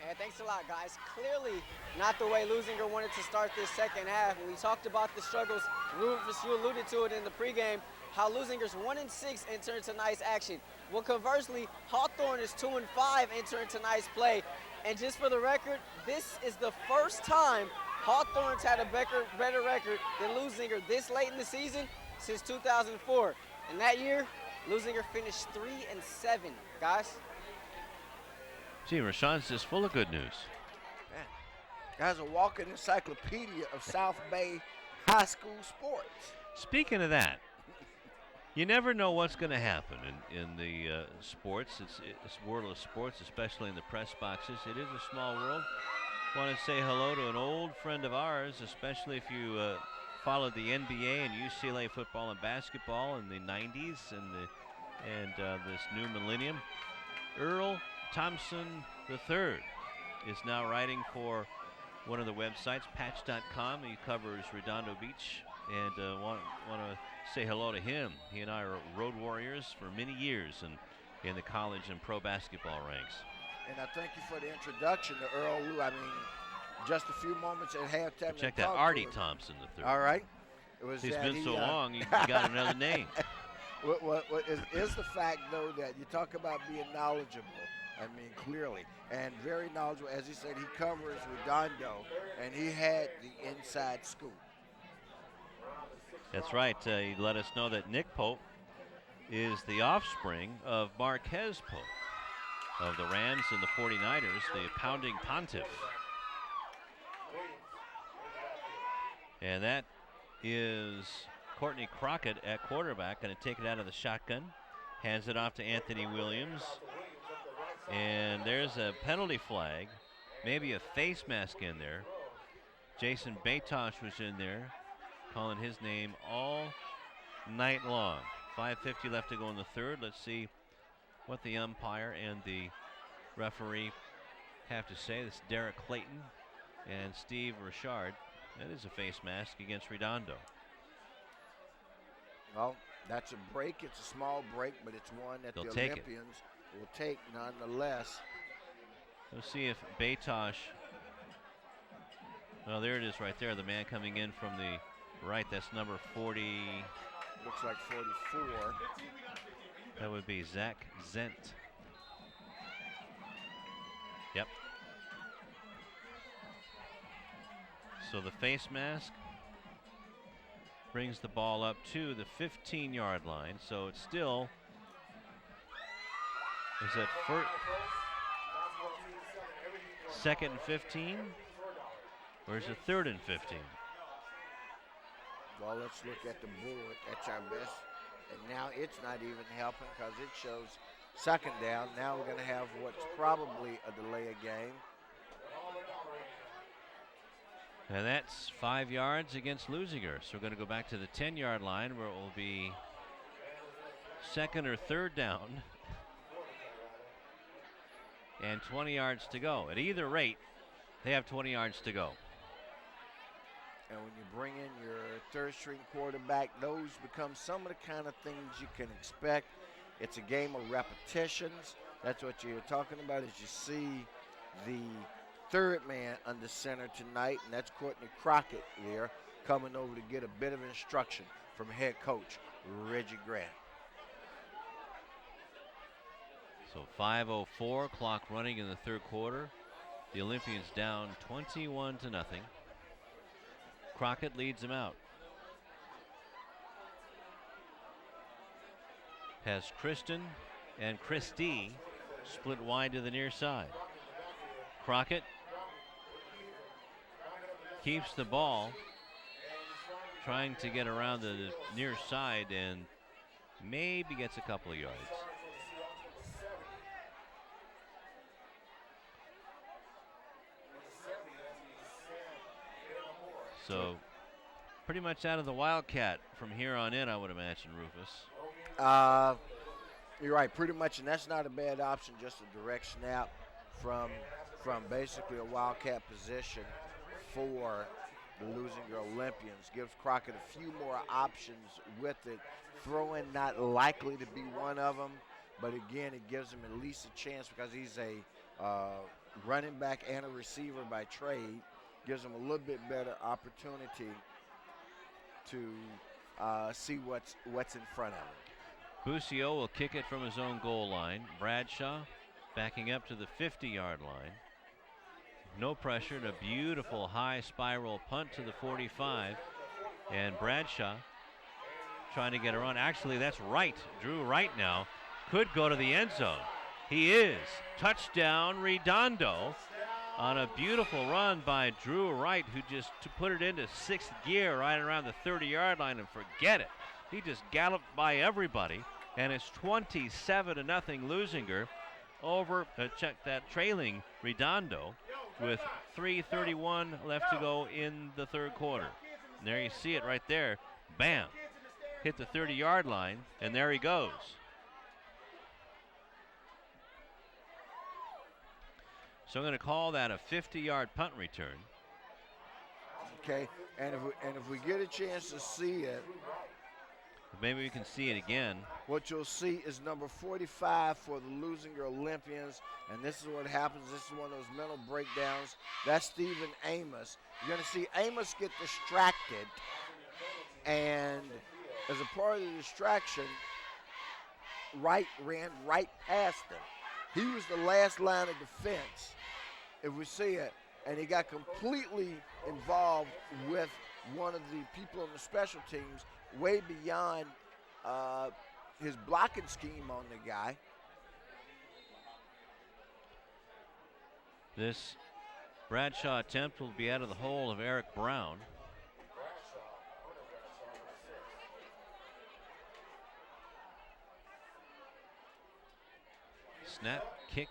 Yeah, thanks a lot, guys. Clearly not the way Leuzinger wanted to start this second half. We talked about the struggles. Rufus, you alluded to it in the pregame, how Leuzinger's 1-6 entering tonight's action. Well, conversely, Hawthorne is 2-5 entering tonight's play. And just for the record, this is the first time Hawthorne's had a better record than Leuzinger this late in the season since 2004. And that year, Leuzinger finished 3-7, guys. Gee, Rashawn's just full of good news. Man, guys, a walking encyclopedia of South Bay high school sports. Speaking of that, you never know what's going to happen in the sports. It's world of sports, especially in the press boxes. It is a small world. Want to say hello to an old friend of ours, especially if you followed the NBA and UCLA football and basketball in the 90s and this new millennium. Earl Thompson III is now writing for one of the websites, patch.com. He covers Redondo Beach and want to say hello to him. He and I are road warriors for many years in the college and pro basketball ranks. And I thank you for the introduction to Earl Lou. I mean, just a few moments at halftime. But check that, Artie Thompson the third. All right. He's been so long, he got another name. What is the fact, though, that you talk about being knowledgeable. I mean, clearly, and very knowledgeable. As he said, he covers Redondo, and he had the inside scoop. That's right. He let us know that Nick Pope is the offspring of Marquez Pope of the Rams and the 49ers, the pounding pontiff. And that is Courtney Crockett at quarterback, going to take it out of the shotgun, hands it off to Anthony Williams. And there's a penalty flag, maybe a face mask in there. Jason Batosh was in there, calling his name all night long. 5:50 left to go in the third. Let's see what the umpire and the referee have to say. This is Derek Clayton and Steve Richard. That is a face mask against Redondo. Well, that's a break. It's a small break, but it's one that the Olympians will take nonetheless. Let's see if Batosh. Well, there it is right there. The man coming in from the right. That's number 40. Looks like 44. That would be Zach Zent. Yep. So the face mask brings the ball up to the 15-yard line. So it's still, is it second and 15? Or is it third and 15? Well, let's look at the board. That's our best. And now it's not even helping because it shows second down. Now we're going to have what's probably a delay of game. And that's 5 yards against Leuzinger. So we're going to go back to the 10-yard line where it will be second or third down. And 20 yards to go. At either rate, they have 20 yards to go. And when you bring in your third-string quarterback, those become some of the kind of things you can expect. It's a game of repetitions. That's what you're talking about as you see the third man under center tonight, and that's Courtney Crockett there coming over to get a bit of instruction from head coach Reggie Grant. So 5:04, clock running in the third quarter. The Olympians down 21-0. Crockett leads them out. Has Kristen and Christie split wide to the near side. Crockett keeps the ball, trying to get around the near side and maybe gets a couple of yards. So pretty much out of the Wildcat from here on in, I would imagine, Rufus. You're right, pretty much, and that's not a bad option, just a direct snap from basically a Wildcat position for the Leuzinger Olympians. Gives Crockett a few more options with it. Throwing not likely to be one of them, but again, it gives him at least a chance because he's a running back and a receiver by trade. Gives him a little bit better opportunity to see what's in front of him. Busio will kick it from his own goal line. Bradshaw backing up to the 50-yard line. No pressure and a beautiful high spiral punt to the 45. And Bradshaw trying to get a run. Actually, that's Wright. Drew Wright now could go to the end zone. He is. Touchdown, Redondo. On a beautiful run by Drew Wright, who just put it into sixth gear right around the 30-yard line and forget it. He just galloped by everybody, and it's 27-0 Leuzinger over, check that, trailing Redondo with 3:31 left to go in the third quarter. And there you see it right there. Bam. Hit the 30-yard line, and there he goes. So I'm going to call that a 50-yard punt return. Okay, And if we get a chance to see it, maybe we can see it again. what you'll see is number 45 for the Leuzinger Olympians, and this is what happens. This is one of those mental breakdowns. That's Stephen Amos. You're going to see Amos get distracted, and as a part of the distraction, Wright ran right past him. He was the last line of defense, if we see it, and he got completely involved with one of the people on the special teams, way beyond his blocking scheme on the guy. This Bradshaw attempt will be out of the hole of Eric Brown. Snap, kick,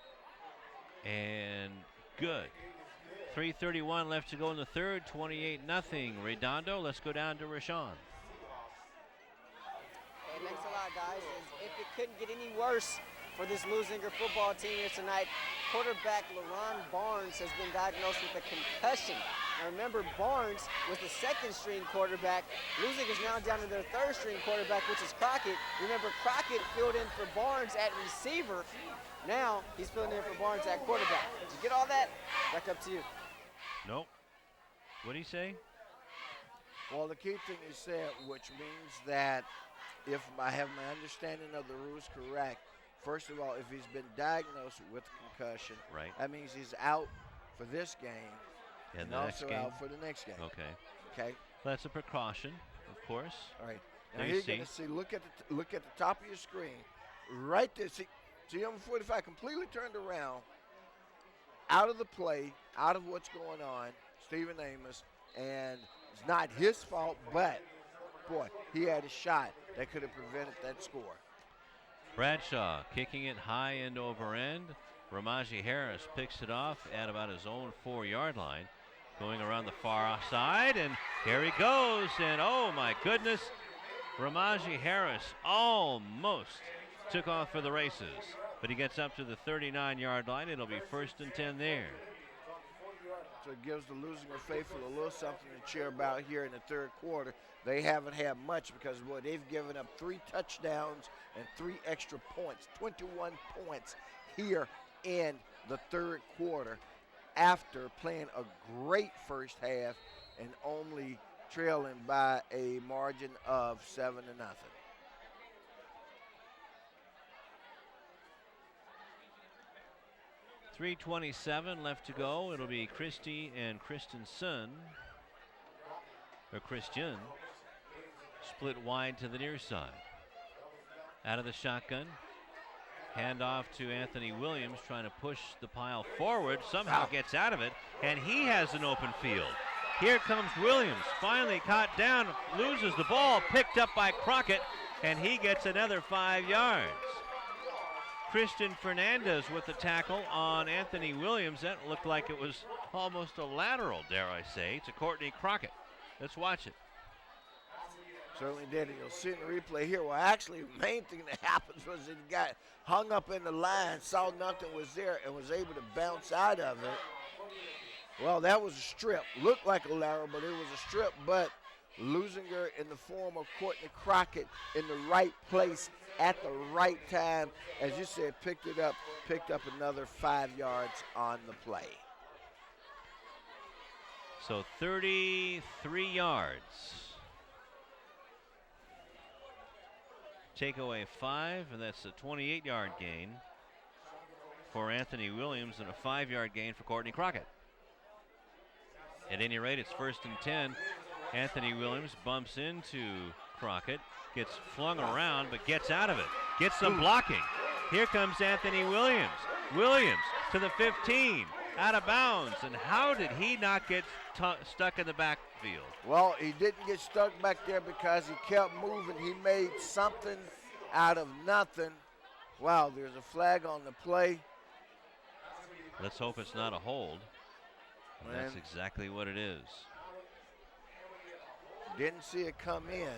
and good. 3:31 left to go in the third, 28-0. Redondo, let's go down to Rashawn. Hey, thanks a lot, guys. If it couldn't get any worse for this Leuzinger football team here tonight, quarterback LaRon Barnes has been diagnosed with a concussion. Now remember, Barnes was the second-string quarterback. Leuzinger's now down to their third-string quarterback, which is Crockett. Remember, Crockett filled in for Barnes at receiver. Now he's filling in for Barnes at quarterback. Did you get all that? Back up to you. Nope. What did he say? Well, the key thing he said, which means that if I have my understanding of the rules correct, first of all, if he's been diagnosed with concussion, right, that means he's out for this game and also out for the next game. Okay. Okay. That's a precaution, of course. All right. Now Now you you're see. going to see. Look at the top of your screen, right there. See number 45 completely turned around, out of the play, out of what's going on. Stephen Amos, and it's not his fault, but boy, he had a shot that could have prevented that score. Bradshaw kicking it high end over end. Ramaji Harris picks it off at about his own 4-yard line, going around the far side, and here he goes, and oh my goodness, Ramaji Harris almost took off for the races, but he gets up to the 39-yard line. It'll be 1st and 10 there. So it gives the Leuzinger faithful a little something to cheer about here in the third quarter. They haven't had much because, boy, they've given up 3 touchdowns and 3 extra points, 21 points here in the third quarter after playing a great first half and only trailing by a margin of 7-0. 3:27 left to go. It'll be Christie and Christensen, or Christian, split wide to the near side. Out of the shotgun, hand off to Anthony Williams, trying to push the pile forward. Somehow gets out of it, and he has an open field. Here comes Williams, finally caught down, loses the ball, picked up by Crockett, and he gets another 5 yards. Christian Fernandez with the tackle on Anthony Williams. That looked like it was almost a lateral, dare I say, to Courtney Crockett. Let's watch it. Certainly did, and you'll see it in the replay here. Well, actually, the main thing that happened was he got hung up in the line, saw nothing was there, and was able to bounce out of it. Well, that was a strip. Looked like a lateral, but it was a strip, but Leuzinger in the form of Courtney Crockett in the right place at the right time, as you said, picked up another 5 yards on the play. So 33 yards. Take away 5, and that's a 28-yard gain for Anthony Williams and a 5-yard gain for Courtney Crockett. At any rate, it's 1st and 10. Anthony Williams bumps into Crockett, gets flung around, but gets out of it. Gets some blocking. Here comes Anthony Williams. Williams to the 15, out of bounds. And how did he not get stuck in the backfield? Well, he didn't get stuck back there because he kept moving. He made something out of nothing. Wow, there's a flag on the play. Let's hope it's not a hold. And that's exactly what it is. Didn't see it come in,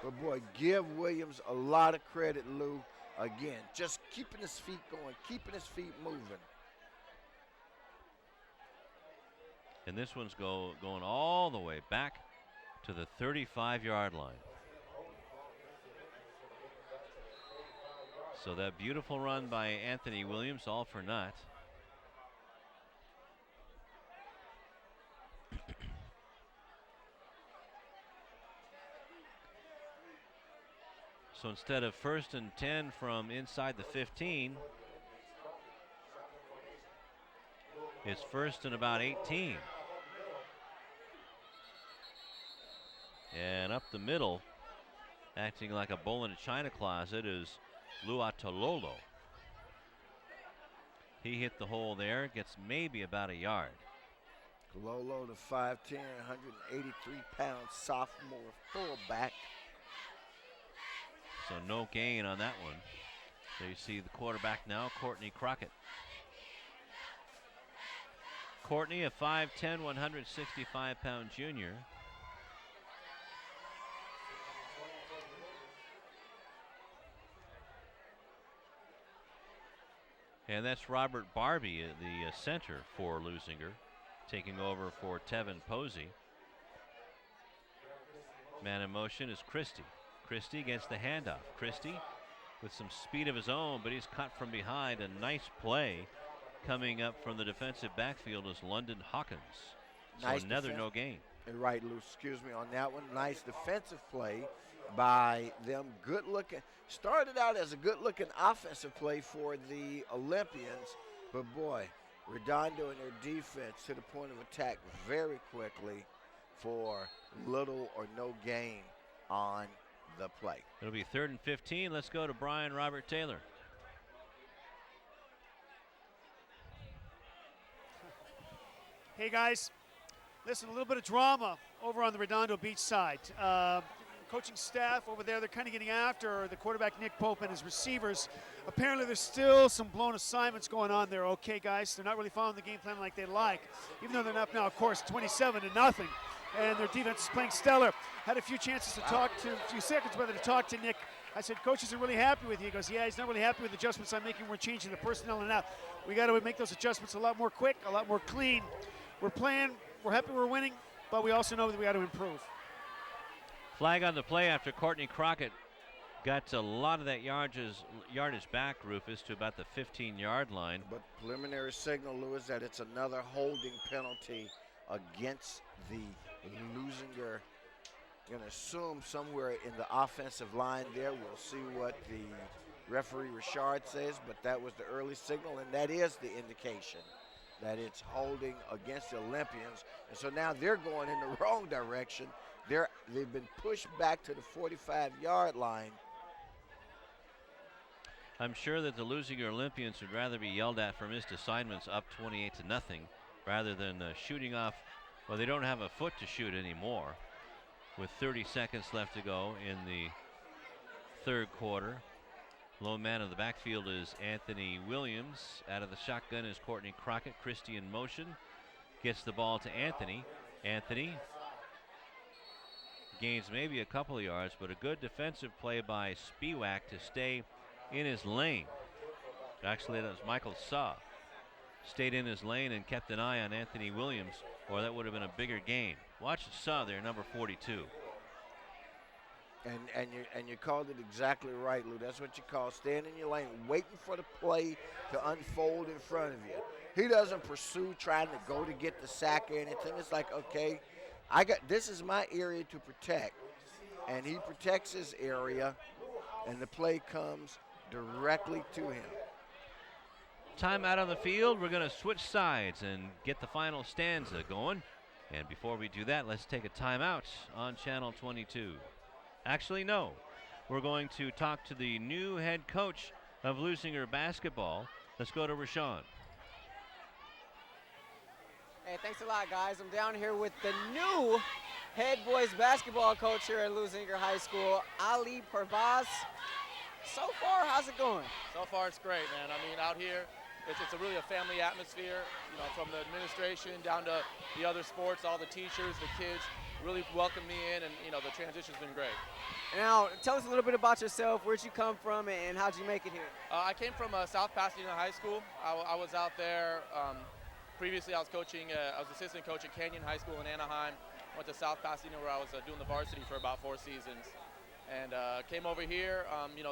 but boy, give Williams a lot of credit, Lou. Again, just keeping his feet going, keeping his feet moving. And this one's going all the way back to the 35-yard line. So that beautiful run by Anthony Williams, all for naught. So instead of 1st and 10 from inside the 15, it's 1st and about 18. And up the middle, acting like a bull in a china closet, is Luatololo. He hit the hole there, gets maybe about a yard. Lolo, the 5'10", 183-pound sophomore fullback. So no gain on that one. So you see the quarterback now, Courtney Crockett. Courtney, a 5'10", 165-pound junior. And that's Robert Barbie, the center for Leuzinger, taking over for Tevin Posey. Man in motion is Christie. Christie gets the handoff. Christie with some speed of his own, but he's cut from behind. A nice play coming up from the defensive backfield is London Hawkins. So Nice another no gain. Right, Lou, excuse me on that one. Nice defensive play by them. Good looking. Started out as a good looking offensive play for the Olympians, but boy, Redondo and their defense to the point of attack very quickly for little or no gain on the play. It'll be 3rd and 15. Let's go to Brian Robert Taylor. Hey guys, listen, a little bit of drama over on the Redondo Beach side. Coaching staff over there, they're kind of getting after the quarterback Nick Pope and his receivers. Apparently there's still some blown assignments going on there, okay guys? They're not really following the game plan like they like, even though they're up now, of course, 27-0. And their defense is playing stellar. Had a few chances to talk to, a few seconds whether to talk to Nick. I said, coaches are really happy with you. He goes, yeah, he's not really happy with the adjustments I'm making. We're changing the personnel and out. We got to make those adjustments a lot more quick, a lot more clean. We're playing, we're happy we're winning, but we also know that we got to improve. Flag on the play after Courtney Crockett got a lot of that yardage back, Rufus, to about the 15-yard line. But preliminary signal, Lewis, that it's another holding penalty against the Leuzinger. Going to assume somewhere in the offensive line there. We'll see what the referee Richard says, but that was the early signal, and that is the indication that it's holding against the Olympians. And so now they're going in the wrong direction. They've been pushed back to the 45-yard line. I'm sure that the Leuzinger Olympians would rather be yelled at for missed assignments up 28-0 rather than shooting off. Well, they don't have a foot to shoot anymore with 30 seconds left to go in the third quarter. Lone man of the backfield is Anthony Williams. Out of the shotgun is Courtney Crockett. Christie in motion. Gets the ball to Anthony. Anthony gains maybe a couple of yards, but a good defensive play by Spiewak to stay in his lane. Actually, that was Michael Saw. Stayed in his lane and kept an eye on Anthony Williams, or that would have been a bigger gain. Watch Saw there, number 42. And you called it exactly right, Lou. That's what you call staying in your lane, waiting for the play to unfold in front of you. He doesn't pursue trying to go to get the sack or anything. It's like, okay, this is my area to protect. And he protects his area, and the play comes directly to him. Timeout on the field. We're going to switch sides and get the final stanza going. And before we do that, let's take a timeout on Channel 22. Actually, no. We're going to talk to the new head coach of Leuzinger basketball. Let's go to Rashawn. Hey, thanks a lot, guys. I'm down here with the new head boys basketball coach here at Leuzinger High School, Ali Pervaz. So far, how's it going? So far, it's great, man. I mean, out here, it's really a family atmosphere, you know, from the administration down to the other sports, all the teachers, the kids really welcome me in, and, you know, the transition's been great. Now, tell us a little bit about yourself. Where'd you come from, and how'd you make it here? I came from South Pasadena High School. I was out there. Previously, I was coaching. I was assistant coach at Canyon High School in Anaheim. Went to South Pasadena where I was doing the varsity for about 4 seasons. And came over here,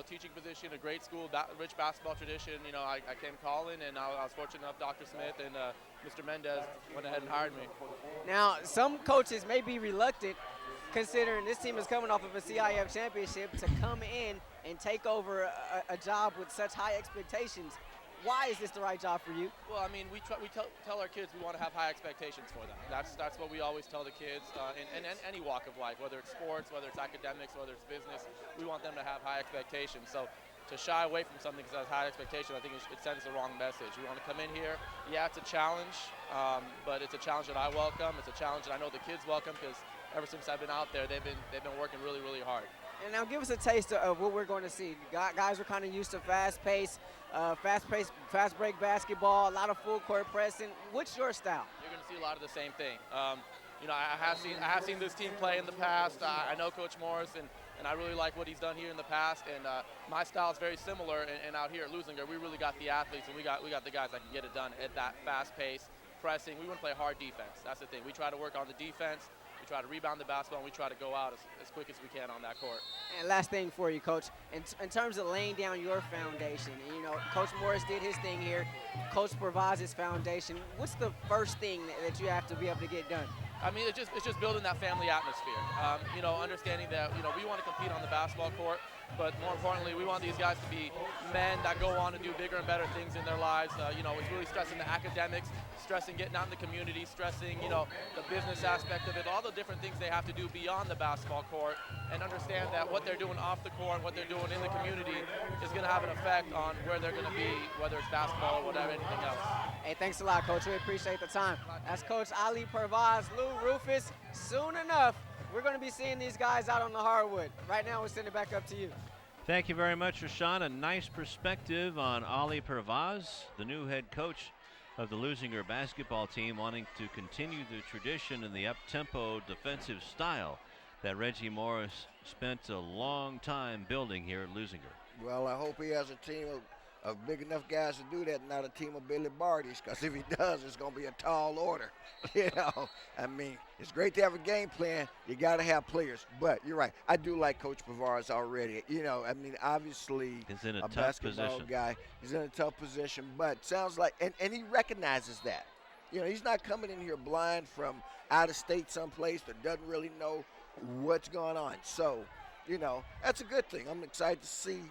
teaching position, a great school, rich basketball tradition. I came calling, and I was fortunate enough, Dr. Smith and Mr. Mendez went ahead and hired me. Now, some coaches may be reluctant, considering this team is coming off of a CIF championship, to come in and take over a job with such high expectations. Why is this the right job for you? Well, I mean, we tell our kids we want to have high expectations for them. That's what we always tell the kids in any walk of life, whether it's sports, whether it's academics, whether it's business. We want them to have high expectations. So to shy away from something because it has high expectations, I think it sends the wrong message. We want to come in here. Yeah, it's a challenge, but it's a challenge that I welcome. It's a challenge that I know the kids welcome because ever since I've been out there, they've been working really, really hard. And now give us a taste of what we're going to see. Guys are kind of used to fast break basketball, a lot of full court pressing. What's your style? You're going to see a lot of the same thing. I have seen this team play in the past. I know Coach Morris, and I really like what he's done here in the past. And my style is very similar. And out here at Leuzinger, we really got the athletes, and we got the guys that can get it done at that fast pace, pressing. We want to play hard defense. That's the thing. We try to work on the defense. We try to rebound the basketball, and we try to go out as quick as we can on that court. And last thing for you, Coach, in terms of laying down your foundation, Coach Morris did his thing here. Coach provides his foundation. What's the first thing that you have to be able to get done? I mean, it's just building that family atmosphere. Understanding that we want to compete on the basketball court, but more importantly, we want these guys to be men that go on to do bigger and better things in their lives. It's really stressing the academics, stressing getting out in the community, stressing the business aspect of it, all the different things they have to do beyond the basketball court, and understand that what they're doing off the court, what they're doing in the community, is going to have an effect on where they're going to be, whether it's basketball or whatever, anything else. Hey, thanks a lot, Coach. We appreciate the time. That's Coach Ali Pervaz, Lou Rufus. Soon enough, we're going to be seeing these guys out on the hardwood. Right now, we'll send it back up to you. Thank you very much, Rashawn. A nice perspective on Ali Pervaz, the new head coach of the Leuzinger basketball team, wanting to continue the tradition and the up-tempo defensive style that Reggie Morris spent a long time building here at Leuzinger. Well, I hope he has a team of big enough guys to do that, not a team of Billy Barties, because if he does, it's going to be a tall order. I mean, it's great to have a game plan. You got to have players. But you're right. I do like Coach Pervaz already. Obviously, he's in a tough basketball position. Guy. He's in a tough position, but sounds like, and he recognizes that. He's not coming in here blind from out of state someplace that doesn't really know what's going on. So, that's a good thing. I'm excited to see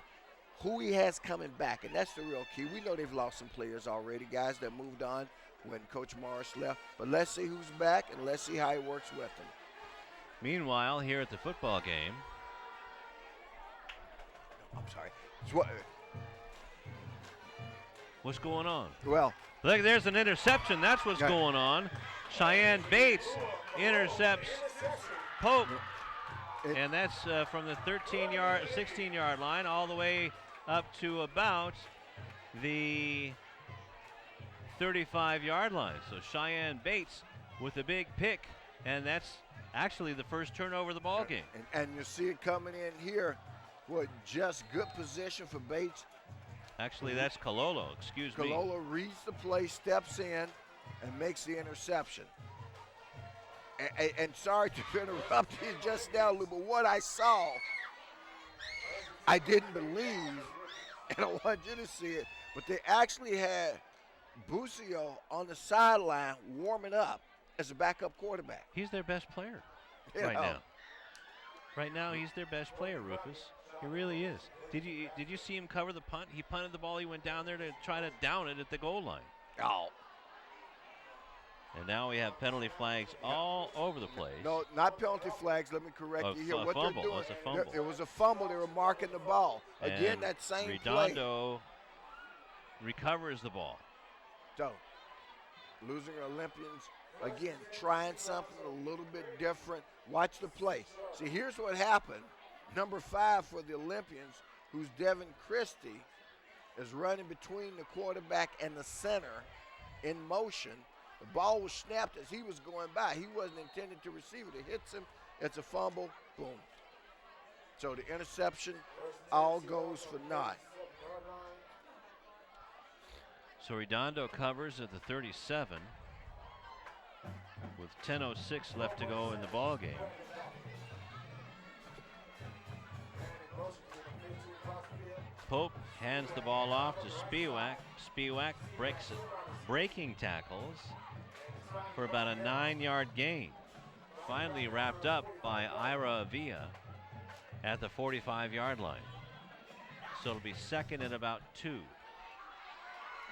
who he has coming back, and that's the real key. We know they've lost some players already, guys that moved on when Coach Morris left, but let's see who's back, and let's see how he works with them. Meanwhile, here at the football game. I'm sorry. What's going on? Well, look, there's an interception. That's what's going on. Cheyenne Bates intercepts Pope, and that's from the 16-yard line all the way up to about the 35-yard line. So Cheyenne Bates with a big pick, and that's actually the first turnover of the ball game. And you see it coming in here with just good position for Bates. Actually, that's Cololo, excuse me. Cololo reads the play, steps in, and makes the interception. And sorry to interrupt you just now, Lou, but what I saw, I didn't believe, and I want you to see it, but they actually had Busio on the sideline warming up as a backup quarterback. He's their best player now. Right now, he's their best player, Rufus. He really is. Did you see him cover the punt? He punted the ball. He went down there to try to down it at the goal line. Oh. And now we have penalty flags all over the place. No, not penalty flags. Let me correct you here. What fumble. they're doing, That's a fumble. It was a fumble. They were marking the ball. Again, and that same Redondo recovers the ball. So, losing Olympians, again, trying something a little bit different. Watch the play. See, here's what happened. Number 5 for the Olympians, who's Devin Christie, is running between the quarterback and the center in motion. The ball was snapped as he was going by. He wasn't intended to receive it. It hits him. It's a fumble. Boom. So the interception all goes for naught. So Redondo covers at the 37. with 10:06 left to go in the ball game. Pope hands the ball off to Spiewak. Spiewak breaks it. Breaking tackles for about a 9-yard gain. Finally wrapped up by Ira Avila at the 45-yard line. So it'll be second and about 2.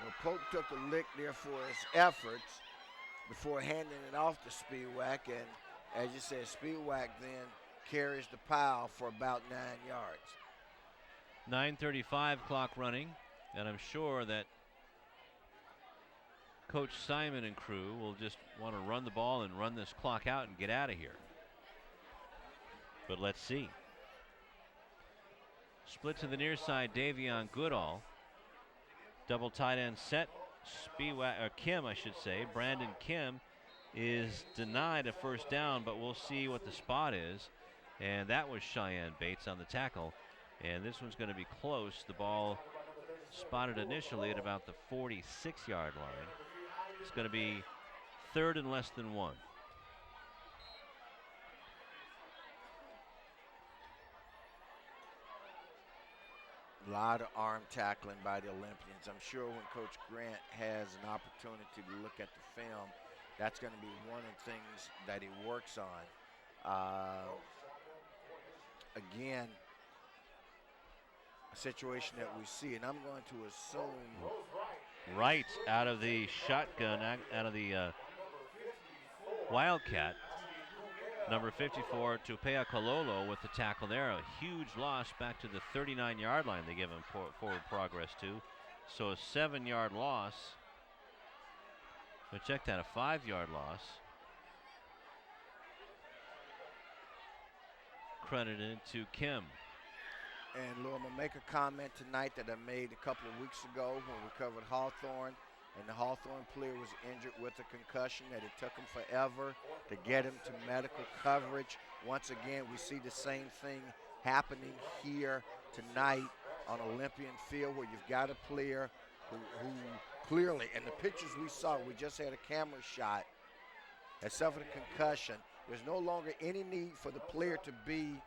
Well, Pope took a lick there for his efforts before handing it off to Spiewak, and as you said, Spiewak then carries the pile for about 9 yards. 9:35 clock running, and I'm sure that Coach Simon and crew will just want to run the ball and run this clock out and get out of here. But let's see. Split to the near side, Davion Goodall. Double tight end set. Kim, I should say. Brandon Kim is denied a first down, but we'll see what the spot is. And that was Cheyenne Bates on the tackle. And this one's going to be close. The ball spotted initially at about the 46-yard line. It's going to be third and less than 1. A lot of arm tackling by the Olympians. I'm sure when Coach Grant has an opportunity to look at the film, that's going to be one of the things that he works on. Again, a situation that we see, and I'm going to assume right out of the shotgun, out of the Wildcat. Number 54, Tupea Kololo with the tackle there. A huge loss back to the 39-yard line they give him forward progress to. So a 7-yard loss. But check that, a 5-yard loss. Credited to Kim. And Lou, I'm going to make a comment tonight that I made a couple of weeks ago when we covered Hawthorne, and the Hawthorne player was injured with a concussion, that it took him forever to get him to medical coverage. Once again, we see the same thing happening here tonight on Olympian Field, where you've got a player who clearly, in the pictures we saw, we just had a camera shot, has suffered a concussion. There's no longer any need for the player to be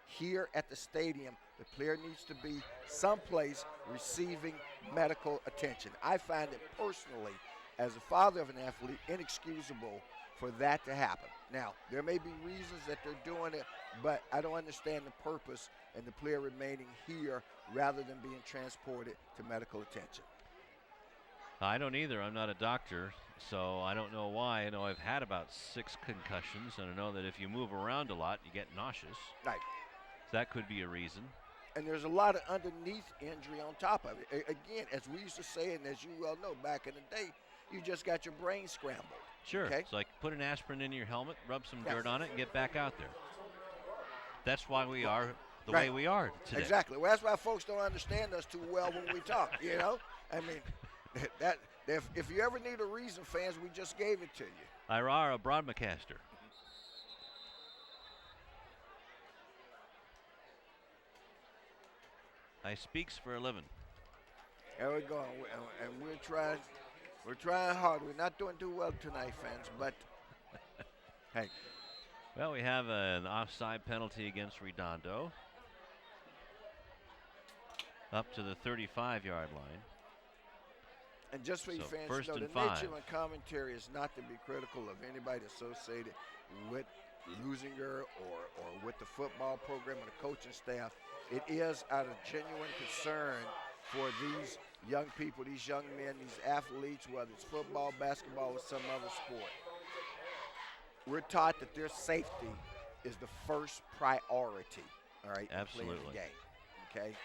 here at the stadium. The player needs to be someplace receiving medical attention. I find it personally, as a father of an athlete, inexcusable for that to happen. Now, there may be reasons that they're doing it, but I don't understand the purpose and the player remaining here rather than being transported to medical attention. I don't either. I'm not a doctor, so I don't know why. I know I've had about 6 concussions, and I know that if you move around a lot, you get nauseous. Right. So that could be a reason. And there's a lot of underneath injury on top of it. Again, as we used to say, and as you well know, back in the day, you just got your brain scrambled. Sure. Okay? It's like put an aspirin in your helmet, rub some dirt on it, and get back out there. That's why we are the way we are today. Exactly. Well, that's why folks don't understand us too well when we talk, you know? I mean, that if you ever need a reason, fans, we just gave it to you. Ira Broadmacaster. I speaks for a living. There we go, and we're trying hard. We're not doing too well tonight, fans, but hey. Well, we have an offside penalty against Redondo. Up to the 35-yard line. And just for you fans to know, the nature of my commentary is not to be critical of anybody associated with Leuzinger or with the football program or the coaching staff. It is out of genuine concern for these young people, these young men, these athletes, whether it's football, basketball, or some other sport. We're taught that their safety is the first priority, all right, absolutely, in playing the game, okay?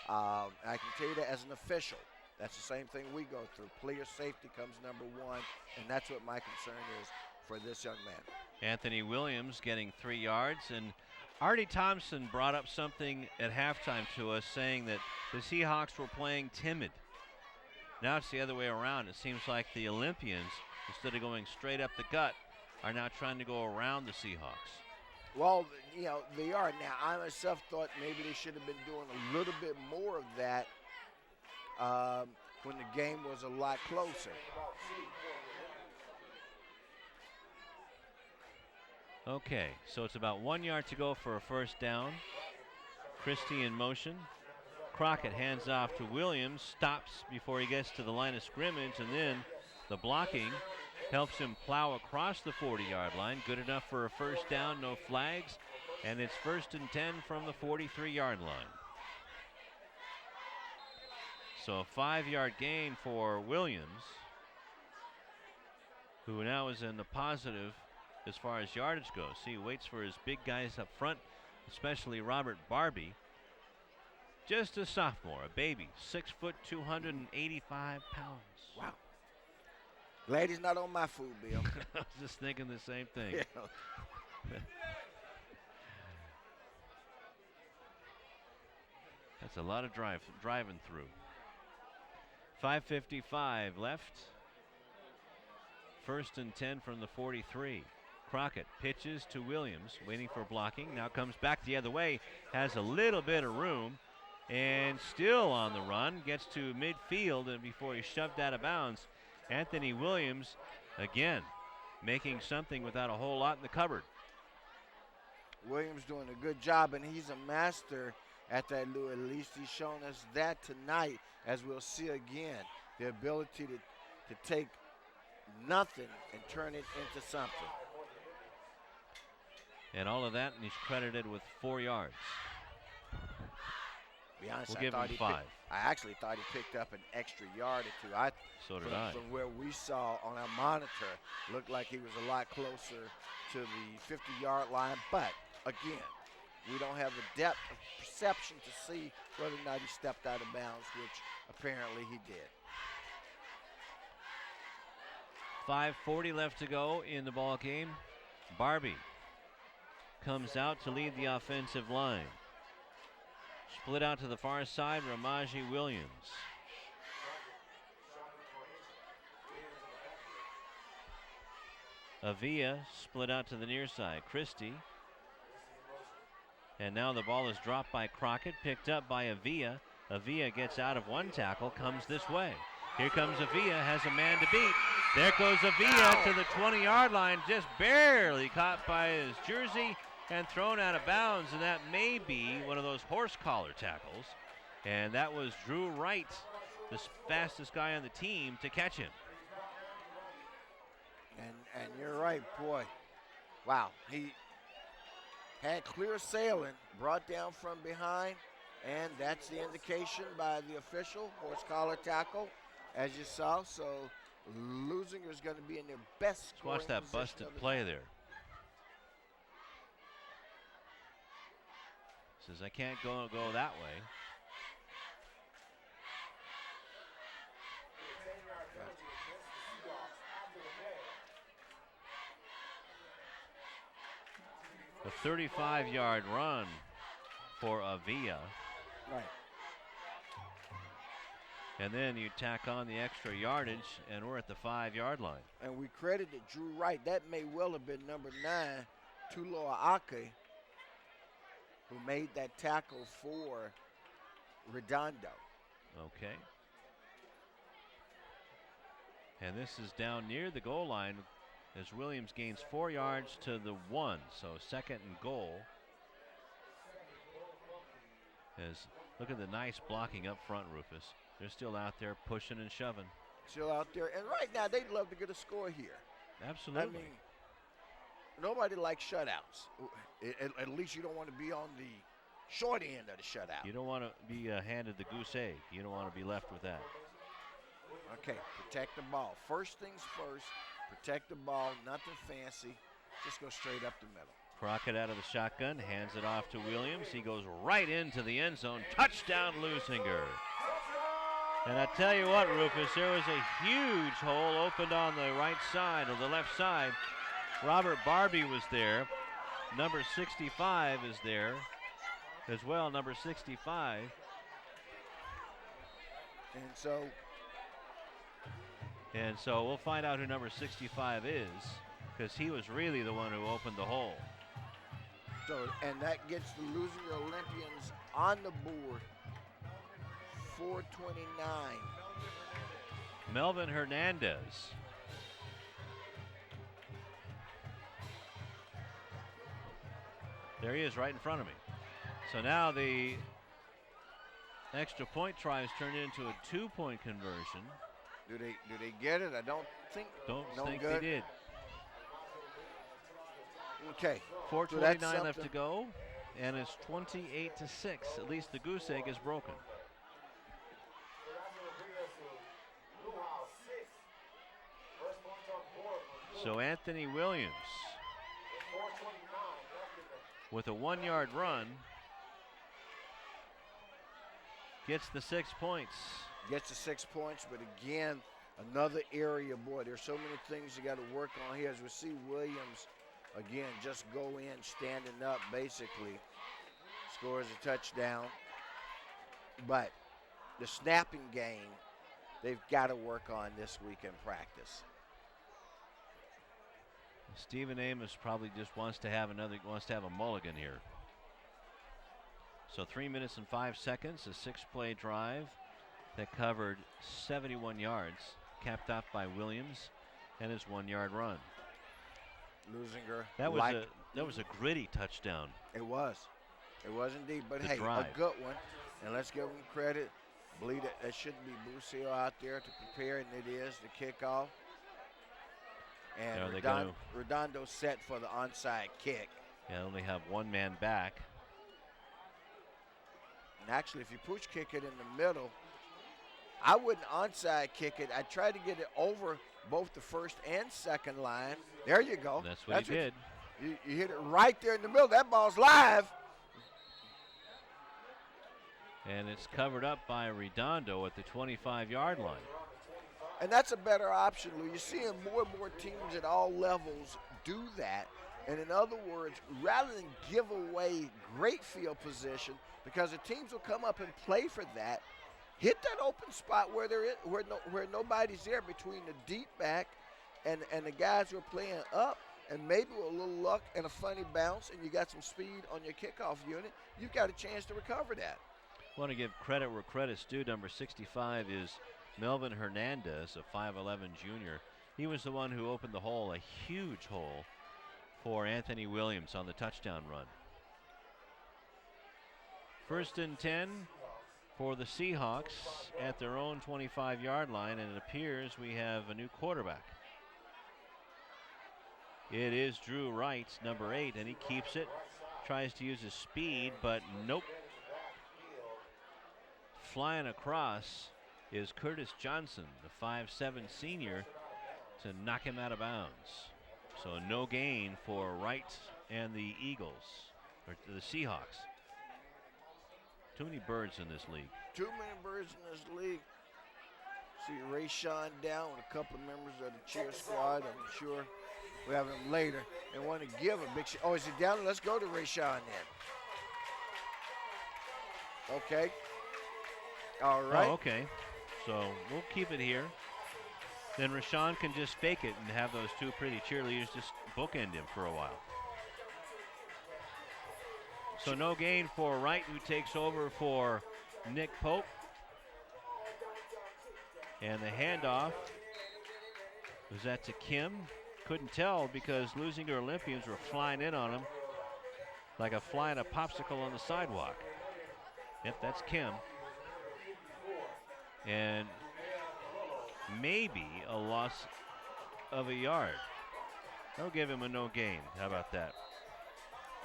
I can tell you that as an official, that's the same thing we go through. Player safety comes number 1, and that's what my concern is for this young man. Anthony Williams getting 3 yards, and Artie Thompson brought up something at halftime to us, saying that the Seahawks were playing timid. Now it's the other way around. It seems like the Olympians, instead of going straight up the gut, are now trying to go around the Seahawks. Well, you know, they are. Now, I myself thought maybe they should have been doing a little bit more of that when the game was a lot closer. Okay, so it's about 1 yard to go for a first down. Christie in motion. Crockett hands off to Williams, stops before he gets to the line of scrimmage, and then the blocking helps him plow across the 40-yard line. Good enough for a first down, no flags, and it's 1st and 10 from the 43-yard line. So a 5-yard gain for Williams, who now is in the positive as far as yardage goes. See, he waits for his big guys up front, especially Robert Barbie. Just a sophomore, a baby, 6 foot, 285 pounds. Wow. Glad he's not on my food bill. I was just thinking the same thing. Yeah. That's a lot of driving through. 5:55 left. 1st and 10 from the 43. Crockett pitches to Williams, waiting for blocking. Now comes back the other way, has a little bit of room, and still on the run. Gets to midfield, and before he's shoved out of bounds, Anthony Williams again making something without a whole lot in the cupboard. Williams doing a good job, and he's a master at that, Lou. At least he's shown us that tonight, as we'll see again, the ability to take nothing and turn it into something. And all of that, and he's credited with 4 yards. To be honest, We'll I give thought him 5. I actually thought he picked up an extra yard or two. So did I. From where we saw on our monitor, looked like he was a lot closer to the 50-yard line. But again, we don't have the depth of perception to see whether or not he stepped out of bounds, which apparently he did. 5:40 left to go in the ball game. Barbie comes out to lead the offensive line. Split out to the far side, Ramaji Williams. Avia split out to the near side. Christie. And now the ball is dropped by Crockett, picked up by Avia. Avia gets out of one tackle, comes this way. Here comes Avia, has a man to beat. There goes Avia to the 20-yard line, just barely caught by his jersey and thrown out of bounds, and that may be one of those horse collar tackles. And that was Drew Wright, the fastest guy on the team, to catch him. And you're right, boy. Wow, he had clear sailing, brought down from behind, and that's the indication by the official, horse collar tackle, as you saw. So Leuzinger is going to be in their best. Let's watch that busted play there. Says, I can't go that way. A 35-yard run for Avia. Right. And then you tack on the extra yardage, and we're at the 5-yard line. And we credited Drew Wright. That may well have been number 9, Tuloa Ake, who made that tackle for Redondo. Okay. And this is down near the goal line as Williams gains 4 yards to the 1. So 2nd and goal. As look at the nice blocking up front, Rufus. They're still out there pushing and shoving. Still out there. And right now, they'd love to get a score here. Absolutely. I mean, nobody likes shutouts. At least you don't want to be on the short end of the shutout. You don't want to be handed the goose egg. You don't want to be left with that. Okay, protect the ball. First things first, protect the ball, nothing fancy. Just go straight up the middle. Crockett out of the shotgun, hands it off to Williams. He goes right into the end zone. Touchdown, Leuzinger. And I tell you what, Rufus, there was a huge hole opened on the right side or the left side. Robert Barbie was there. Number 65 is there as well, number 65. And so we'll find out who number 65 is, because he was really the one who opened the hole. So, and that gets the Leuzinger Olympians on the board. 429. Melvin Hernandez. There he is right in front of me. So now the extra point try is turned into a 2-point conversion. Do they get it? I don't think. Don't no think good. they did. Okay. 4:29 left to go, and it's 28-6. At least the goose egg is broken. So Anthony Williams with a 1-yard run gets the 6 points. Gets the 6 points, but again, another area, boy, there's so many things you got to work on here. As we see Williams, again, just go in, standing up, basically, scores a touchdown. But the snapping game, they've got to work on this week in practice. Stephen Amos probably just wants to have a mulligan here. So 3 minutes and 5 seconds, a 6-play drive that covered 71 yards, capped off by Williams and his 1-yard run. Leuzinger. That was a gritty touchdown. It was. It was indeed. But The drive. A good one. And let's give him credit. I believe that shouldn't be Bruce Hill out there to prepare, and it is the kickoff. And Redondo set for the onside kick. Yeah, only have one man back. And actually, if you push kick it in the middle, I wouldn't onside kick it. I'd try to get it over both the first and second line. There you go. That's what he did. You hit it right there in the middle. That ball's live. And it's covered up by Redondo at the 25-yard line. And that's a better option, Lou. You're seeing more and more teams at all levels do that. And in other words, rather than give away great field position, because the teams will come up and play for that, hit that open spot where nobody's there between the deep back and the guys who are playing up, and maybe with a little luck and a funny bounce, and you got some speed on your kickoff unit, you've got a chance to recover that. I want to give credit where credit's due. Number 65 is Melvin Hernandez, a 5'11 junior. He was the one who opened the hole, a huge hole, for Anthony Williams on the touchdown run. 1st and 10 for the Seahawks at their own 25-yard line, and it appears we have a new quarterback. It is Drew Wright, number 8, and he keeps it. Tries to use his speed, but nope. Flying across is Curtis Johnson, the 5'7 senior, to knock him out of bounds. So no gain for Wright and the Eagles, or the Seahawks. Too many birds in this league. Too many birds in this league. See Rayshawn down with a couple of members of the cheer squad. I'm sure we'll have him later. And want to give a big shot. Oh, is he down? Let's go to Rayshawn then. Okay. All right. Oh, okay. So we'll keep it here. Then Rashawn can just fake it and have those two pretty cheerleaders just bookend him for a while. So no gain for Wright, who takes over for Nick Pope. And the handoff, was that to Kim? Couldn't tell because Leuzinger Olympians were flying in on him like a fly in a popsicle on the sidewalk. Yep, that's Kim. And maybe a loss of a yard. They'll give him a no gain. How about that?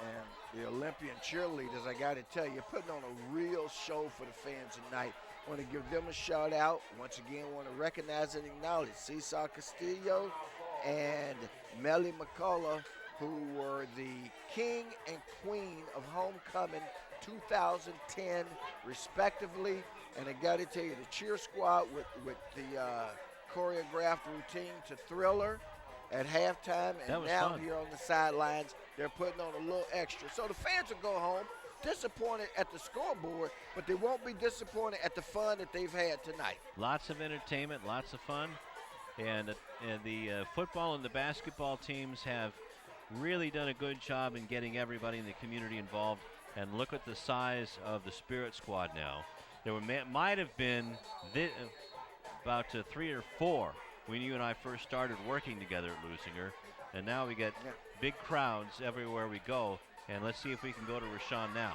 And the Olympian cheerleaders, I got to tell you, putting on a real show for the fans tonight. Want to give them a shout out. Once again, want to recognize and acknowledge Seesaw Castillo and Melly McCullough, who were the king and queen of homecoming 2010, respectively. And I got to tell you, the cheer squad with the choreographed routine to Thriller at halftime, and now fun. Here on the sidelines, they're putting on a little extra. So the fans will go home disappointed at the scoreboard, but they won't be disappointed at the fun that they've had tonight. Lots of entertainment, lots of fun. And the football and the basketball teams have really done a good job in getting everybody in the community involved. And look at the size of the Spirit Squad now. There might have been about 3 or 4 when you and I first started working together at Leuzinger. And now we get big crowds everywhere we go. And let's see if we can go to Rashawn now.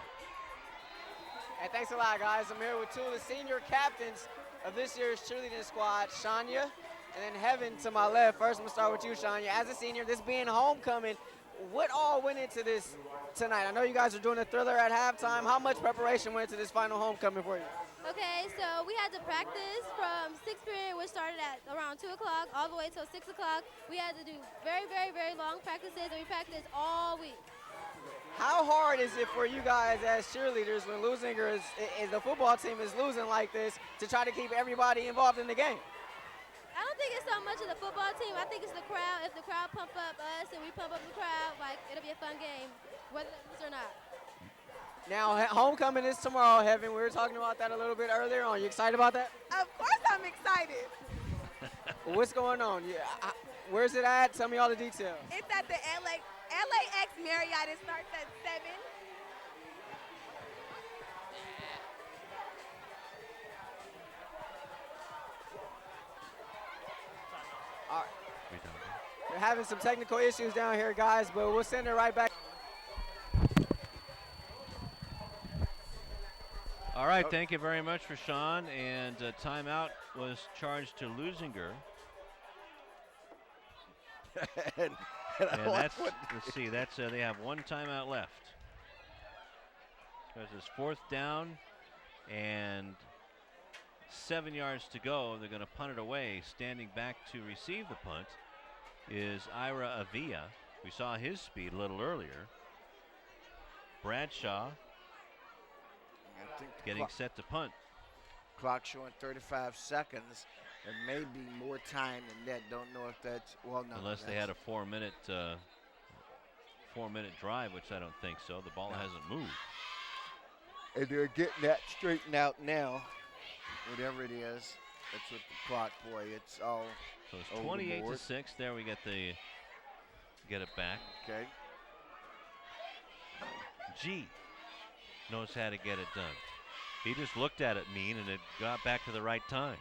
Hey, thanks a lot, guys. I'm here with two of the senior captains of this year's cheerleading squad, Shania and then Heaven to my left. First, I'm going to start with you, Shania. As a senior, this being homecoming, what all went into this tonight? I know you guys are doing a thriller at halftime. How much preparation went into this final homecoming for you? Okay, so we had to practice from 6th period, which started at around 2 o'clock, all the way till 6 o'clock. We had to do very, very, very long practices, and we practiced all week. How hard is it for you guys as cheerleaders when Leuzinger is the football team is losing like this to try to keep everybody involved in the game? I don't think it's so much of the football team. I think it's the crowd. If the crowd pump up us and we pump up the crowd, like, it'll be a fun game, whether they lose or not. Now, homecoming is tomorrow, Heaven. We were talking about that a little bit earlier on. You excited about that? Of course I'm excited. What's going on? Where's it at? Tell me all the details. It's at the LAX Marriott. It starts at 7. All right. We're having some technical issues down here, guys, but we'll send it right back. All right, thank you very much, Rashawn. And timeout was charged to Leuzinger. and that's, let's see, that's they have one timeout left. Because it's 4th down and 7 yards to go. They're going to punt it away. Standing back to receive the punt is Ira Avila. We saw his speed a little earlier. Bradshaw getting set to punt. Clock showing 35 seconds. There may be more time than that. Don't know if that's, well, no. Unless they had a 4-minute drive, which I don't think so. The ball hasn't moved. And they're getting that straightened out now. Whatever it is, that's what the clock, boy, it's all. So it's 28-6. There we get it back. Okay. G knows how to get it done. He just looked at it mean, and it got back to the right time.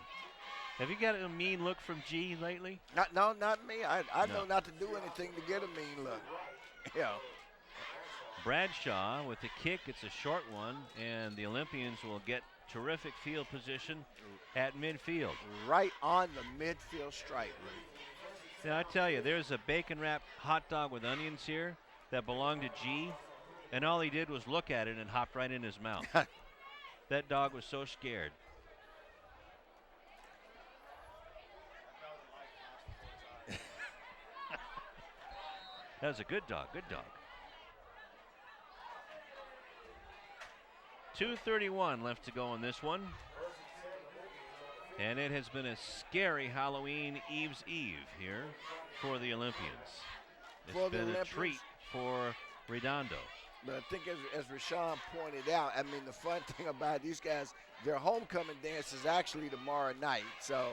Have you got a mean look from G lately? No, not me. I know not to do anything to get a mean look. Yeah. Bradshaw with the kick. It's a short one, and the Olympians will get terrific field position at midfield. Right on the midfield stripe. Now, I tell you, there's a bacon-wrapped hot dog with onions here that belonged to G, and all he did was look at it and hopped right in his mouth. That dog was so scared. That was a good dog, good dog. 2:31 left to go in this one. And it has been a scary Halloween Eve's Eve here for the Olympians. It's been a treat for Redondo. But I think as Rashawn pointed out, I mean, the fun thing about these guys, their homecoming dance is actually tomorrow night. So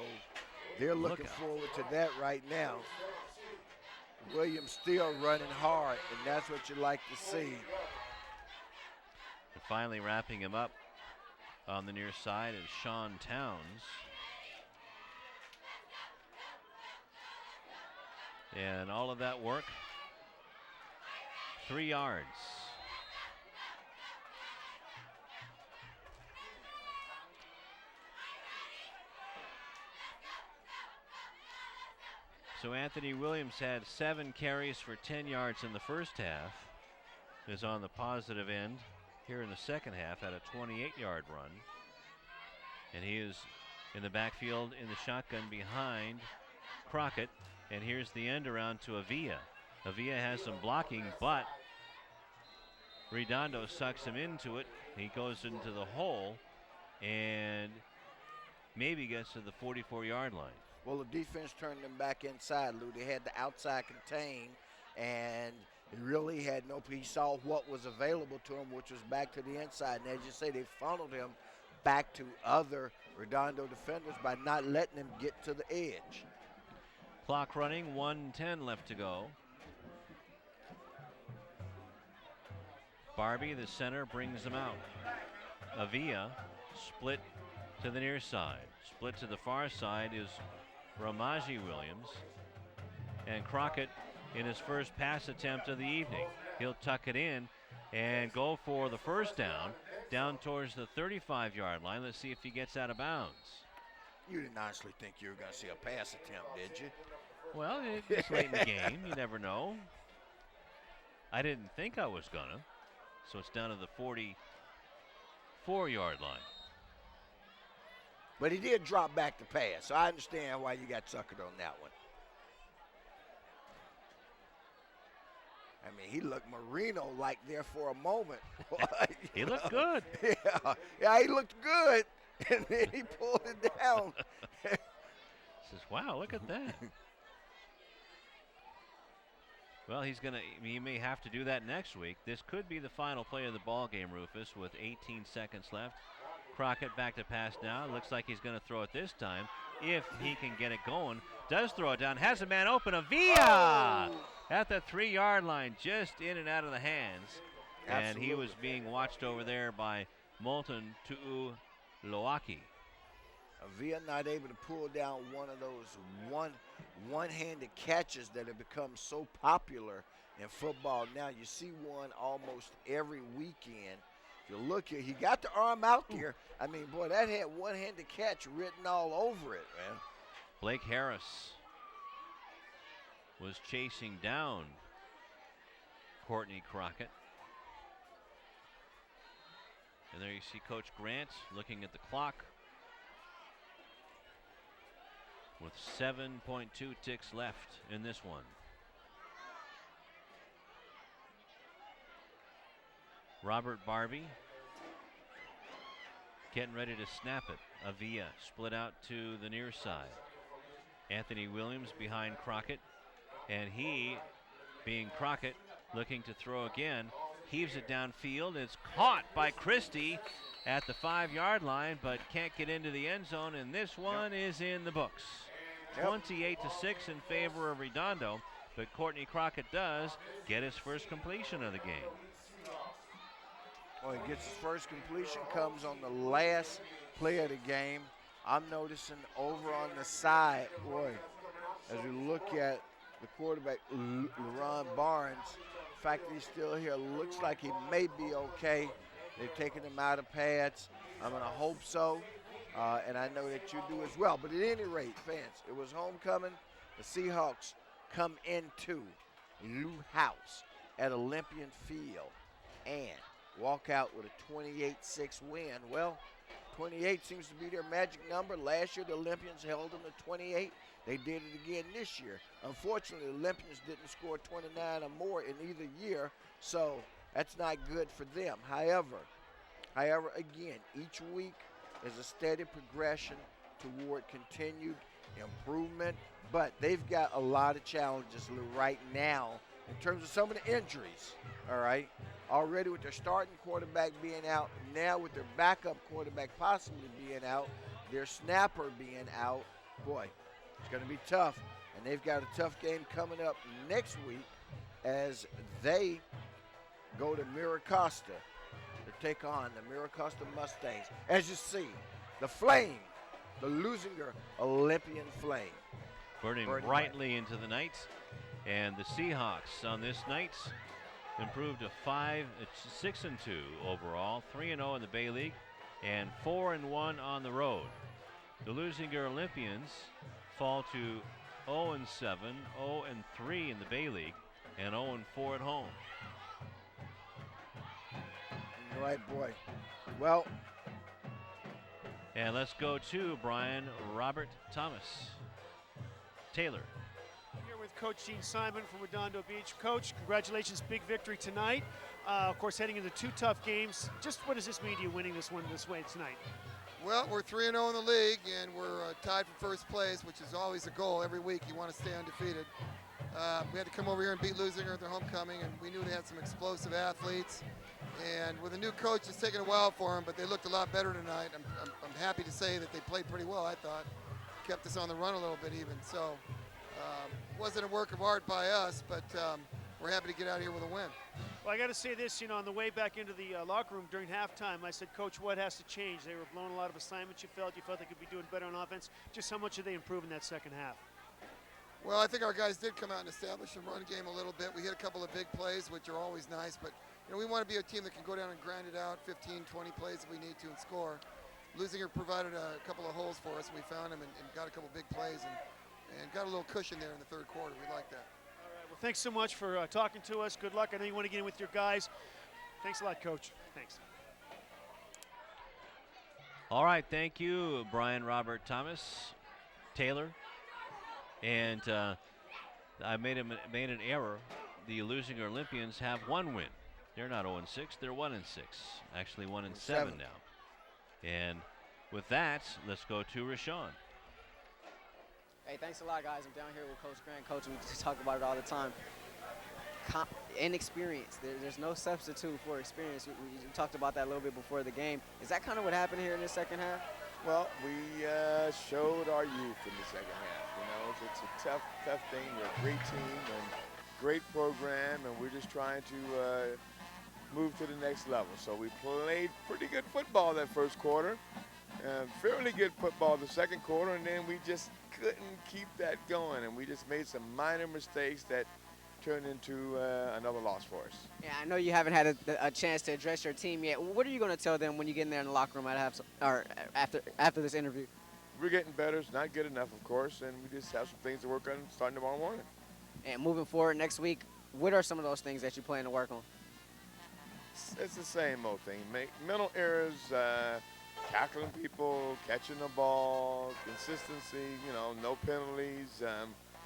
they're looking forward to that right now. Williams still running hard, and that's what you like to see. And finally wrapping him up on the near side is Sean Towns. And all of that work, 3 yards. So Anthony Williams had 7 carries for 10 yards in the first half. Is on the positive end here in the second half at a 28-yard run. And he is in the backfield in the shotgun behind Crockett. And here's the end around to Avila. Avila has some blocking, but Redondo sucks him into it. He goes into the hole and maybe gets to the 44-yard line. Well, the defense turned them back inside, Lou. They had the outside contained, and he really had no, he saw what was available to him, which was back to the inside. And as you say, they funneled him back to other Redondo defenders by not letting him get to the edge. Clock running, 1:10 left to go. Barbie, the center, brings them out. Avila split to the near side. Split to the far side is Ramaji Williams. And Crockett in his first pass attempt of the evening. He'll tuck it in, and go for the first down towards the 35-yard line. Let's see if he gets out of bounds. You didn't honestly think you were going to see a pass attempt, did you? Well, it's late in the game. You never know. I didn't think I was going to. So it's down to the 44-yard line. But he did drop back the pass, so I understand why you got suckered on that one. I mean, he looked Marino-like there for a moment. He looked good. Yeah, he looked good, and then he pulled it down. Says, wow, look at that. Well, he may have to do that next week. This could be the final play of the ball game, Rufus, with 18 seconds left. Crockett back to pass now. Looks like he's going to throw it this time. If he can get it going. Does throw it down. Has a man open. Avila at the 3-yard line. Just in and out of the hands. Absolutely. And he was being watched over there by Moulton Tu'uloaki. Avila not able to pull down one of those one-handed catches that have become so popular in football now. You see one almost every weekend. If you look here, he got the arm out there. I mean, boy, that had one-handed catch written all over it, man. Blake Harris was chasing down Courtney Crockett. And there you see Coach Grant looking at the clock with 7.2 ticks left in this one. Robert Barbie getting ready to snap it. Avila split out to the near side. Anthony Williams behind Crockett. And he, being Crockett, looking to throw again. Heaves it downfield. It's caught by Christie at the 5-yard line, but can't get into the end zone. And this one is in the books. 28-6 in favor of Redondo. But Courtney Crockett does get his first completion of the game. Well, he gets his first completion, comes on the last play of the game. I'm noticing over on the side, boy, as we look at the quarterback, LeRon Barnes, the fact that he's still here looks like he may be okay. They've taken him out of pads. I'm going to hope so, and I know that you do as well. But at any rate, fans, it was homecoming. The Seahawks come into Lou House at Olympian Field and walk out with a 28-6 win. Well, 28 seems to be their magic number. Last year, the Olympians held them to 28. They did it again this year. Unfortunately, the Olympians didn't score 29 or more in either year, so that's not good for them. However, again, each week is a steady progression toward continued improvement, but they've got a lot of challenges right now in terms of some of the injuries, all right? Already with their starting quarterback being out, now with their backup quarterback possibly being out, their snapper being out, boy, it's going to be tough. And they've got a tough game coming up next week as they go to Miracosta to take on the Miracosta Mustangs. As you see, the Flame, the Leuzinger Olympian Flame. Burning brightly into the night. And the Seahawks on this night improved to 6-2 overall, 3-0 in the Bay League, and 4-1 on the road. The Leuzinger Olympians fall to 0-7, 0-3 in the Bay League, and 0-4 at home. All right, boy. Well. And let's go to Brian Robert Thomas. Taylor. Here with Coach Gene Simon from Redondo Beach. Coach, congratulations, big victory tonight. Of course, heading into 2 tough games. Just what does this mean to you winning this one this way tonight? Well, we're 3-0 in the league, and we're tied for first place, which is always a goal. Every week you want to stay undefeated. We had to come over here and beat Leuzinger at their homecoming, and we knew they had some explosive athletes. And with a new coach, it's taken a while for them, but they looked a lot better tonight. I'm happy to say that they played pretty well, I thought. Kept us on the run a little bit even. So it wasn't a work of art by us, but we're happy to get out here with a win. Well, I got to say this, on the way back into the locker room during halftime, I said, Coach, what has to change? They were blowing a lot of assignments. You felt they could be doing better on offense. Just how much did they improve in that second half? Well, I think our guys did come out and establish a run game a little bit. We hit a couple of big plays, which are always nice, but we want to be a team that can go down and grind it out 15, 20 plays if we need to and score. Leuzinger provided a couple of holes for us, and we found him and got a couple big plays and got a little cushion there in the third quarter. We like that. All right, well, thanks so much for talking to us. Good luck. I know you want to get in with your guys. Thanks a lot, Coach. Thanks. All right, thank you, Brian Robert Thomas, Taylor. And I made an error. The Leuzinger Olympians have one win. They're not 0-6, they're 1-6. Actually 1-7 now. And with that, let's go to Rashawn. Hey, thanks a lot, guys. I'm down here with Coach Grant. Coach, we just talk about it all the time. Inexperience. There's no substitute for experience. We talked about that a little bit before the game. Is that kind of what happened here in the second half? Well, we showed our youth in the second half. It's a tough thing. We're a great team and great program, and we're just trying to move to the next level. So we played pretty good football that first quarter, fairly good football the second quarter, and then we just couldn't keep that going, and we just made some minor mistakes that turned into another loss for us. Yeah, I know you haven't had a chance to address your team yet. What are you going to tell them when you get in there in the locker room after this interview? We're getting better. It's not good enough, of course, and we just have some things to work on starting tomorrow morning. And moving forward next week, what are some of those things that you plan to work on? It's the same old thing. Mental errors, tackling people, catching the ball, consistency, no penalties.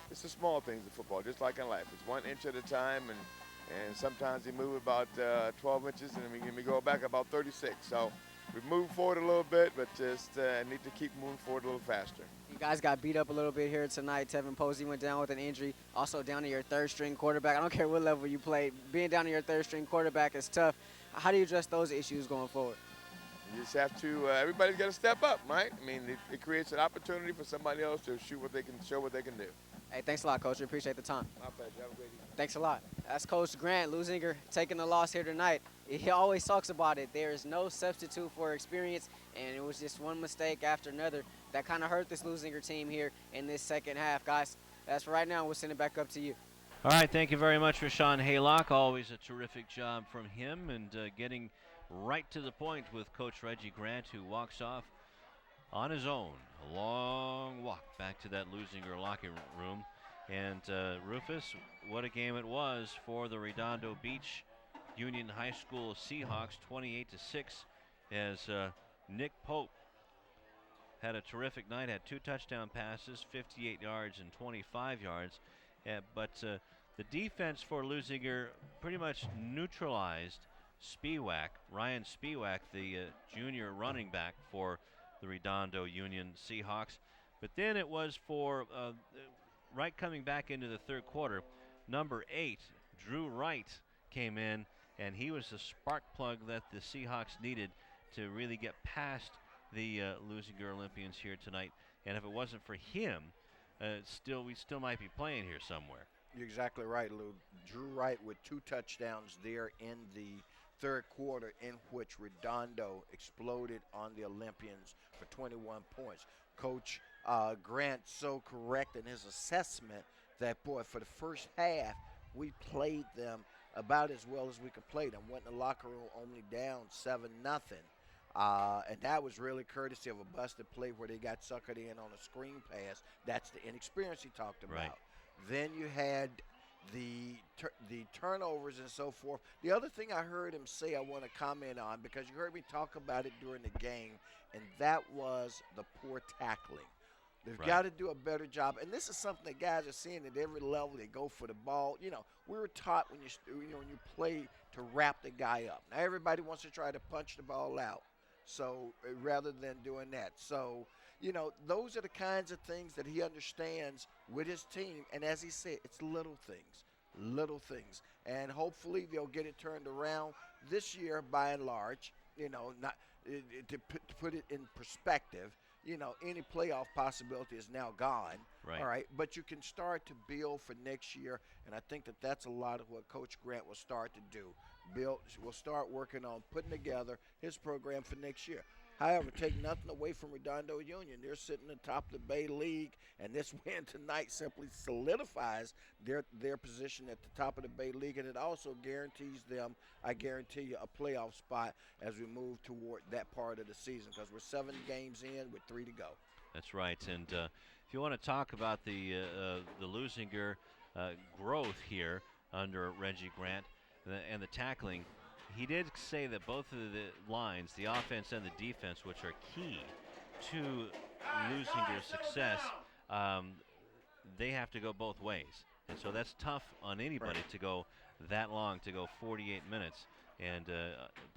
It's the small things in football, just like in life. It's 1 inch at a time, and sometimes you move about 12 inches, and we go back about 36. So we've moved forward a little bit, but just need to keep moving forward a little faster. You guys got beat up a little bit here tonight. Tevin Posey went down with an injury. Also down to your third-string quarterback. I don't care what level you play. Being down to your third-string quarterback is tough. How do you address those issues going forward? You just have to, everybody's got to step up, right? I mean, it creates an opportunity for somebody else to show what they can do. Hey, thanks a lot, Coach. We appreciate the time. My pleasure. Have a great evening. Thanks a lot. That's Coach Grant Leuzinger taking the loss here tonight. He always talks about it. There is no substitute for experience, and it was just one mistake after another that kind of hurt this Leuzinger team here in this second half. Guys, that's for right now. We'll send it back up to you. All right, thank you very much, Rashawn Haylock. Always a terrific job from him, and getting right to the point with Coach Reggie Grant, who walks off on his own. A long walk back to that Leuzinger locker room. And Rufus, what a game it was for the Redondo Beach Union High School Seahawks, 28-6, as Nick Pope had a terrific night, had 2 touchdown passes, 58 yards and 25 yards. But the defense for Leuzinger pretty much neutralized Ryan Spiewak, the junior running back for the Redondo Union Seahawks. But then it was for right coming back into the third quarter, number 8, Drew Wright, came in, and he was the spark plug that the Seahawks needed to really get past the Leuzinger Olympians here tonight. And if it wasn't for him, we still might be playing here somewhere. You're exactly right, Lou. Drew Wright with 2 touchdowns there in the third quarter, in which Redondo exploded on the Olympians for 21 points. Coach Grant so correct in his assessment that, boy, for the first half, we played them about as well as we could play them. Went in the locker room only down 7-0. And that was really courtesy of a busted play where they got suckered in on a screen pass. That's the inexperience he talked about. Right. Then you had the turnovers and so forth. The other thing I heard him say I want to comment on, because you heard me talk about it during the game, and that was the poor tackling. They've got to do a better job, and this is something that guys are seeing at every level. They go for the ball. We were taught when you play to wrap the guy up. Now everybody wants to try to punch the ball out, so rather than doing that. So, those are the kinds of things that he understands with his team, and as he said, it's little things, and hopefully they'll get it turned around this year by and large. Not to put it in perspective. Any playoff possibility is now gone. Right. All right, but you can start to build for next year, and I think that's a lot of what Coach Grant will start to do. We'll start working on putting together his program for next year. However, take nothing away from Redondo Union. They're sitting at the top of the Bay League, and this win tonight simply solidifies their position at the top of the Bay League, and it also guarantees them, I guarantee you, a playoff spot as we move toward that part of the season, because we're 7 games in with 3 to go. That's right. And if you want to talk about the Leuzinger growth here under Reggie Grant and the tackling, he did say that both of the lines, the offense and the defense, which are key to Leuzinger's success, they have to go both ways. And so that's tough on anybody to go that long, to go 48 minutes and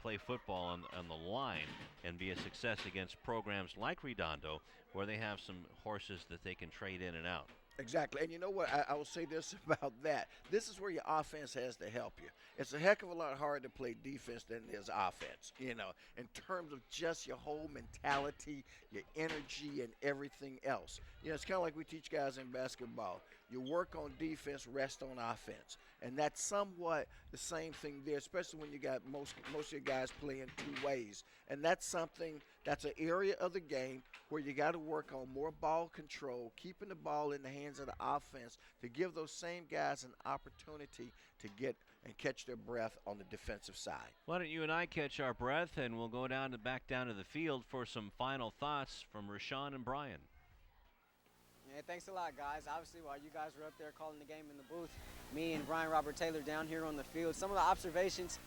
play football on the line and be a success against programs like Redondo, where they have some horses that they can trade in and out. Exactly. And you know what? I will say this about that. This is where your offense has to help you. It's a heck of a lot harder to play defense than it is offense, you know, in terms of just your whole mentality, your energy, and everything else. You know, it's kind of like we teach guys in basketball. You work on defense, rest on offense. And that's somewhat the same thing there, especially when you got most of your guys playing 2 ways. And that's something, that's an area of the game where you got to work on more ball control, keeping the ball in the hands of the offense to give those same guys an opportunity to get and catch their breath on the defensive side. Why don't you and I catch our breath, and we'll go back down to the field for some final thoughts from Rashawn and Brian. Yeah, thanks a lot, guys. Obviously, while you guys were up there calling the game in the booth, me and Brian Robert Taylor down here on the field, some of the observations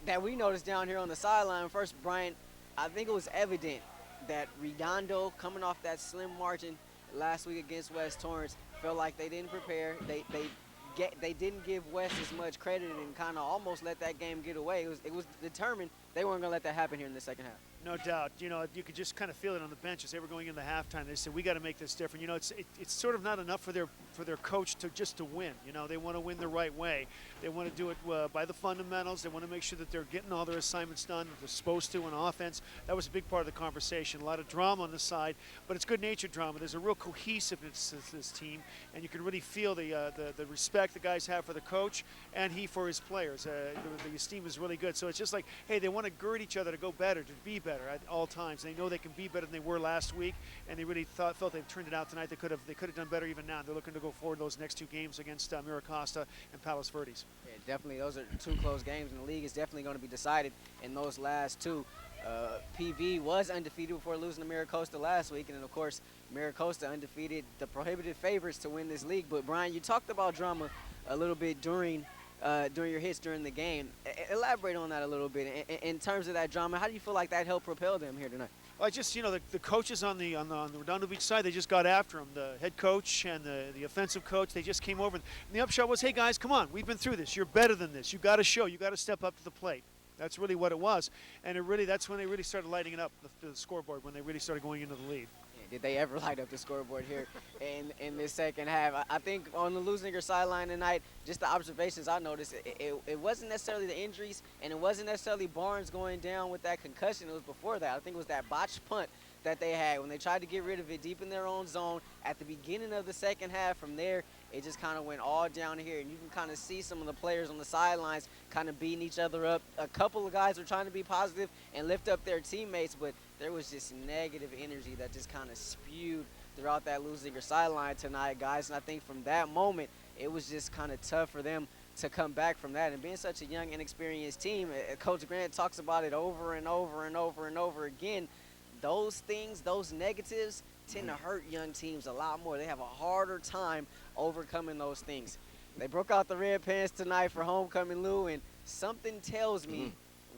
that we noticed down here on the sideline. First, Brian, I think it was evident that Redondo, coming off that slim margin last week against West Torrance, felt like they didn't prepare. They didn't give West as much credit and kind of almost let that game get away. It was determined they weren't going to let that happen here in the second half. No doubt. You know, you could just kind of feel it on the bench as they were going into halftime. They said, we got to make this different. You know, it's sort of not enough for their coach to win. You know, they want to win the right way. They want to do it by the fundamentals. They want to make sure that they're getting all their assignments done that they're supposed to on offense. That was a big part of the conversation. A lot of drama on the side, but it's good-natured drama. There's a real cohesiveness to this team, and you can really feel the respect the guys have for the coach and he for his players. The esteem is really good. So it's just like, hey, they want to gird each other to go better, to be better at all times. They know they can be better than they were last week, and they really felt they've turned it out tonight. They could have done better even now. They're looking to go forward those next 2 games against Miracosta and Palos Verdes. Yeah, definitely. Those are 2 close games, and the league is definitely going to be decided in those last 2. PV was undefeated before losing to Miracosta last week, and then, of course, Miracosta undefeated, the prohibited favorites to win this league. But, Brian, you talked about drama a little bit during your hits during the game. Elaborate on that a little bit. In terms of that drama, how do you feel like that helped propel them here tonight? Well, the coaches on the Redondo Beach side, they just got after him. The head coach and the offensive coach, they just came over. And the upshot was, hey, guys, come on. We've been through this. You're better than this. You got to show. You got to step up to the plate. That's really what it was. And that's when they really started lighting it up, the scoreboard, when they really started going into the lead. Did they ever light up the scoreboard here in this second half? I think on the Leuzinger sideline tonight, just the observations I noticed, it wasn't necessarily the injuries, and it wasn't necessarily Barnes going down with that concussion. It was before that. I think it was that botched punt that they had when they tried to get rid of it deep in their own zone at the beginning of the second half. From there, it just kind of went all down here, and you can kind of see some of the players on the sidelines kind of beating each other up. A couple of guys were trying to be positive and lift up their teammates, but there was just negative energy that just kind of spewed throughout that Leuzinger sideline tonight, guys. And I think from that moment, it was just kind of tough for them to come back from that. And being such a young, inexperienced team, Coach Grant talks about it over and over and over and over again. Those things, those negatives, tend to hurt young teams a lot more. They have a harder time overcoming those things. They broke out the red pants tonight for homecoming, Lou, and something tells me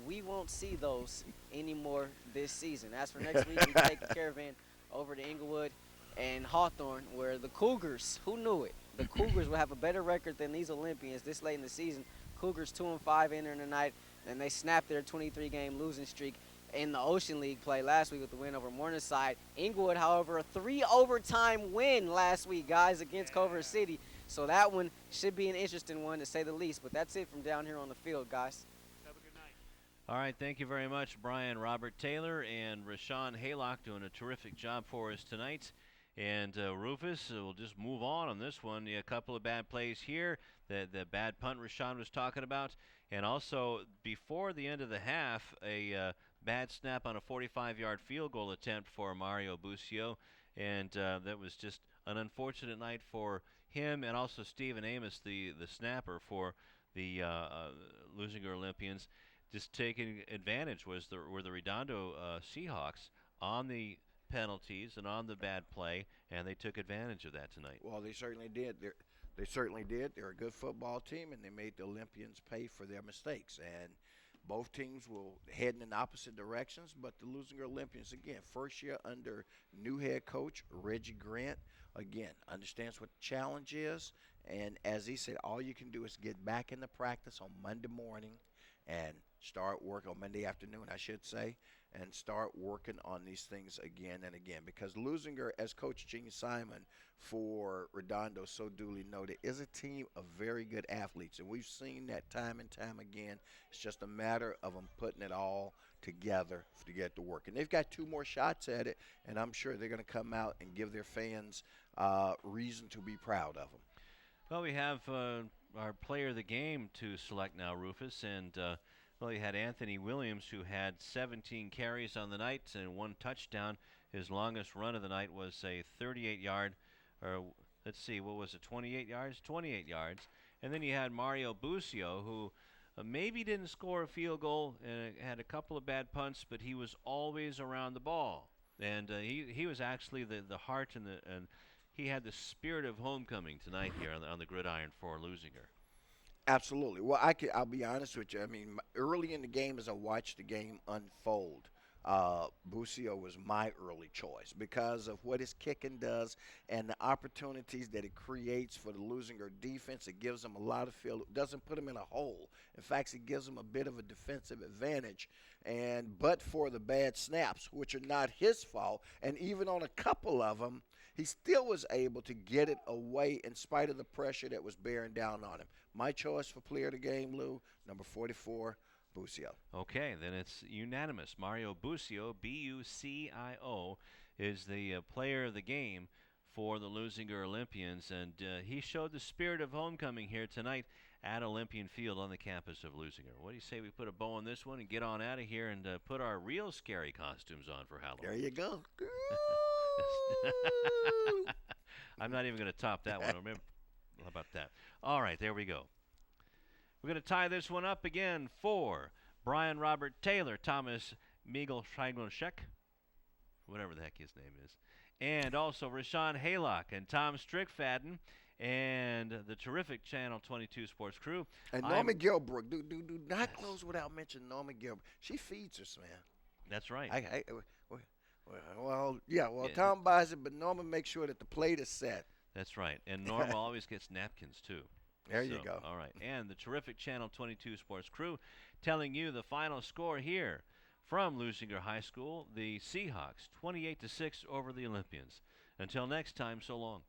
we won't see those anymore this season. As for next week, we take the caravan over to Inglewood and Hawthorne, where the Cougars, who knew it? The Cougars will have a better record than these Olympians this late in the season. Cougars 2-5 entering tonight, and they snapped their 23-game losing streak in the Ocean League play last week with the win over Morningside. Inglewood, however, a 3-overtime win last week, guys, against Culver City. So that one should be an interesting one, to say the least. But that's it from down here on the field, guys. Have a good night. All right, thank you very much, Brian Robert Taylor and Rashawn Haylock, doing a terrific job for us tonight. And Rufus, we'll just move on this one. A couple of bad plays here, the bad punt Rashawn was talking about. And also, before the end of the half, a bad snap on a 45-yard field goal attempt for Mario Busio, and that was just an unfortunate night for him and also Stephen Amos, the snapper for the Leuzinger Olympians. Just taking advantage were the Redondo Seahawks on the penalties and on the bad play, and they took advantage of that tonight. Well, they certainly did. They certainly did. They're a good football team, and they made the Olympians pay for their mistakes. And both teams will head in opposite directions, but the Leuzinger Olympians, again, first year under new head coach Reggie Grant, again, understands what the challenge is. And as he said, all you can do is get back into practice on Monday morning and start work on Monday afternoon, I should say, and start working on these things again and again. Because Leuzinger, as Coach Gene Simon for Redondo so duly noted, is a team of very good athletes. And we've seen that time and time again. It's just a matter of them putting it all together to get to work. And they've got 2 more shots at it, and I'm sure they're going to come out and give their fans reason to be proud of them. Well, we have our player of the game to select now, Rufus, and well, you had Anthony Williams, who had 17 carries on the night and 1 touchdown. His longest run of the night was a 38-yard, or let's see, what was it, 28 yards? 28 yards. And then you had Mario Busio, who maybe didn't score a field goal and had a couple of bad punts, but he was always around the ball. And he was actually the heart and he had the spirit of homecoming tonight here on the gridiron for Leuzinger. Absolutely. Well, I'll be honest with you. I mean, early in the game, as I watched the game unfold, Busio was my early choice because of what his kicking does and the opportunities that it creates for the Leuzinger defense. It gives them a lot of field. It doesn't put them in a hole. In fact, it gives them a bit of a defensive advantage. But for the bad snaps, which are not his fault, and even on a couple of them, he still was able to get it away in spite of the pressure that was bearing down on him. My choice for player of the game, Lou, number 44, Busio. Okay, then it's unanimous. Mario Busio, B-U-C-I-O, is the player of the game for the Leuzinger Olympians, and he showed the spirit of homecoming here tonight at Olympian Field on the campus of Leuzinger. What do you say we put a bow on this one and get on out of here and put our real scary costumes on for Halloween? There you go. I'm not even going to top that one. Remember, how about that? All right, there we go. We're going to tie this one up again for Brian Robert Taylor, Thomas Miguel Scheigelschek, whatever the heck his name is, and also Rashawn Haylock and Tom Strickfadden and the terrific Channel 22 Sports crew. And Norma Gilbrook. Do not close without mentioning Norma Gilbrook. She feeds us, man. That's right. Tom buys it, but Norma makes sure that the plate is set. That's right. And Norma always gets napkins, too. There you go. All right. And the terrific Channel 22 Sports crew telling you the final score here from Leuzinger High School, the Seahawks 28-6 over the Olympians. Until next time, so long.